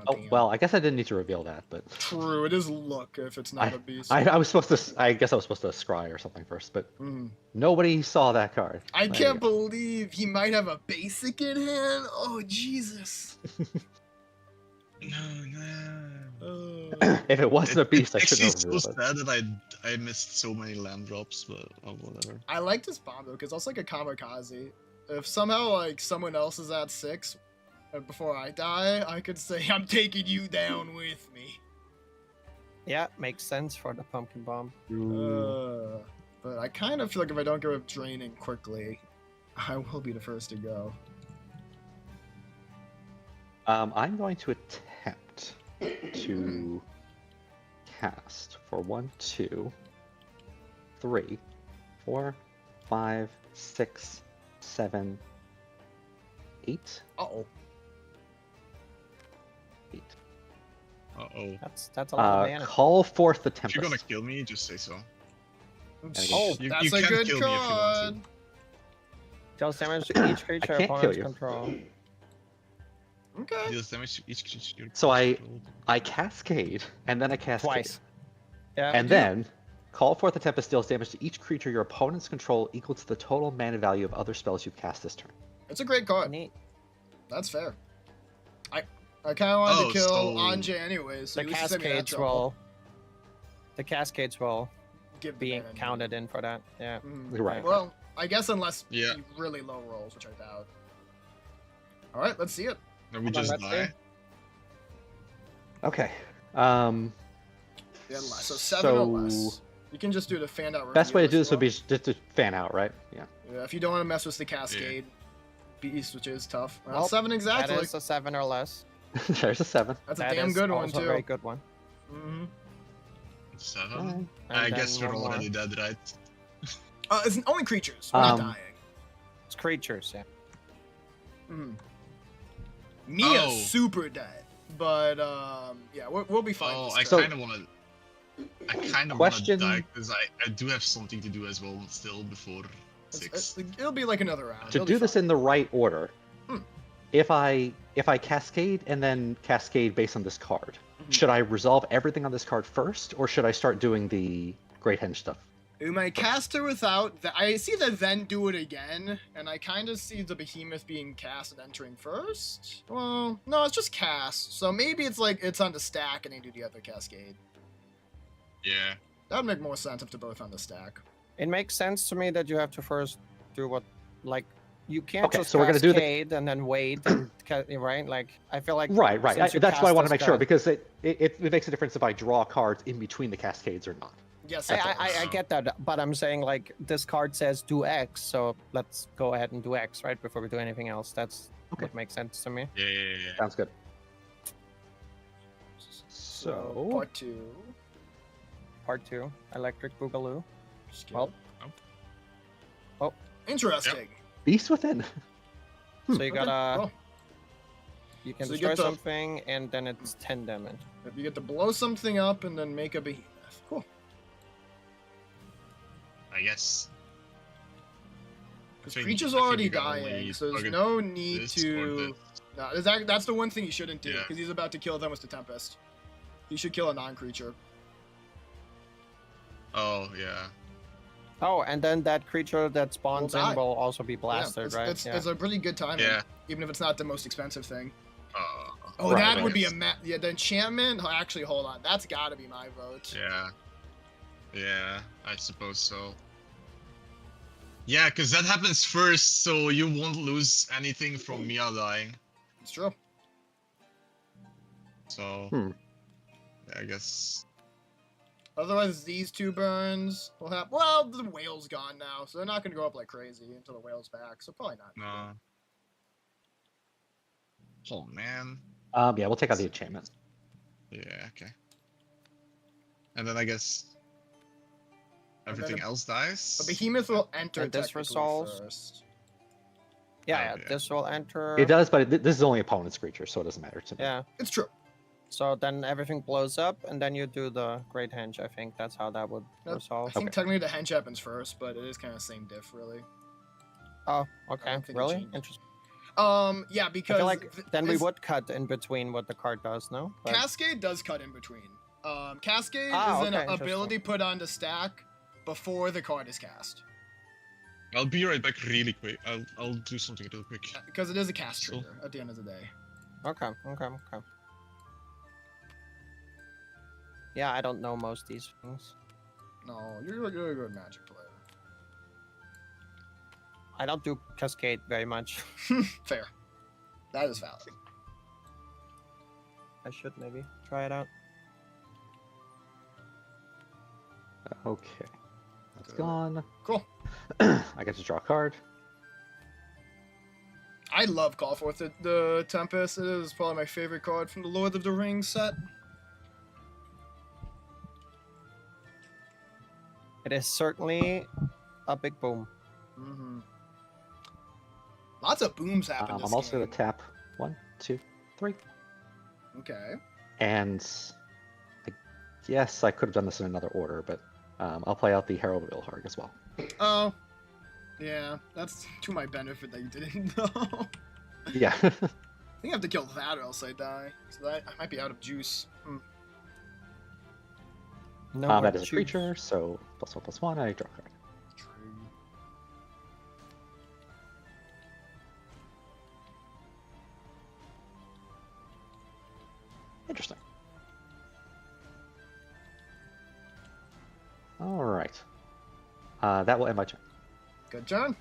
Oh damn. well, I guess I didn't need to reveal that, but True, it is luck if it's not a beast. I was supposed to. I guess I was supposed to scry or something first, but Mm. nobody saw that card. I There you can't go. believe he might have a basic in hand. Oh Jesus. No. If it wasn't a beast, I It's shouldn't actually have so revealed it. sad that I missed so many land drops, but oh, whatever. I like this bomb though, because that's like a kamikaze. If somehow like someone else is at 6 before I die, I could say I'm taking you down with me. Yeah, makes sense for the pumpkin bomb. But I kind of feel like if I don't get rid of draining quickly, I will be the first to go. I'm going to attempt to cast for 1, 2, 3, 4, 5, 6, 7, 8. Uh-oh. 8. Uh-oh. That's a lot of mana. Call forth the If tempest. you're gonna kill me, just say so. Oh, You- that's you a can good kill me if you want card. Deals damage to each creature can't kill opponent's you. control. Okay. Deals damage to each creature. So I cascade, and then I cascade. Twice. Yeah. And then, call forth the tempest deals damage to each creature your opponent's control equal to the total mana value of other spells you've cast this turn. It's a great card. Neat. That's fair. I kind of wanted to kill so- Anje anyways. So The at least it saved me that cascades trouble. will. The cascades will Give be mana. counted in for that. Yeah. Right. Well, I guess unless Yeah. you really low rolls, which I doubt. All right, let's see it. Then we Hold on, just let's die. see. Okay. Yeah, less. So 7 or less. You can just do the fan out. Best way to do reveal this as would be well. just to fan out, right? Yeah. Yeah, if you don't want to mess with the cascade beast, which is tough. Well, Well, 7 exactly. That is a 7 or less. There's a 7. That's a That damn is good one also too. a very good one. Mm-hmm. 7. And I then guess we're one more. already dead, right? It's only creatures. We're not dying. It's creatures. Yeah. Mm-hmm. Mia's Oh. super dead, but yeah, we'll be fine. Oh, this I turn. kind of want to. I kind of want to Question- die because I do have something to do as well still before It's- 6. it'll be like another round. To It'll do be this fine. in the right order, Hmm. if I cascade and then cascade based on this card, Mhm. should I resolve everything on this card first, or should I start doing the Great Henge stuff? You might cast her without. I see the then do it again, and I kind of see the behemoth being cast and entering first. Well, no, it's just cast. So maybe it's like it's on the stack and they do the other cascade. Yeah. That would make more sense if they're both on the stack. It makes sense to me that you have to first do what, like, you can't Okay, just so we're gonna do the- cascade and then wait, and right? Like, I feel like Right. since you That's why I cast want to this make sure card- because it makes a difference if I draw cards in between the cascades or not. Yes, I, it I, does. I get that, but I'm saying like this card says do X, so let's go ahead and do X right before we do anything else. That's Okay. what makes sense to me. Yeah. Sounds good. So So part 2. Part 2, Electric Boogaloo. Well, Oh. Interesting. Beast Within. So you Okay, gotta, well, you can so you destroy get the- something, and then it's 10 damage. if you get to blow something up and then make a behemoth. Cool. I guess. Because think- creature's I think already you can only dying, so there's target no need this or to. this. No, that's the one thing you shouldn't do, Yeah. because he's about to kill them with the Tempest. You should kill a non-creature. Oh yeah. Oh, and then that creature that spawns Will die. in will also be blasted, yeah, it's, right? It's, Yeah. it's a pretty good timing, Yeah. even if it's not the most expensive thing. Uh, Oh, Right, that right. would be a yeah. The enchantment. Oh, actually, hold on. That's got to be my vote. yeah. Yeah, I suppose so. Yeah, because that happens first, so you won't lose anything from Mia dying. It's true. So, Hmm. yeah, I guess. Otherwise, these 2 burns will have. Well, the whale's gone now, so they're not gonna go up like crazy until the whale's back. So probably not. No. Oh man. Yeah, we'll take out the enchantment. Yeah. Okay. And then I guess And then everything else dies. A behemoth will enter And this technically resolves. first. Yeah, Oh, yeah. this will enter. It does, but this is only opponent's creature, so it doesn't matter to me. Yeah. It's true. So then everything blows up, and then you do the Great Henge. I think that's how that would I resolve. think Okay. technically the henge happens first, but it is kind of same diff, really. Oh, I okay. don't think it Really? changed. Interesting. Yeah, I because feel like then we it's- would cut in between what the card does, no? But- Cascade does cut in between. Cascade Ah, is an okay, interesting. ability put on the stack before the card is cast. I'll be right back really quick. I'll do something real quick. Because it is a cast So- trigger at the end of the day. Okay. Yeah, I don't know most of these things. No, you're a good Magic player. I don't do Cascade very much. Fair. That is valid. I should maybe try it out. Okay. That's Good. gone. Cool. I get to draw a card. I love Call Forth the Tempest. It is probably my favorite card from the Lord of the Rings set. It is certainly a big boom. Mm-hmm. Lots of booms happen. I'm also going to tap 1, 2, 3. Okay. And I guess I could have done this in another order, but I'll play out the Herald of Ilharg as well. Oh. Yeah, that's to my benefit that you didn't know. Yeah. I think I have to kill that or else I die. So that I might be out of juice. No more That is a juice. creature, so +1/+1, I draw a card. True. Interesting. Alright. That will end my turn. Good turn.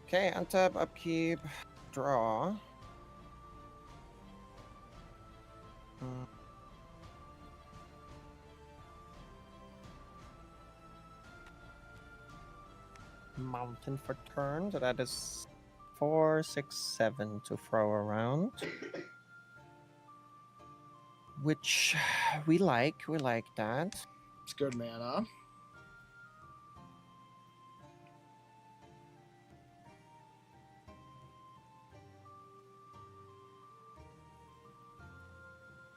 Okay, untap, upkeep, draw. Mountain for turn, so that is 4, 6, 7 to throw around. Which we like that. It's good mana.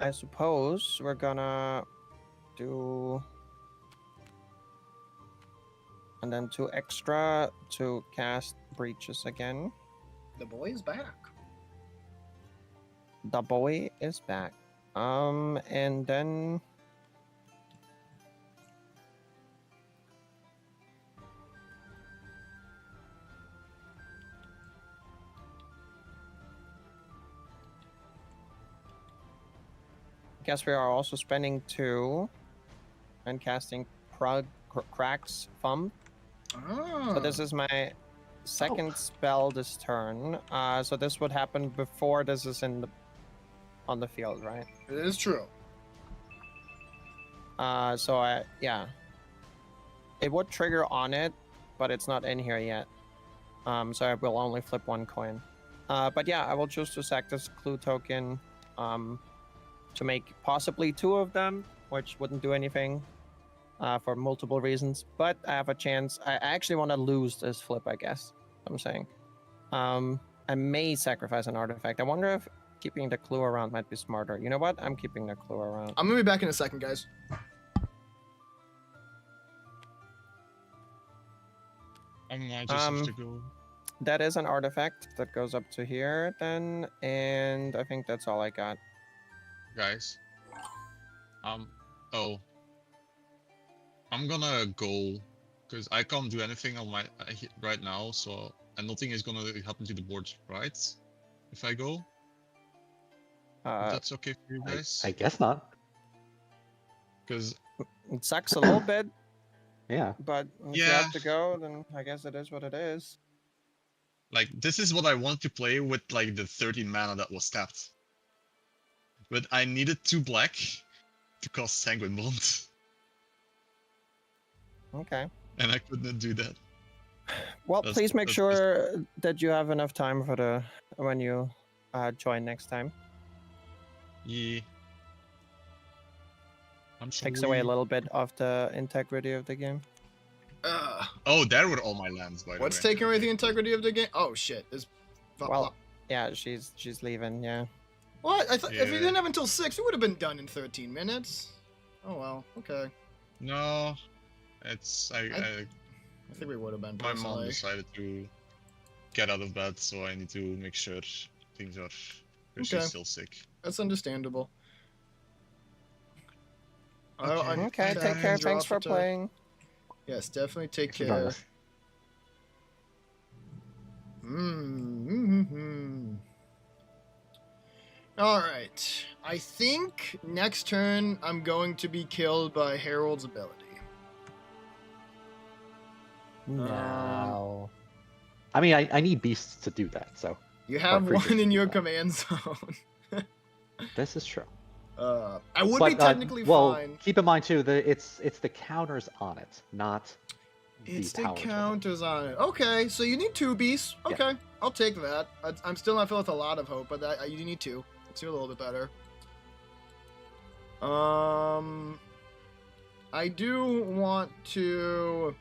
I suppose we're gonna do... And then 2 extra to cast Breaches again. The boy is back. The boy is back. And then... guess we are also spending 2 and casting Cracks Thumb. Oh. So this is my second spell this turn. So this would happen before this is on the field, right? It is true. So it would trigger on it, but it's not in here yet. So I will only flip 1 coin. But yeah, I will choose to sack this clue token to make possibly 2 of them, which wouldn't do anything for multiple reasons. But I have a chance. I actually want to lose this flip, I guess. I'm saying. I may sacrifice an artifact. I wonder if keeping the clue around might be smarter. You know what? I'm keeping the clue around. I'm gonna be back in a second, guys. I just have to go. That is an artifact that goes up to here then, and I think that's all I got. Guys. Oh. I'm gonna go because I can't do anything on my right now, so and nothing is gonna happen to the board, right? If I go, that's okay for you guys. I guess not. Because It sucks a little bit, Yeah. but if you Yeah. have to go, then I guess it is what it is. like this is what I want to play with, like the 13 mana that was tapped. But I needed 2 black to cast Sanguine Bond, Okay. and I could not do that. Well, That's- please make that's- sure that you have enough time for when you join next time. Yeah. I'm Takes away a sorry. little bit of the integrity of the game. Oh, there were all my lands, by the way. What's taking away the integrity of the game? Oh shit! Well, yeah, she's leaving. Yeah. What? I thought if you Yeah. didn't have until 6, we would have been done in 13 minutes. Oh well. Okay. No, it's I think we would have been. my mom Personally. decided to get out of bed, so I need to make sure things are. Because Okay. she's still sick. That's understandable. Okay. Okay, Bye, take care. guys. Thanks for Drop it. playing. Yes, definitely take Thanks for joining care. us. Alright. I think next turn I'm going to be killed by Harold's ability. No. I mean, I need beasts to do that, so You have creatures one to in do your that. command zone. this is true. I would be technically well, fine. keep in mind too that it's the counters on it, not It's the powers of it. counters on it. Okay, so you need 2 beasts. Yeah. Okay, I'll take that. I'm still not filled with a lot of hope, but that you need 2. Let's do a little bit better. I do want to.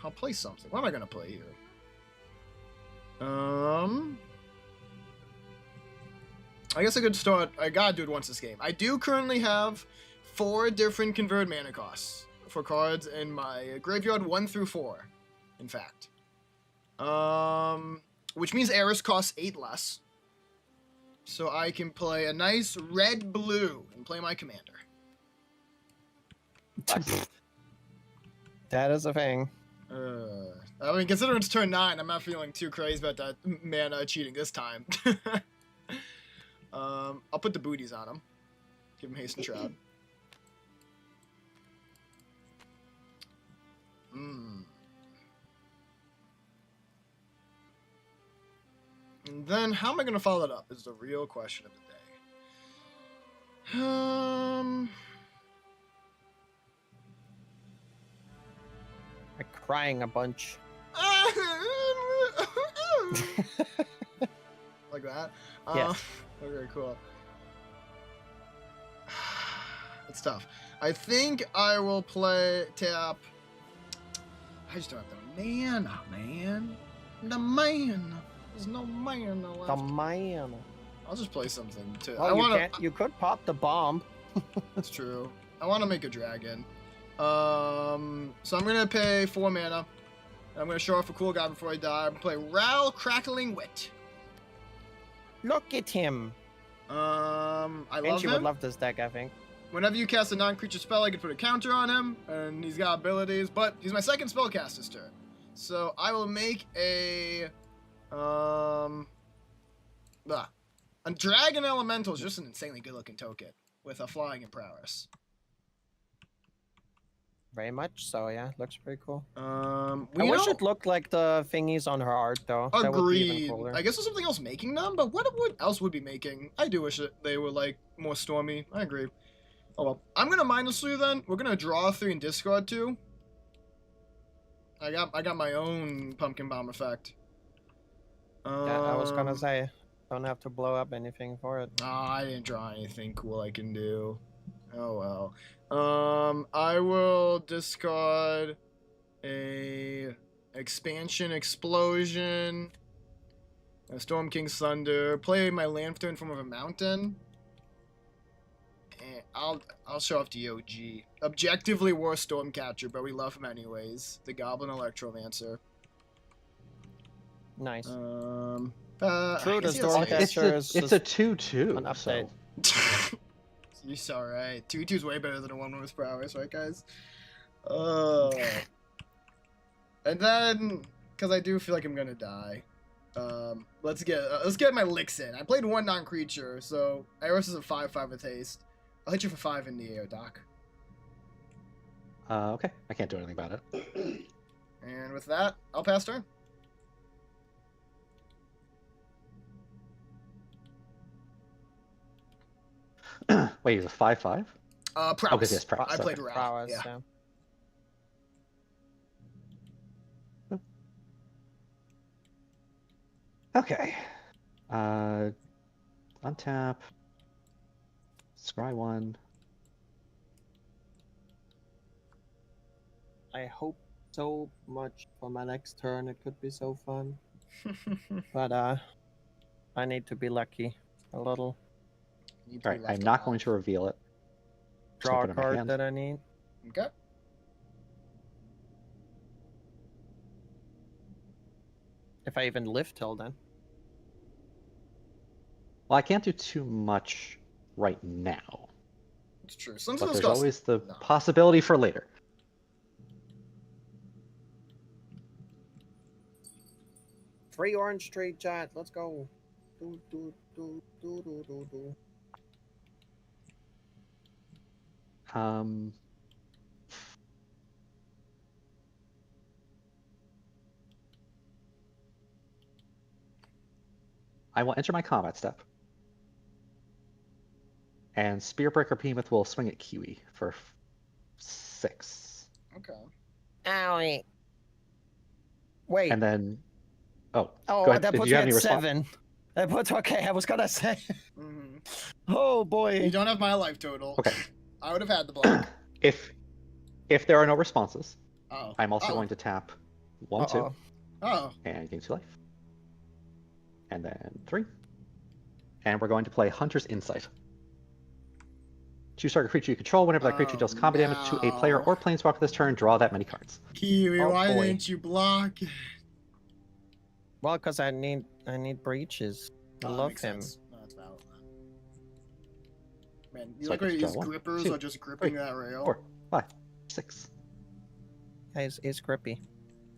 I'll play something. What am I gonna play here? I guess I could start. I gotta do it once this game. I do currently have 4 different convert mana costs for cards in my graveyard, 1 through 4, in fact. Which means Eris costs 8 less. So I can play a nice red-blue and play my commander. That is a thing. I mean, considering it's turn 9, I'm not feeling too crazy about that mana cheating this time. I'll put the booties on him. Give him haste and shroud. And then, how am I going to follow it up is the real question of the day. I'm crying a bunch. Like that? Yes. Okay, cool. It's tough. I think I will tap. I just don't have the mana, man. The man. There's no mana left. The man. I'll just play something too. Oh, you could pop the bomb. That's true. I want to make a dragon. So I'm gonna pay 4 mana. I'm gonna show off a cool guy before I die. I'm gonna play Ral Crackling Wit. Look at him. I love Angie him. would love this deck, I think. Whenever you cast a non-creature spell, I can put a counter on him, and he's got abilities, but he's my second spellcaster's turn. So I will make a Dragon Elemental is just an insanely good-looking token with a flying and prowess. Very much so, yeah. Looks pretty cool. I I wish it looked like the thingies on her art, though. That would be even Agreed. cooler. I guess there's something else making them, but what else would be making? I do wish that they were like more stormy. I agree. Oh well. I'm gonna mindlessly then. We're gonna draw 3 and discard 2. I got my own pumpkin bomb effect. Yeah, I was gonna say, don't have to blow up anything for it. I didn't draw anything cool I can do. Oh well. I will discard a expansion explosion, a Storm King's Thunder, play my land in form of a mountain, and I'll show off the OG. Objectively worse Stormcatcher, but we love him anyways. The Goblin Electromancer. Nice. True, True, the It's Stormcatcher a, is it's just a 2/2. an update. So. You're alright. 2/2's way better than a 1 with prowess, right, guys? And then, because I do feel like I'm gonna die, let's get my licks in. I played 1 non-creature, so Eris is a 5/5 with haste. I'll hit you for 5 in the AO, Doc. Okay, I can't do anything about it. And with that, I'll pass turn. Wait, he's a 5/5? Prowess. Oh, 'cause he has prowess, I played okay. Ral. Prowess, Yeah. yeah. Okay. Untap. Scry 1. I hope so much for my next turn. It could be so fun. But I need to be lucky a little. Need to All be right, I'm left not going alive. to reveal it. Just Draw gonna a put it in my card hand. that I need. Okay. If I even live till then. Well, I can't do too much right now, It's true. Some but of there's those always the No. possibility for later. 3 orange straight chat. Let's go. Do, do, do, do, do, do, do. Um, I will enter my combat step. And Spearbreaker Behemoth will swing at Kiwi for 6. Okay. Owie. Wait. And then, oh, Oh, go ahead. that Did puts you me have at any response? 7. That puts okay. I was gonna say. hmm Oh You boy. don't have my life total. Okay. I would have had the block. If there are no responses, Oh. I'm also Oh. going to tap 1, 2, Uh-oh. Oh. and gain 2 life. And then 3. And we're going to play Hunter's Insight. Choose target creature you control. Whenever that creature deals combat damage to a player no. or planeswalker this turn, draw that many cards. Kiwi, Oh, why boy. didn't you block it? Well, because I need breaches. I Oh, that love makes him. sense. No, that's valid. Man, you So like I when get to his draw 1, grippers 2, are just gripping 3, that rail? 4, 5, 6. He's grippy.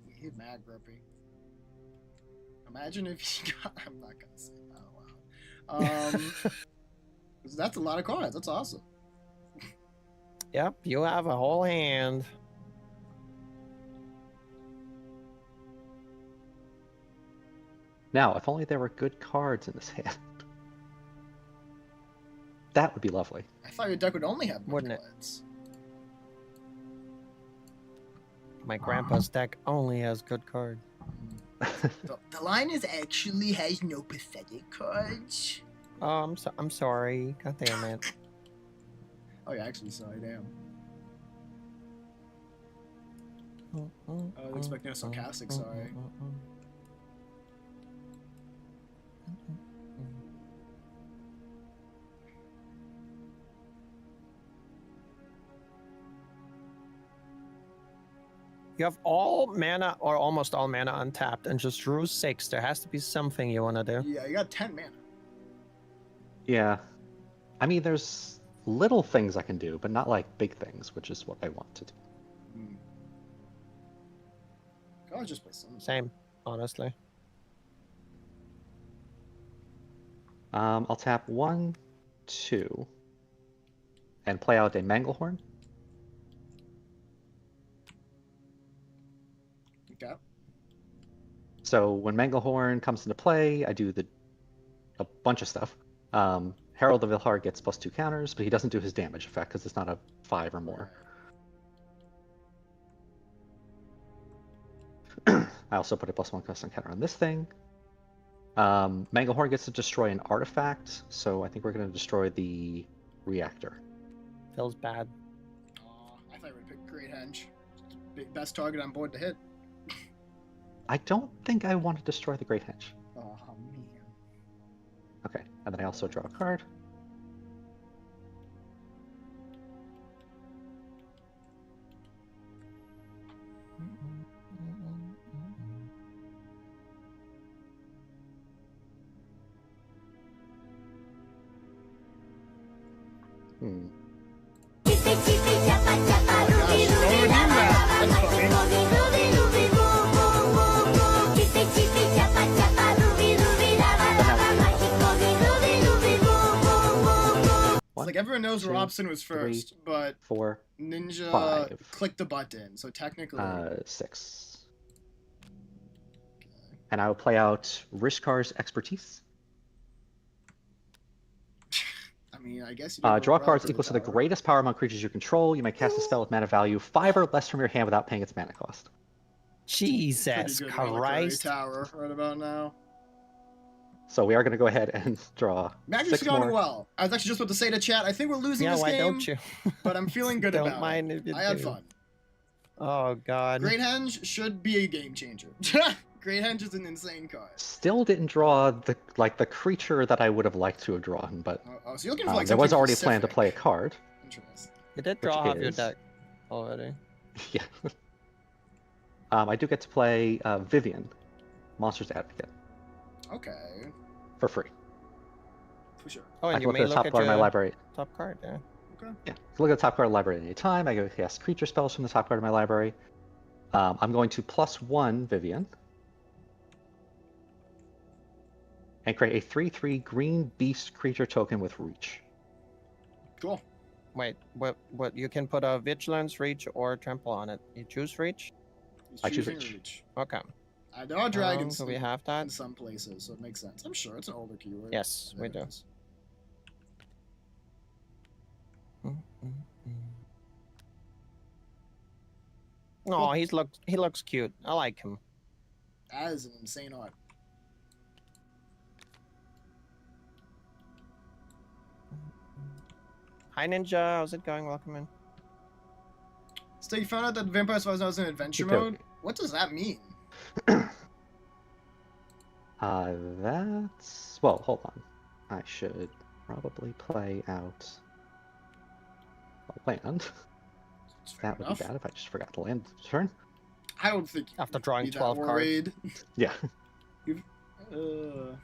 He's mad grippy. Imagine if he got. I'm not gonna say that out loud. That's a lot of cards. That's awesome. Yep, you have a whole hand. Now, if only there were good cards in this hand. That would be lovely. I thought your deck would only have good Wouldn't it? cards. My grandpa's deck only has good cards. The line is actually has no pathetic cards. Oh, I'm sorry. God damn it. Oh, yeah, actually, sorry, damn. I was expecting a sarcastic sorry. You have all mana or almost all mana untapped and just drew 6. There has to be something you want to do. Yeah, you got 10 mana. Yeah. I mean, there's little things I can do, but not like big things, which is what I want to do. I'll just play some. Same, honestly. I'll tap 1, 2, and play out a Manglehorn. Okay. So when Manglehorn comes into play, I do a bunch of stuff. Herald of Ilhar gets +2 counters, but he doesn't do his damage effect because it's not a 5 or more. I also put a +1 custom counter on this thing. Manglehorn gets to destroy an artifact, so I think we're going to destroy the reactor. Feels bad. I thought you would pick Great Henge. Best target on board to hit. I don't think I want to destroy the Great Henge. Oh, man. Okay, and then I also draw a card. Hmm. It's like everyone knows 2, Robson was 3, first, but 4, Ninja 5. clicked the button, so technically. 6. And I will play out Rishkar's Expertise. I mean, I guess you did Draw well cards for the equal to the tower. greatest power among creatures you control. You may cast a spell with mana value 5 or less from your hand without paying its mana cost. Jesus Pretty good reliquary Christ. tower right about now. So we are going to go ahead and draw Magic's 6 going more. well. I was actually just about to say to chat, I think we're losing Yeah, this why game, don't you? but I'm feeling good Don't about mind it. if you I had do. fun. Oh, God. Great Henge should be a game changer. Great Henge is an insane card. Still didn't draw the creature that I would have liked to have drawn, but Oh, so you're looking for like there was something already a plan to specific. play a card. Interesting. You did Which draw half your is- deck already. Yeah. I do get to play Vivian, Monsters Advocate, Okay, for free. for sure. Oh, I and can you look may at the look top at card of my your library. top card, yeah. Okay. Yeah, look at the top card of the library at any time. I go cast creature spells from the top card of my library. I'm going to +1 Vivian. And create a 3/3 green beast creature token with reach. Cool. Wait, what? You can put a vigilance, reach, or trample on it. You choose reach. He's I choose choosing reach. Okay. There are dragons Do we have in that? some places, so it makes sense. I'm sure it's an older keyword. Yes, we There it do. is. Oh, he looks cute. I like him. That is an insane art. Hi Ninja, how's it going? Welcome in. So you found out that Vampire Survivors now is in adventure Keep it. mode? What does that mean? That's... Well, hold on. I should probably play out a land. It's fair That would enough. be bad if I just forgot to land turn. I don't think After you'd drawing be that 12 cards. worried. Yeah. Uh,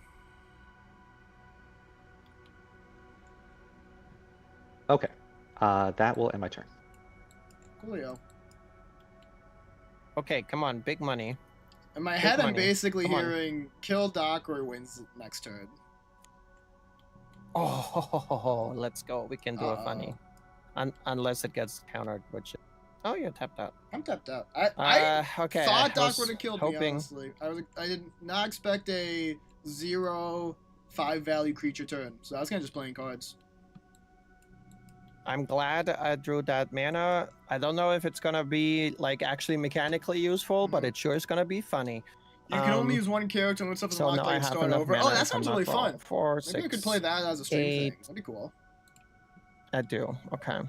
Okay. That will end my turn. coolio. Okay, come on, big money. In my Big head, I'm money. basically Come on. hearing kill Doc or wins next turn. Oh, let's go. We can do a funny. Uh-oh. Unless it gets countered, which... Oh, you're tapped out. I'm tapped out. I Okay. thought I Doc was would have killed me, hoping... honestly. I did not expect a 0/5 value creature turn, so I was kind of just playing cards. I'm glad I drew that mana. I don't know if it's gonna be like actually mechanically useful, but Mhm. it sure is gonna be funny. You can only Um, use one character and when stuff is So unlocked, now I like have start enough over. mana. Oh, that if I'm sounds not really wrong. fun. 4, Maybe 6. I could play that as a stream 8. thing. That'd be cool. I do. Okay.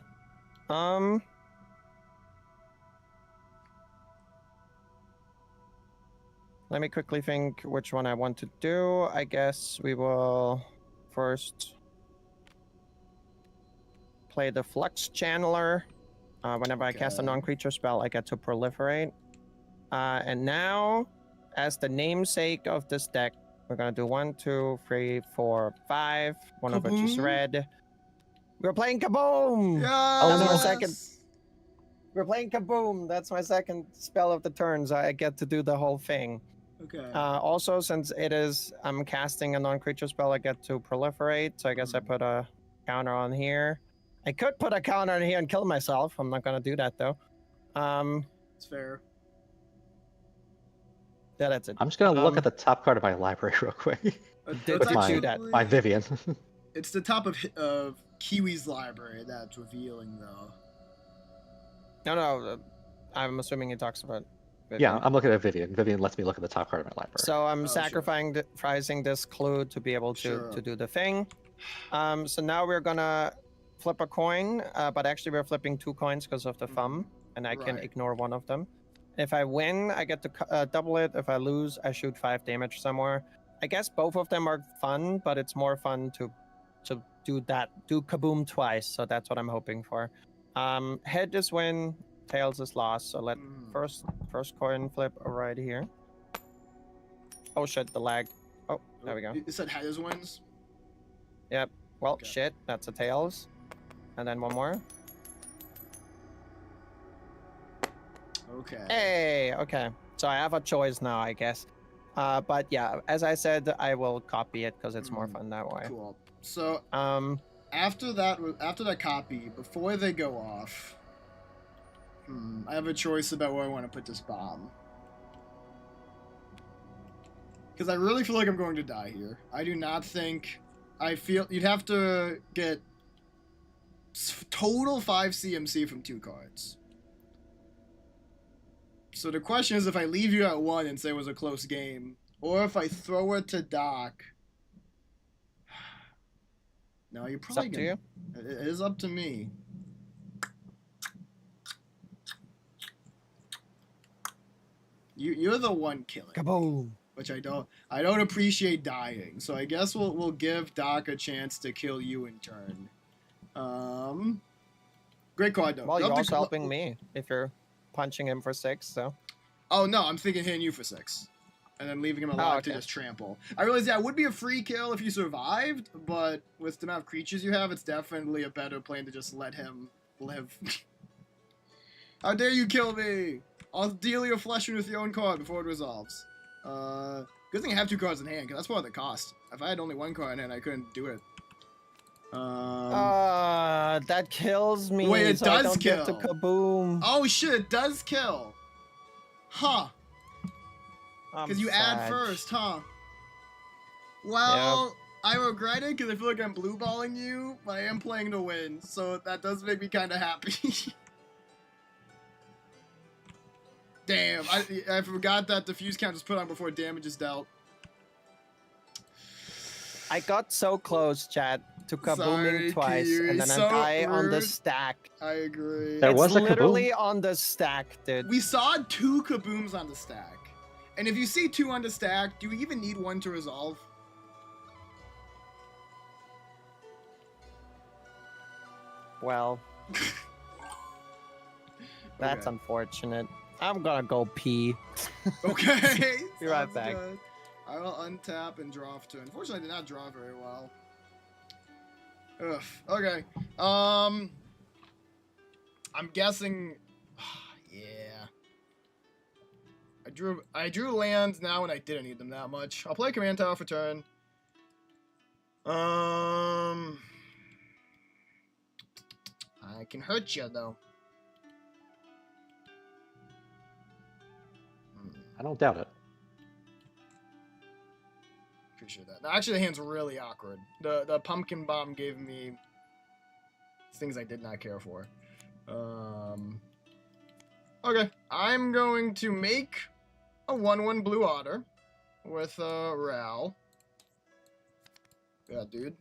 Let me quickly think which one I want to do. I guess we will first play the Flux Channeler. Whenever I cast a Okay. non-creature spell, I get to proliferate. And now, as the namesake of this deck, we're gonna do 1, 2, 3, 4, 5. One of which is Kaboom. red. We're playing Kaboom! Yeah. That's my second. We're playing Kaboom! That's my second spell of the turn, so I get to do the whole thing. Okay. Also, since I'm casting a non-creature spell, I get to proliferate, so I guess I put a counter on here. I could put a counter on here and kill myself. I'm not gonna do that, though. It's fair. Yeah, that's it. I'm just gonna look Um, at the top card of my library real quick. Did That's With my- do that? actually- My Vivian. It's the top of Kiwi's library that's revealing, though. No, I'm assuming he talks about. Yeah, Vivian. I'm looking at Vivian. Vivian lets me look at the top card of my library. So I'm Oh, sure. sacrificing this clue to be able to Sure. do the thing. So now we're gonna flip a coin, but actually we're flipping 2 coins because of the thumb, and I can Right. ignore one of them. If I win, I get to double it. If I lose, I shoot 5 damage somewhere. I guess both of them are fun, but it's more fun to do Kaboom twice. So that's what I'm hoping for. Head is win, tails is loss. So let first coin flip right here. Oh shit, the lag. Oh, there we go. You said headers wins? Yep. Well, Okay. shit, that's a tails. And then one more. Okay. Hey, okay. So I have a choice now, I guess. But yeah, as I said, I will copy it because it's more fun that way. Cool. So Um, after that copy, before they go off, I have a choice about where I want to put this bomb. Because I really feel like I'm going to die here. I do not think... I feel you'd have to get total 5 CMC from 2 cards. So the question is if I leave you at 1 and say it was a close game, or if I throw it to Doc. No, you're it's probably up to gonna... you. It is up to me. You're the one killing. Kaboom! Which I don't appreciate dying. So I guess we'll give Doc a chance to kill you in turn. Great card though. Well, Love you're the also helping me if you're punching him for 6. So. Oh no, I'm thinking hitting you for 6. And then leaving him alive to okay. just trample. I realize that would be a free kill if you survived, but with the amount of creatures you have, it's definitely a better plan to just let him live. How dare you kill me! I'll deal your flesh with your own card before it resolves. Good thing I have 2 cards in hand, because that's part of the cost. If I had only 1 card in hand, I couldn't do it. That kills me. Wait, it so I does don't get to kill. kaboom. Oh shit, it does kill! Huh. I'm Because you add sad. first, huh? Well, I regret it because I feel like I'm blue balling you, but I am playing to win, so that does make me kind of happy. Damn, I forgot that the fuse count is put on before damage is dealt. I got so close, chat, to kabooming Sorry, twice, Kiwi, and then so I die on the rude. stack. I agree. There It's was a kaboom. literally on the stack, dude. We saw 2 kabooms on the stack. And if you see 2 on the stack, do you even need 1 to resolve? Well, that's Okay. unfortunate. I'm gonna go pee. Okay. Be right sounds back. good. I will untap and draw for 2. Unfortunately, I did not draw very well. Ugh. Okay. I'm guessing. Yeah. I drew lands now, and I didn't need them that much. I'll play Command Tower for turn. I can hurt you though. I don't doubt it. Appreciate that. Actually, the hand's really awkward. The pumpkin bomb gave me things I did not care for. Okay, I'm going to make a 1/1 blue otter with Ral. Yeah, dude.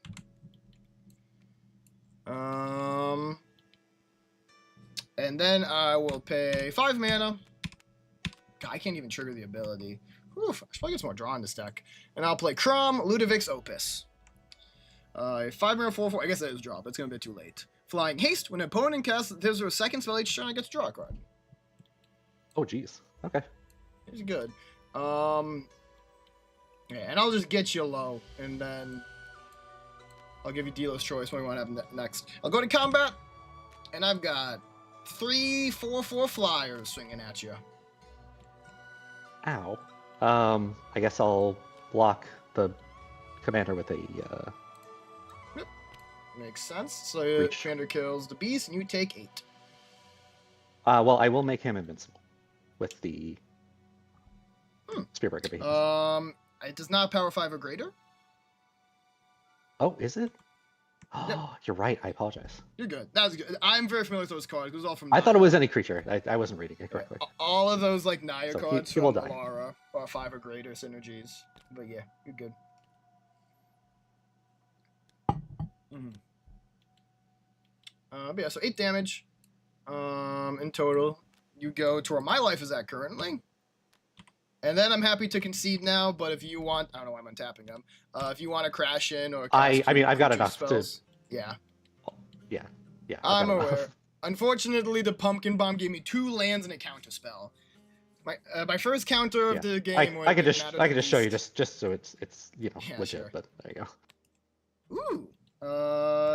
And then I will pay 5 mana. God, I can't even trigger the ability. Oof, I should probably get some more draw in this deck. And I'll play Crom, Ludovic's Opus. 5 mana 4/4. I guess that is draw, but it's gonna be too late. Flying Haste. When an opponent casts there's a second spell each turn, I get to draw a card. Oh, jeez. Okay. It's good. Yeah, and I'll just get you low, and then I'll give you dealer's choice when we want to have next. I'll go to combat, and I've got 3 4/4 flyers swinging at you. Ow. I guess I'll block the commander with a Makes sense. So your Reach. commander kills the beast, and you take 8. well, I will make him invincible with the Spearbreaker Behemoth. It does not power 5 or greater. Oh, is it? Yep. Oh, you're right. I apologize. You're good. That's good. I'm very familiar with those cards. It was all from. I thought it Naya. was any creature. I wasn't reading it correctly. All of those like Naya So he- cards he will from die. Alara are 5 or greater synergies. But yeah, you're good. But yeah, so 8 damage. In total. You go to where my life is at currently. And then I'm happy to concede now, but if you want, I don't know why I'm untapping them. If you want to crash in or I cast mean, I've got creature enough to- spells, Yeah, Yeah. I've I'm got enough. aware. Unfortunately, the pumpkin bomb gave me 2 lands and a counter spell. My first counter of Yeah. the game. I could just Matter I the could just show you Beast. just so it's Yeah, legit. sure. But there you go. Ooh.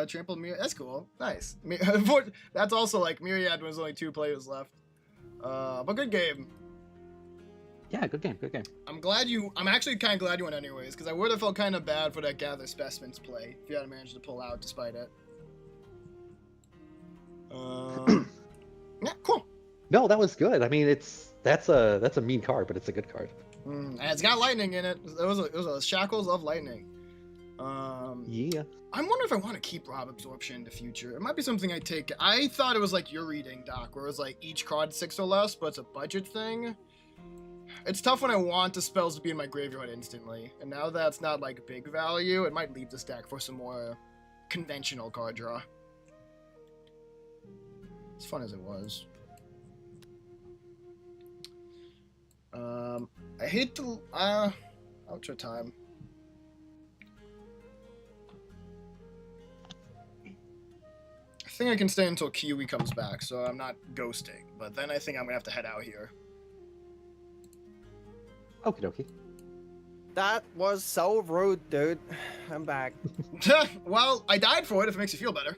Trampled Myriad. That's cool. Nice. That's also like Myriad when there's only 2 players left. But good game. Yeah, good game. Good game. I'm actually kind of glad you went anyways, because I would have felt kind of bad for that Gather Specimens play if you hadn't managed to pull out despite it. Yeah, cool. No, that was good. I mean, that's a mean card, but it's a good card. And it's got lightning in it. It was a Shackles of Lightning. Yeah. I'm wondering if I want to keep Rob Absorption in the future. It might be something I take. I thought it was like your reading, Doc, where it was like each card 6 or less, but it's a budget thing. It's tough when I want the spells to be in my graveyard instantly, and now that's not like big value, it might leave this deck for some more conventional card draw. As fun as it was. I hate to ultra time. I think I can stay until Kiwi comes back, so I'm not ghosting. But then I think I'm gonna have to head out here. Okie dokie. That was so rude, dude. I'm back. Well, I died for it. If it makes you feel better.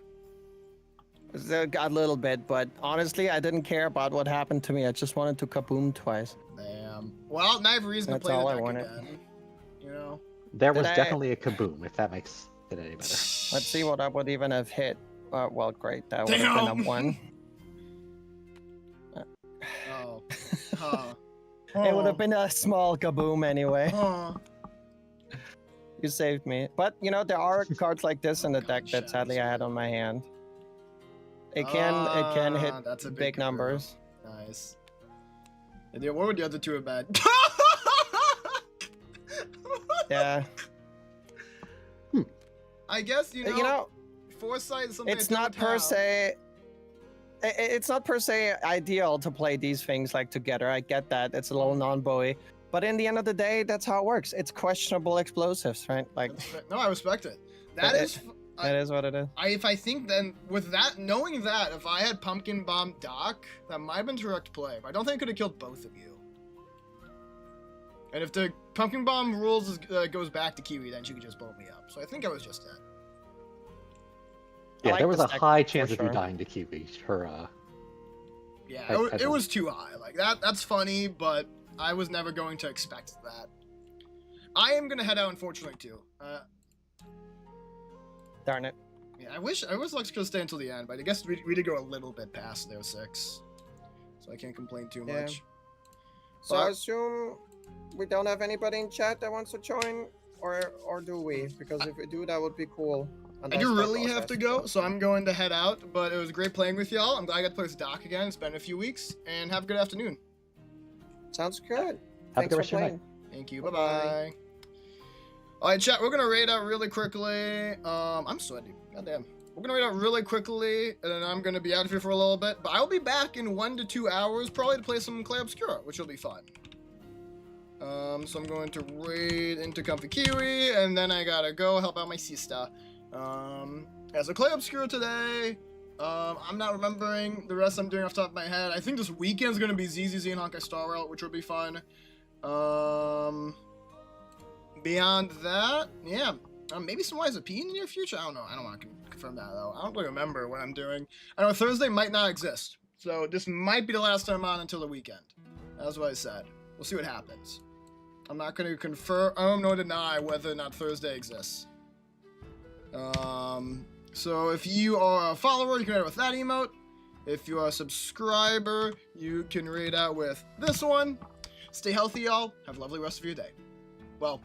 A little bit, but honestly, I didn't care about what happened to me. I just wanted to kaboom twice. Damn. Well, now I have a reason That's to play all the I deck wanted. again. You know. There was Did I- definitely a kaboom, if that makes it any better. Let's see what I would even have hit. Well, great. That would have been Damn. a 1. Oh. Huh. It would have been a small kaboom anyway. Huh. You saved me. But, you know, there are cards like this in the God, deck that sadly I had shadows. on my hand. It can hit That's a big kaboom. numbers. Nice. And then what would the other two have been? Yeah. I guess you know, foresight is something it's I not don't per have. se. It's not per se ideal to play these things like together. I get that. It's a little non-bowy. But in the end of the day, that's how it works. It's questionable explosives, right? Like, No, I respect it. That is. that is what it is. If I think then with that, knowing that, if I had Pumpkin Bomb Doc, that might have been correct play. But I don't think I could have killed both of you. And if the Pumpkin Bomb rules goes back to Kiwi, then she could just blow me up. So I think I was just dead. I Yeah, like there was this a deck high for chance of you sure. dying to Kiwi. Her, Yeah, I it don't- was too high. Like that's funny, but I was never going to expect that. I am gonna head out, unfortunately, too. Darn it. Yeah, I wish Lux could stay until the end, but I guess we did go a little bit past their 6, so I can't complain too Yeah. much. So I But- assume we don't have anybody in chat that wants to join, or do we? Because if we do, that would be cool. I Unless do that really boss have has to go, so I'm going to head out. But it was great playing with y'all. I'm glad I got to play with Doc again. It's been a few weeks, and have a good afternoon. Sounds good. have a Thanks good for rest of your playing. night. Thank you. Bye-bye. Bye-bye. Alright, chat, we're gonna raid out really quickly. I'm sweaty. Goddamn. We're gonna raid out really quickly, and then I'm gonna be out of here for a little bit. But I'll be back in 1 to 2 hours, probably to play some Clay Obscura, which will be fun. So I'm going to raid into Comfy Kiwi, and then I gotta go help out my sister. As a Clay Obscura today, I'm not remembering the rest I'm doing off the top of my head. I think this weekend's gonna be ZZZ and Honkai Star Rail, which will be fun. Beyond that, yeah, maybe some Wise P in the near future. I don't know. I don't want to confirm that though. I don't really remember what I'm doing. I know Thursday might not exist, so this might be the last time on until the weekend. That's what I said. We'll see what happens. I'm not going to confirm nor deny whether or not Thursday exists. So if you are a follower, you can raid out with that emote. If you are a subscriber, you can raid out with this one. Stay healthy, y'all. Have a lovely rest of your day. Well,